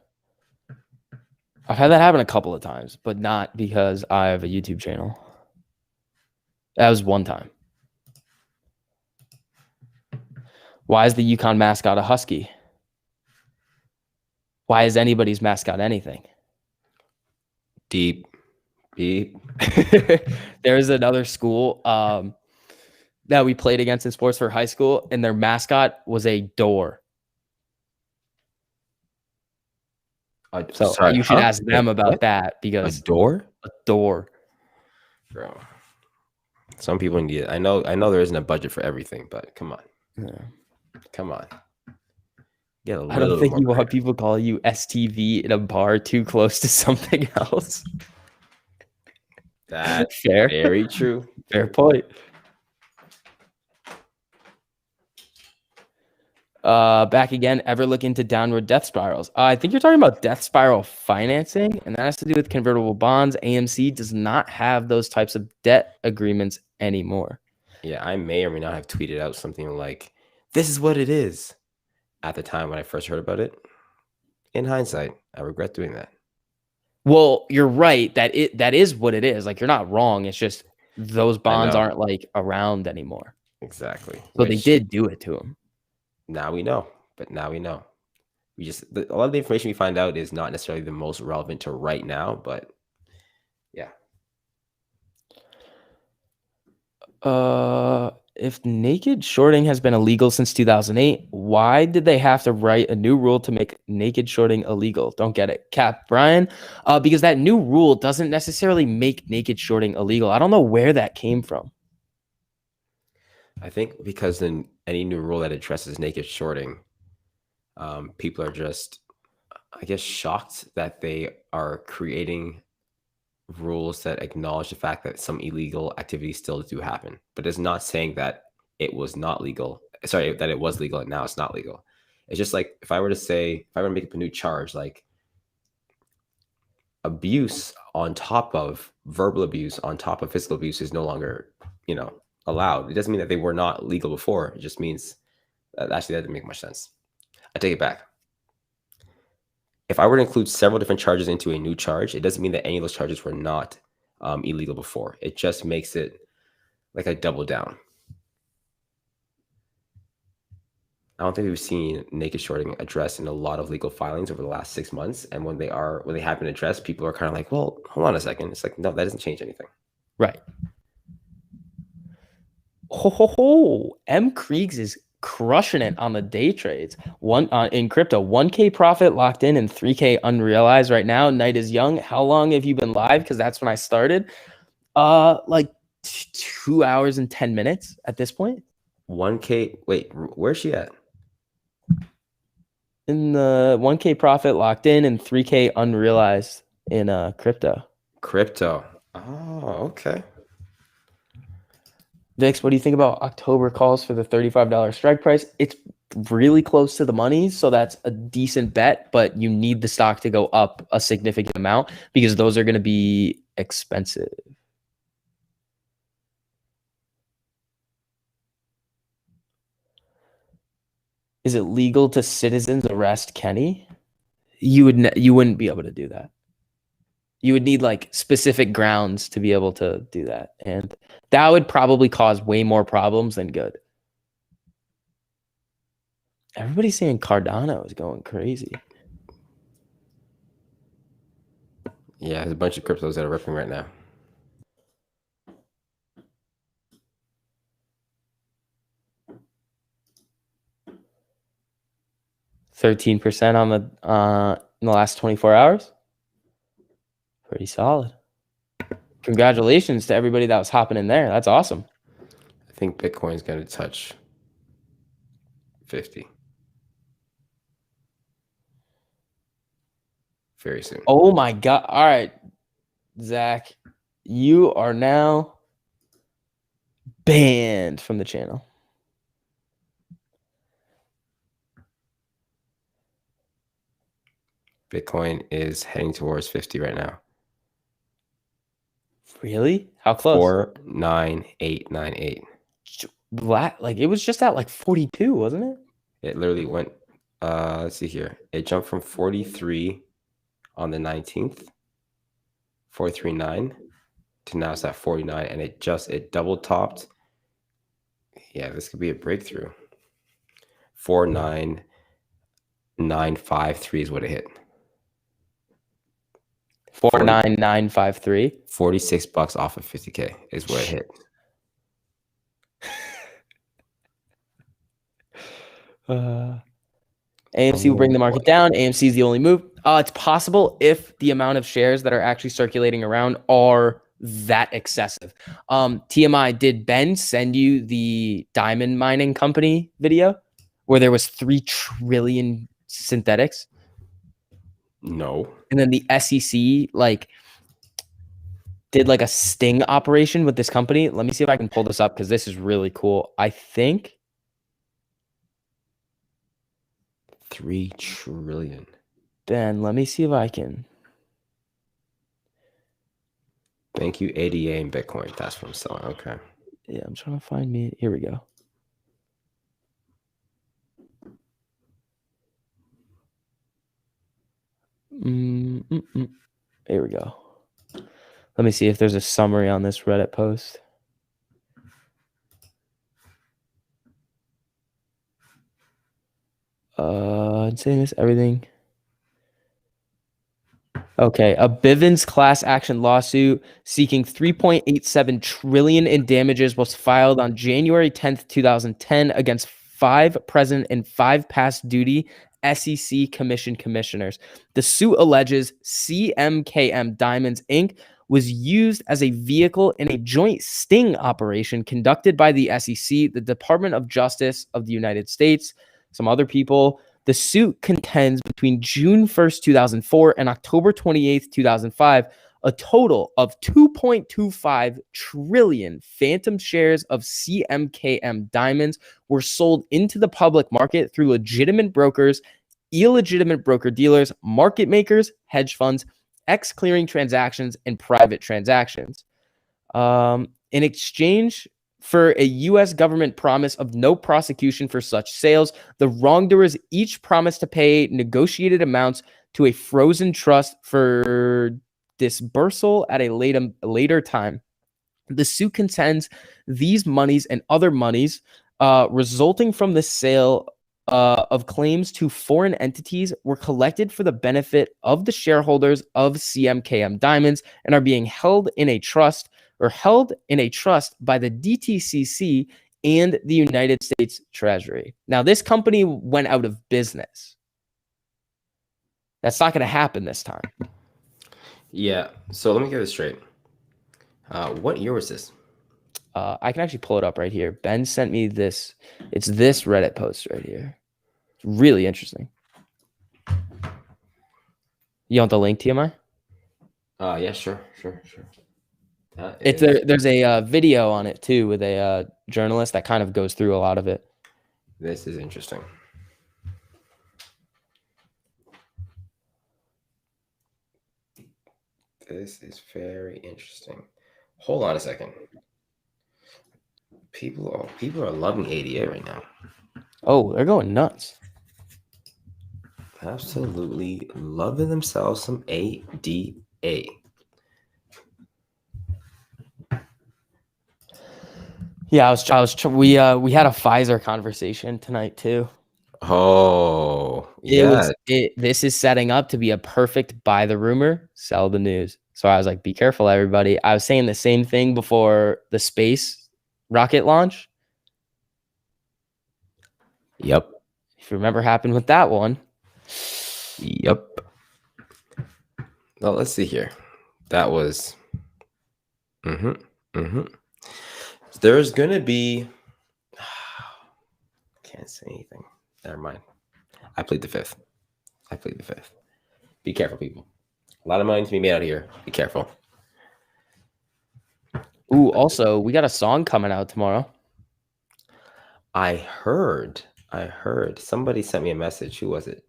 I've had that happen a couple of times, but not because I have a YouTube channel. That was one time. Why is the UConn mascot a husky? Why is anybody's mascot anything? Deep. There's another school that we played against in sports for high school, and their mascot was a door. So sorry, you should huh? ask them Wait, about what? that A because door? a door. Bro. Some people need it. I know there isn't a budget for everything, but come on. Yeah. Come on. Get a I don't little think more you want creative. people call you STV in a bar too close to something else. That's Fair. very true. Fair point. Back again, ever look into downward death spirals? I think you're talking about death spiral financing, and that has to do with convertible bonds. AMC does not have those types of debt agreements anymore. Yeah, I may or may not have tweeted out something like, "This is what it is," at the time when I first heard about it. In hindsight, I regret doing that. Well, you're right that is what it is. Like, you're not wrong. It's just those bonds know. aren't like around anymore. Exactly. So they did do it to him. Now we know, but now we know. We just a lot of the information we find out is not necessarily the most relevant to right now, but yeah. If naked shorting has been illegal since 2008, why did they have to write a new rule to make naked shorting illegal? Don't get it. Cap Brian, because that new rule doesn't necessarily make naked shorting illegal. I don't know where that came from. I think because then any new rule that addresses naked shorting, people are just, I guess, shocked that they are creating rules that acknowledge the fact that some illegal activities still do happen, but it's not saying that it was not legal. Sorry, that it was legal and now it's not legal. It's just like if I were to make up a new charge, like abuse on top of verbal abuse on top of physical abuse is no longer, allowed. It doesn't mean that they were not legal before. It just means that actually that doesn't make much sense. I take it back. If I were to include several different charges into a new charge, it doesn't mean that any of those charges were not illegal before. It just makes it like a double down. I don't think we've seen naked shorting addressed in a lot of legal filings over the last 6 months. And when they have been addressed, people are kind of like, well, hold on a second. It's like, no, that doesn't change anything. Right. M. Kriegs is crushing it on the day trades. In crypto, 1K profit locked in and 3K unrealized right now. Night is young. How long have you been live? Because that's when I started. Like 2 hours and 10 minutes at this point. 1K. Wait, where's she at? In the 1K profit locked in and 3K unrealized in crypto. Crypto. Oh, okay. Vix, what do you think about October calls for the $35 strike price? It's really close to the money, so that's a decent bet, but you need the stock to go up a significant amount because those are going to be expensive. Is it legal to citizens arrest Kenny? You wouldn't be able to do that. You would need like specific grounds to be able to do that. And that would probably cause way more problems than good. Everybody's saying Cardano is going crazy. Yeah, there's a bunch of cryptos that are ripping right now. %13% on the in the last 24 hours. Pretty solid. Congratulations to everybody that was hopping in there. That's awesome. I think Bitcoin's going to touch 50 very soon. Oh my God. All right, Zach, you are now banned from the channel. Bitcoin is heading towards 50 right now. Really? How close? 49898. Like it was just at like 42, wasn't it? It literally went, let's see here. It jumped from 43 on the 19th, 439, to now it's at 49, and it double topped. Yeah, this could be a breakthrough. 49953 is what it hit. 49953. $46 off of 50K is where it hit. AMC will bring the market down. AMC is the only move. It's possible if the amount of shares that are actually circulating around are that excessive. TMI, did Ben send you the diamond mining company video where there was 3 trillion synthetics? No. And then the SEC did a sting operation with this company. Let me see if I can pull this up because this is really cool. I think 3 trillion. Ben, let me see if I can. Thank you, ADA and Bitcoin. That's what I'm selling. Okay. Yeah, I'm trying to find me. Here we go. Here we go. Let me see if there's a summary on this Reddit post. Saying this, everything. Okay, a Bivens class action lawsuit seeking 3.87 trillion in damages was filed on January 10th, 2010 against 5 present and 5 past duty SEC commissioners. The suit alleges CMKM Diamonds Inc. was used as a vehicle in a joint sting operation conducted by the SEC, the Department of Justice of the United States, some other people. The suit contends between June 1st, 2004 and October 28th, 2005, a total of 2.25 trillion phantom shares of CMKM Diamonds were sold into the public market through legitimate brokers, illegitimate broker-dealers, market makers, hedge funds, ex-clearing transactions, and private transactions. In exchange for a U.S. government promise of no prosecution for such sales, the wrongdoers each promised to pay negotiated amounts to a frozen trust for disbursal at a later time. The suit contends these monies and other monies resulting from the sale of claims to foreign entities were collected for the benefit of the shareholders of CMKM Diamonds and are being held in a trust by the DTCC and the United States Treasury. Now, this company went out of business. That's not going to happen this time. Yeah. So let me get this straight. What year was this? I can actually pull it up right here. Ben sent me this. It's this Reddit post right here. It's really interesting. You want the link, TMI? Yeah, sure. There's a video on it too with a journalist that kind of goes through a lot of it. This is interesting. This is very interesting. Hold on a second. People are loving ADA right now. Oh, they're going nuts. Absolutely loving themselves some ADA. Yeah, we had a Pfizer conversation tonight too. Oh, yeah. This is setting up to be a perfect buy the rumor, sell the news. So I was like, be careful, everybody. I was saying the same thing before the space rocket launch. Yep. If you remember, happened with that one. Yep. Well, let's see here. That was. There's gonna be. Can't say anything. Never mind. I plead the fifth. Be careful, people. A lot of money to be made out here. Be careful. Ooh, also, we got a song coming out tomorrow. I heard. Somebody sent me a message. Who was it?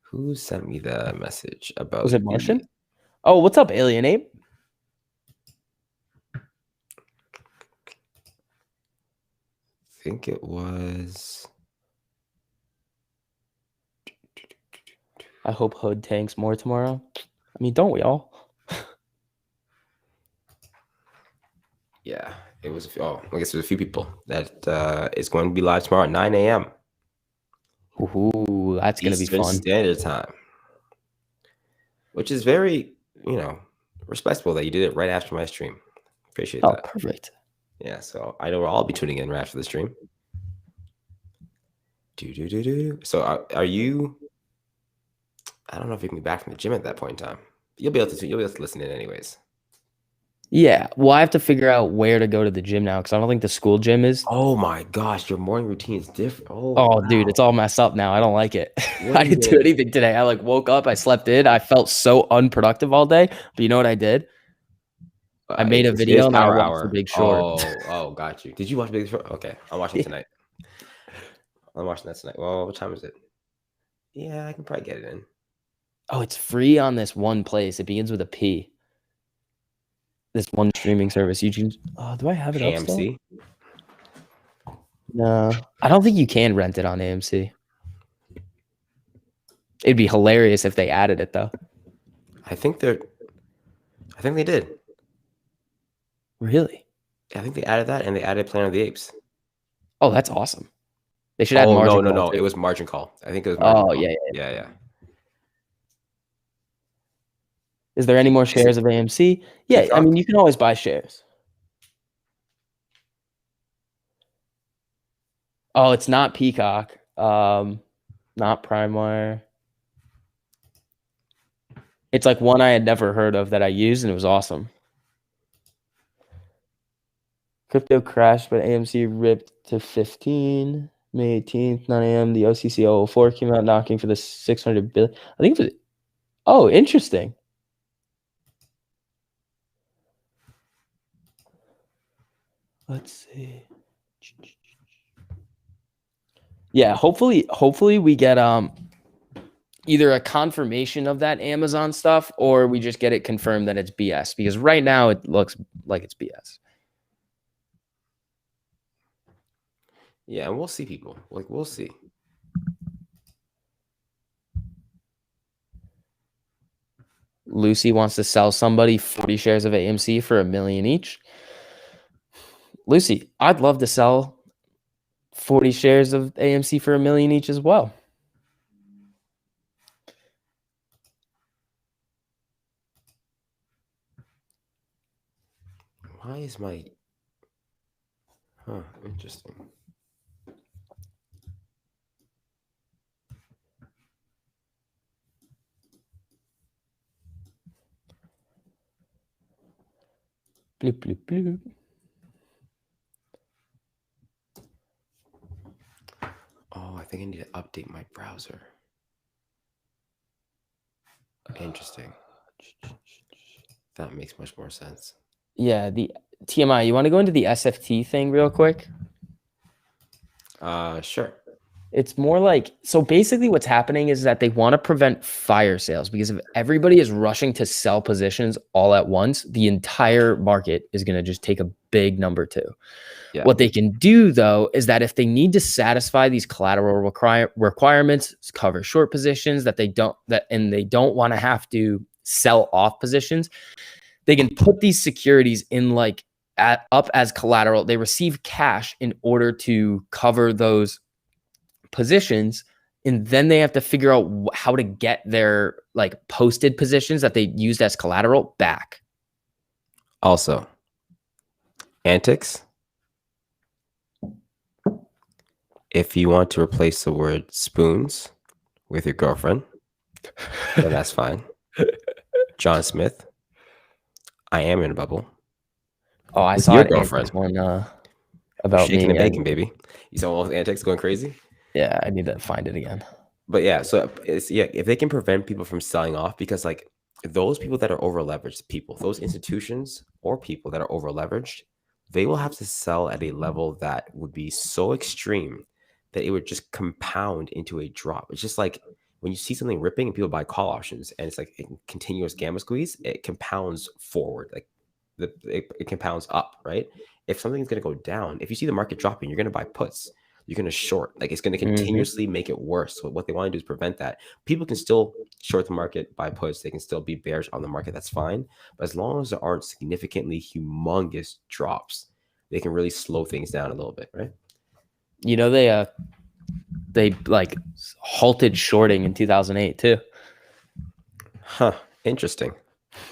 Who sent me the message about? Was it Martian? Oh, what's up, Alien Ape? I think it was. I hope Hood tanks more tomorrow. I mean, don't we all? Yeah, it was. I guess there's a few people that is going to be live tomorrow at 9 a.m. Ooh, that's going to be fun. Standard Time, which is very, respectable that you did it right after my stream. Appreciate that. Oh, perfect. Yeah, so I know we'll all be tuning in right after the stream. So are you I don't know if you can be back from the gym at that point in time. You'll be able to listen in anyways. Yeah. Well, I have to figure out where to go to the gym now because I don't think the school gym is. Oh my gosh, your morning routine is different. Oh, Oh, wow. dude, it's all messed up now. I don't like it. What I are you didn't do gonna- anything today. I woke up, I slept in. I felt so unproductive all day. But you know what I did? I made a It video is and then I Power watched The Hour. Big Short. Oh, got you. Did you watch Big Short? Okay, I'm watching tonight. I'm watching that tonight. Well, what time is it? Yeah, I can probably get it in. Oh, it's free on this one place. It begins with a P. This one streaming service. YouTube. Oh, do I have it up still? AMC. No, I don't think you can rent it on AMC. It'd be hilarious if they added it though. I think they did. Really? I think they added that, and they added Planet of the Apes. Oh, that's awesome. They should add Oh margin call no! too. It was margin call. I think it was. Margin call. Yeah. Is there any more shares of AMC? Yeah, Peacock? I mean, you can always buy shares. Oh, it's not Peacock. Not PrimeWire. It's like one I had never heard of that I used, and it was awesome. Crypto crashed, but AMC ripped to 15. May 18th, 9 a.m. The OCC 004 came out knocking for the 600 billion. I think it was. Oh, interesting. Let's see. Yeah, hopefully we get either a confirmation of that Amazon stuff or we just get it confirmed that it's BS because right now it looks like it's BS. Yeah, and we'll see, people. We'll see. Lucy wants to sell somebody 40 shares of AMC for $1 million each. Lucy, I'd love to sell 40 shares of AMC for $1 million each as well. Why is my... interesting. Bloop, bloop, bloop. Oh, I think I need to update my browser. Interesting. That makes much more sense. Yeah, the TMI, you want to go into the SFT thing real quick? Sure. It's more like, so basically what's happening is that they want to prevent fire sales because if everybody is rushing to sell positions all at once, the entire market is going to just take a big number two. Yeah. What they can do though, is that if they need to satisfy these collateral requirements, cover short positions and they don't want to have to sell off positions, they can put these securities in like up as collateral. They receive cash in order to cover those positions, and then they have to figure out how to get their like posted positions that they used as collateral back. Also, antics. If you want to replace the word spoons with your girlfriend, then that's fine. John Smith, I am in a bubble. Oh, I with saw your an girlfriend. antics one about shaking me and baking, baby. You saw all the antics going crazy? Yeah, I need to find it again. But yeah, so if they can prevent people from selling off, because like those people that are over leveraged, those institutions or people that are over leveraged, they will have to sell at a level that would be so extreme that it would just compound into a drop. It's just like when you see something ripping and people buy call options and it's like a continuous gamma squeeze, it compounds forward, like it compounds up, right? If something's going to go down, if you see the market dropping, you're going to buy puts. You're going to short, like it's going to continuously make it worse. So what they want to do is prevent that. People can still short the market, buy puts. They can still be bearish on the market. That's fine. But as long as there aren't significantly humongous drops, they can really slow things down a little bit, right? You know, they like halted shorting in 2008 too. Interesting.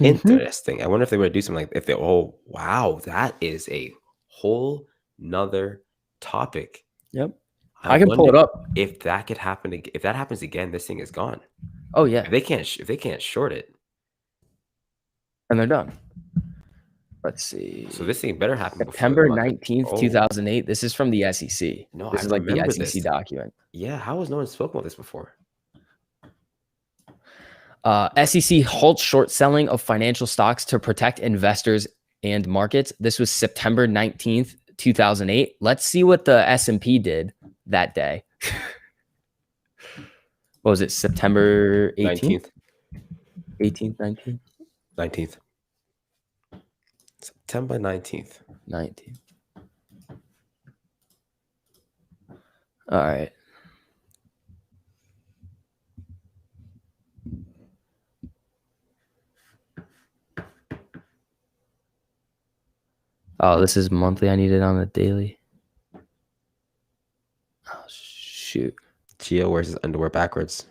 Interesting. I wonder if they were to do something like oh wow, that is a whole nother topic. Yep. I can pull it up. If that could happen, if that happens again, this thing is gone. Oh yeah, If they can't short it, and they're done. Let's see. so this thing better happen before the September market. 19th, 2008. This is from the SEC. No, This I is like the remember SEC this. document. Yeah, how has no one spoken about this before? SEC halts short selling of financial stocks to protect investors and markets. This was September 19th, 2008. Let's see what the S&P did that day. What was it? September 18th? 18th, 19th? 19th. September 19th. 19th. All right. Oh, this is monthly. I need it on the daily. Oh, shoot. Gio wears his underwear backwards.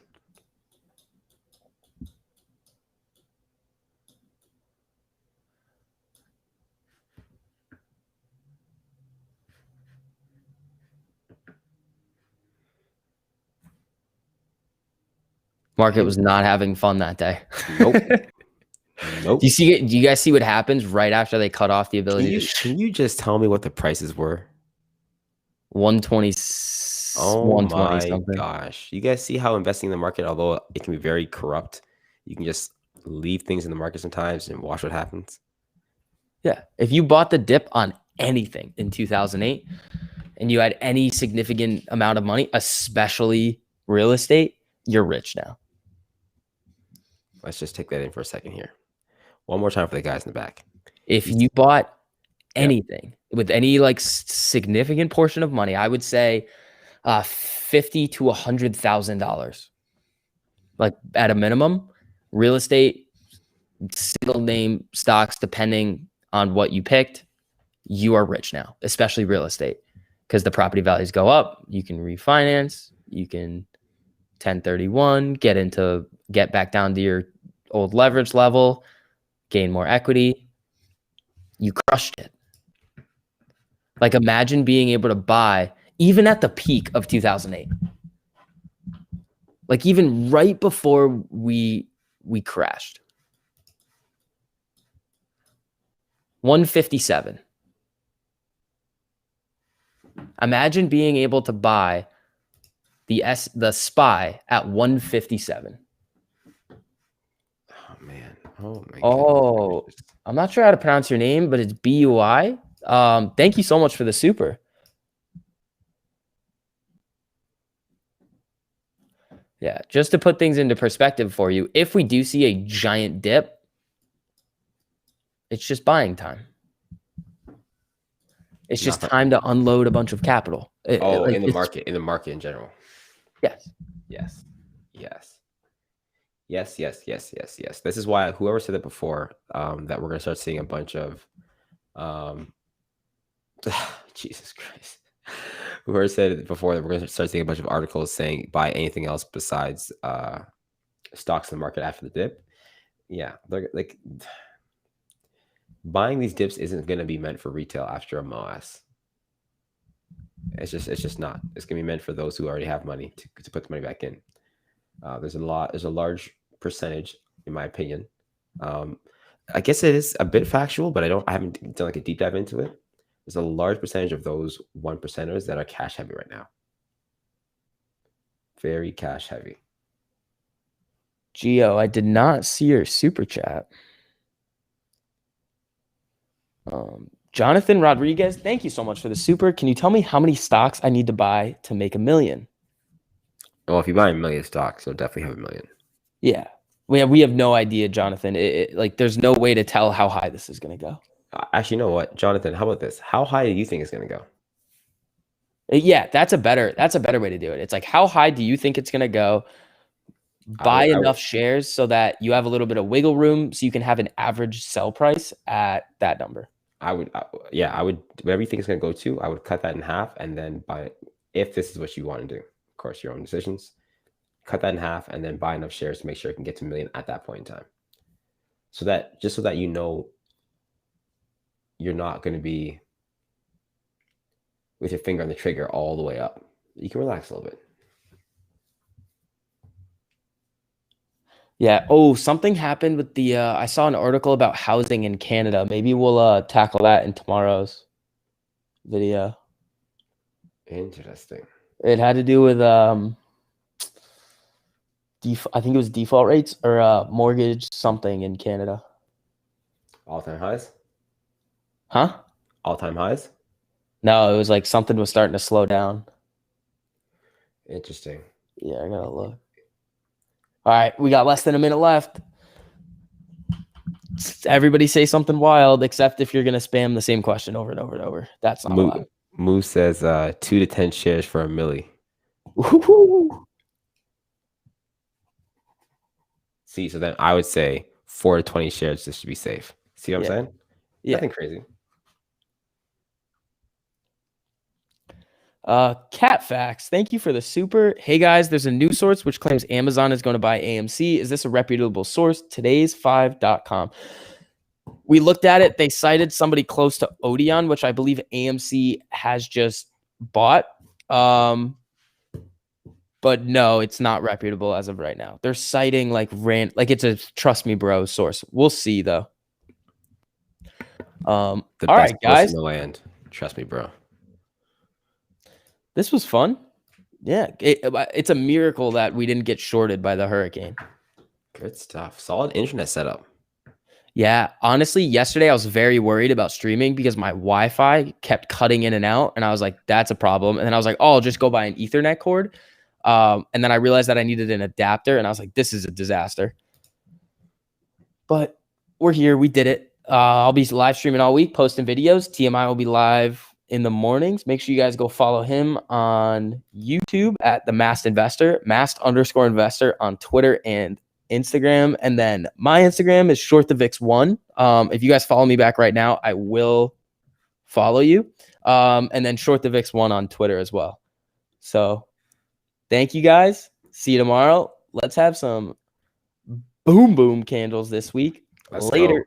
Market was not having fun that day. Nope. Nope. Do you guys see what happens right after they cut off the ability Can you just tell me what the prices were? 120. Oh 120 my something. gosh. You guys see how investing in the market, although it can be very corrupt, you can just leave things in the market sometimes and watch what happens? Yeah. If you bought the dip on anything in 2008 and you had any significant amount of money, especially real estate, you're rich now. Let's just take that in for a second here. One more time for the guys in the back. If you bought anything with any like significant portion of money, I would say $50,000 to $100,000, like at a minimum. Real estate, single name stocks, depending on what you picked, you are rich now, especially real estate, because the property values go up. You can refinance, you can 1031, get back down to your old leverage level, gain more equity. You crushed it. Like imagine being able to buy even at the peak of 2008. Like even right before we crashed. 157. Imagine being able to buy the SPY at 157. Oh man. Oh my Oh, goodness. I'm not sure how to pronounce your name, but it's BUI. Thank you so much for the super. Yeah, just to put things into perspective for you, if we do see a giant dip, it's just buying time. It's just time to unload a bunch of capital. In the market in general. Yes. Yes. Yes. Yes, yes, yes, yes, yes. This is why whoever said it before, that we're gonna start seeing a bunch of Jesus Christ. Whoever said it before that we're gonna start seeing a bunch of articles saying buy anything else besides stocks in the market after the dip. Yeah, they're like buying these dips isn't gonna be meant for retail after a MOAS. It's just not. It's gonna be meant for those who already have money to put the money back in. There's a large percentage, in my opinion. I guess it is a bit factual, but I haven't done like a deep dive into it. There's a large percentage of those 1%ers that are cash heavy right now. Very cash heavy. Gio, I did not see your super chat. Jonathan Rodriguez, thank you so much for the super. Can you tell me how many stocks I need to buy to make $1 million? Well, if you buy 1 million stocks, you'll definitely have 1 million. Yeah. We have no idea, Jonathan. Like, there's no way to tell how high this is going to go. Actually, you know what, Jonathan? How about this? How high do you think it's going to go? Yeah, that's a better way to do it. It's like, how high do you think it's going to go? Buy enough shares so that you have a little bit of wiggle room so you can have an average sell price at that number. I would, whatever you think it's going to go to, I would cut that in half and then buy it. If this is what you want to do, of course, your own decisions. Cut that in half and then buy enough shares to make sure it can get to 1 million at that point in time. So that you know you're not going to be with your finger on the trigger all the way up. You can relax a little bit. Yeah. Oh, something happened with the I saw an article about housing in Canada. Maybe we'll tackle that in tomorrow's video. Interesting. It had to do with I think it was default rates or mortgage something in Canada. All-time highs? Huh? All-time highs? No, it was like something was starting to slow down. Interesting. Yeah, I gotta look. All right, we got less than a minute left. Everybody say something wild, except if you're gonna spam the same question over and over and over. That's not allowed. Moo says 2 to 10 shares for a milli. Woo-hoo. See, so then I would say 4 to 20 shares just to be safe. See what I'm saying? Yeah. Nothing crazy. Cat Facts, thank you for the super. Hey guys, there's a news source which claims Amazon is going to buy AMC. Is this a reputable source? Today's5.com. We looked at it. They cited somebody close to Odeon, which I believe AMC has just bought. But no, it's not reputable as of right now. They're citing like it's a trust me, bro source. We'll see though. All right, guys. In the land. Trust me, bro. This was fun. Yeah, it's a miracle that we didn't get shorted by the hurricane. Good stuff. Solid internet setup. Yeah, honestly, yesterday I was very worried about streaming because my Wi-Fi kept cutting in and out, and I was like, that's a problem. And then I was like, oh, I'll just go buy an Ethernet cord. And then I realized that I needed an adapter, and I was like, this is a disaster. But we're here. We did it. I'll be live streaming all week, posting videos. TMI will be live in the mornings. Make sure you guys go follow him on YouTube at the Masked Investor, Masked_investor on Twitter and Instagram. And then my Instagram is shortthevix1. If you guys follow me back right now, I will follow you. And then shortthevix1 on Twitter as well. So thank you guys. See you tomorrow. Let's have some boom candles this week. Later.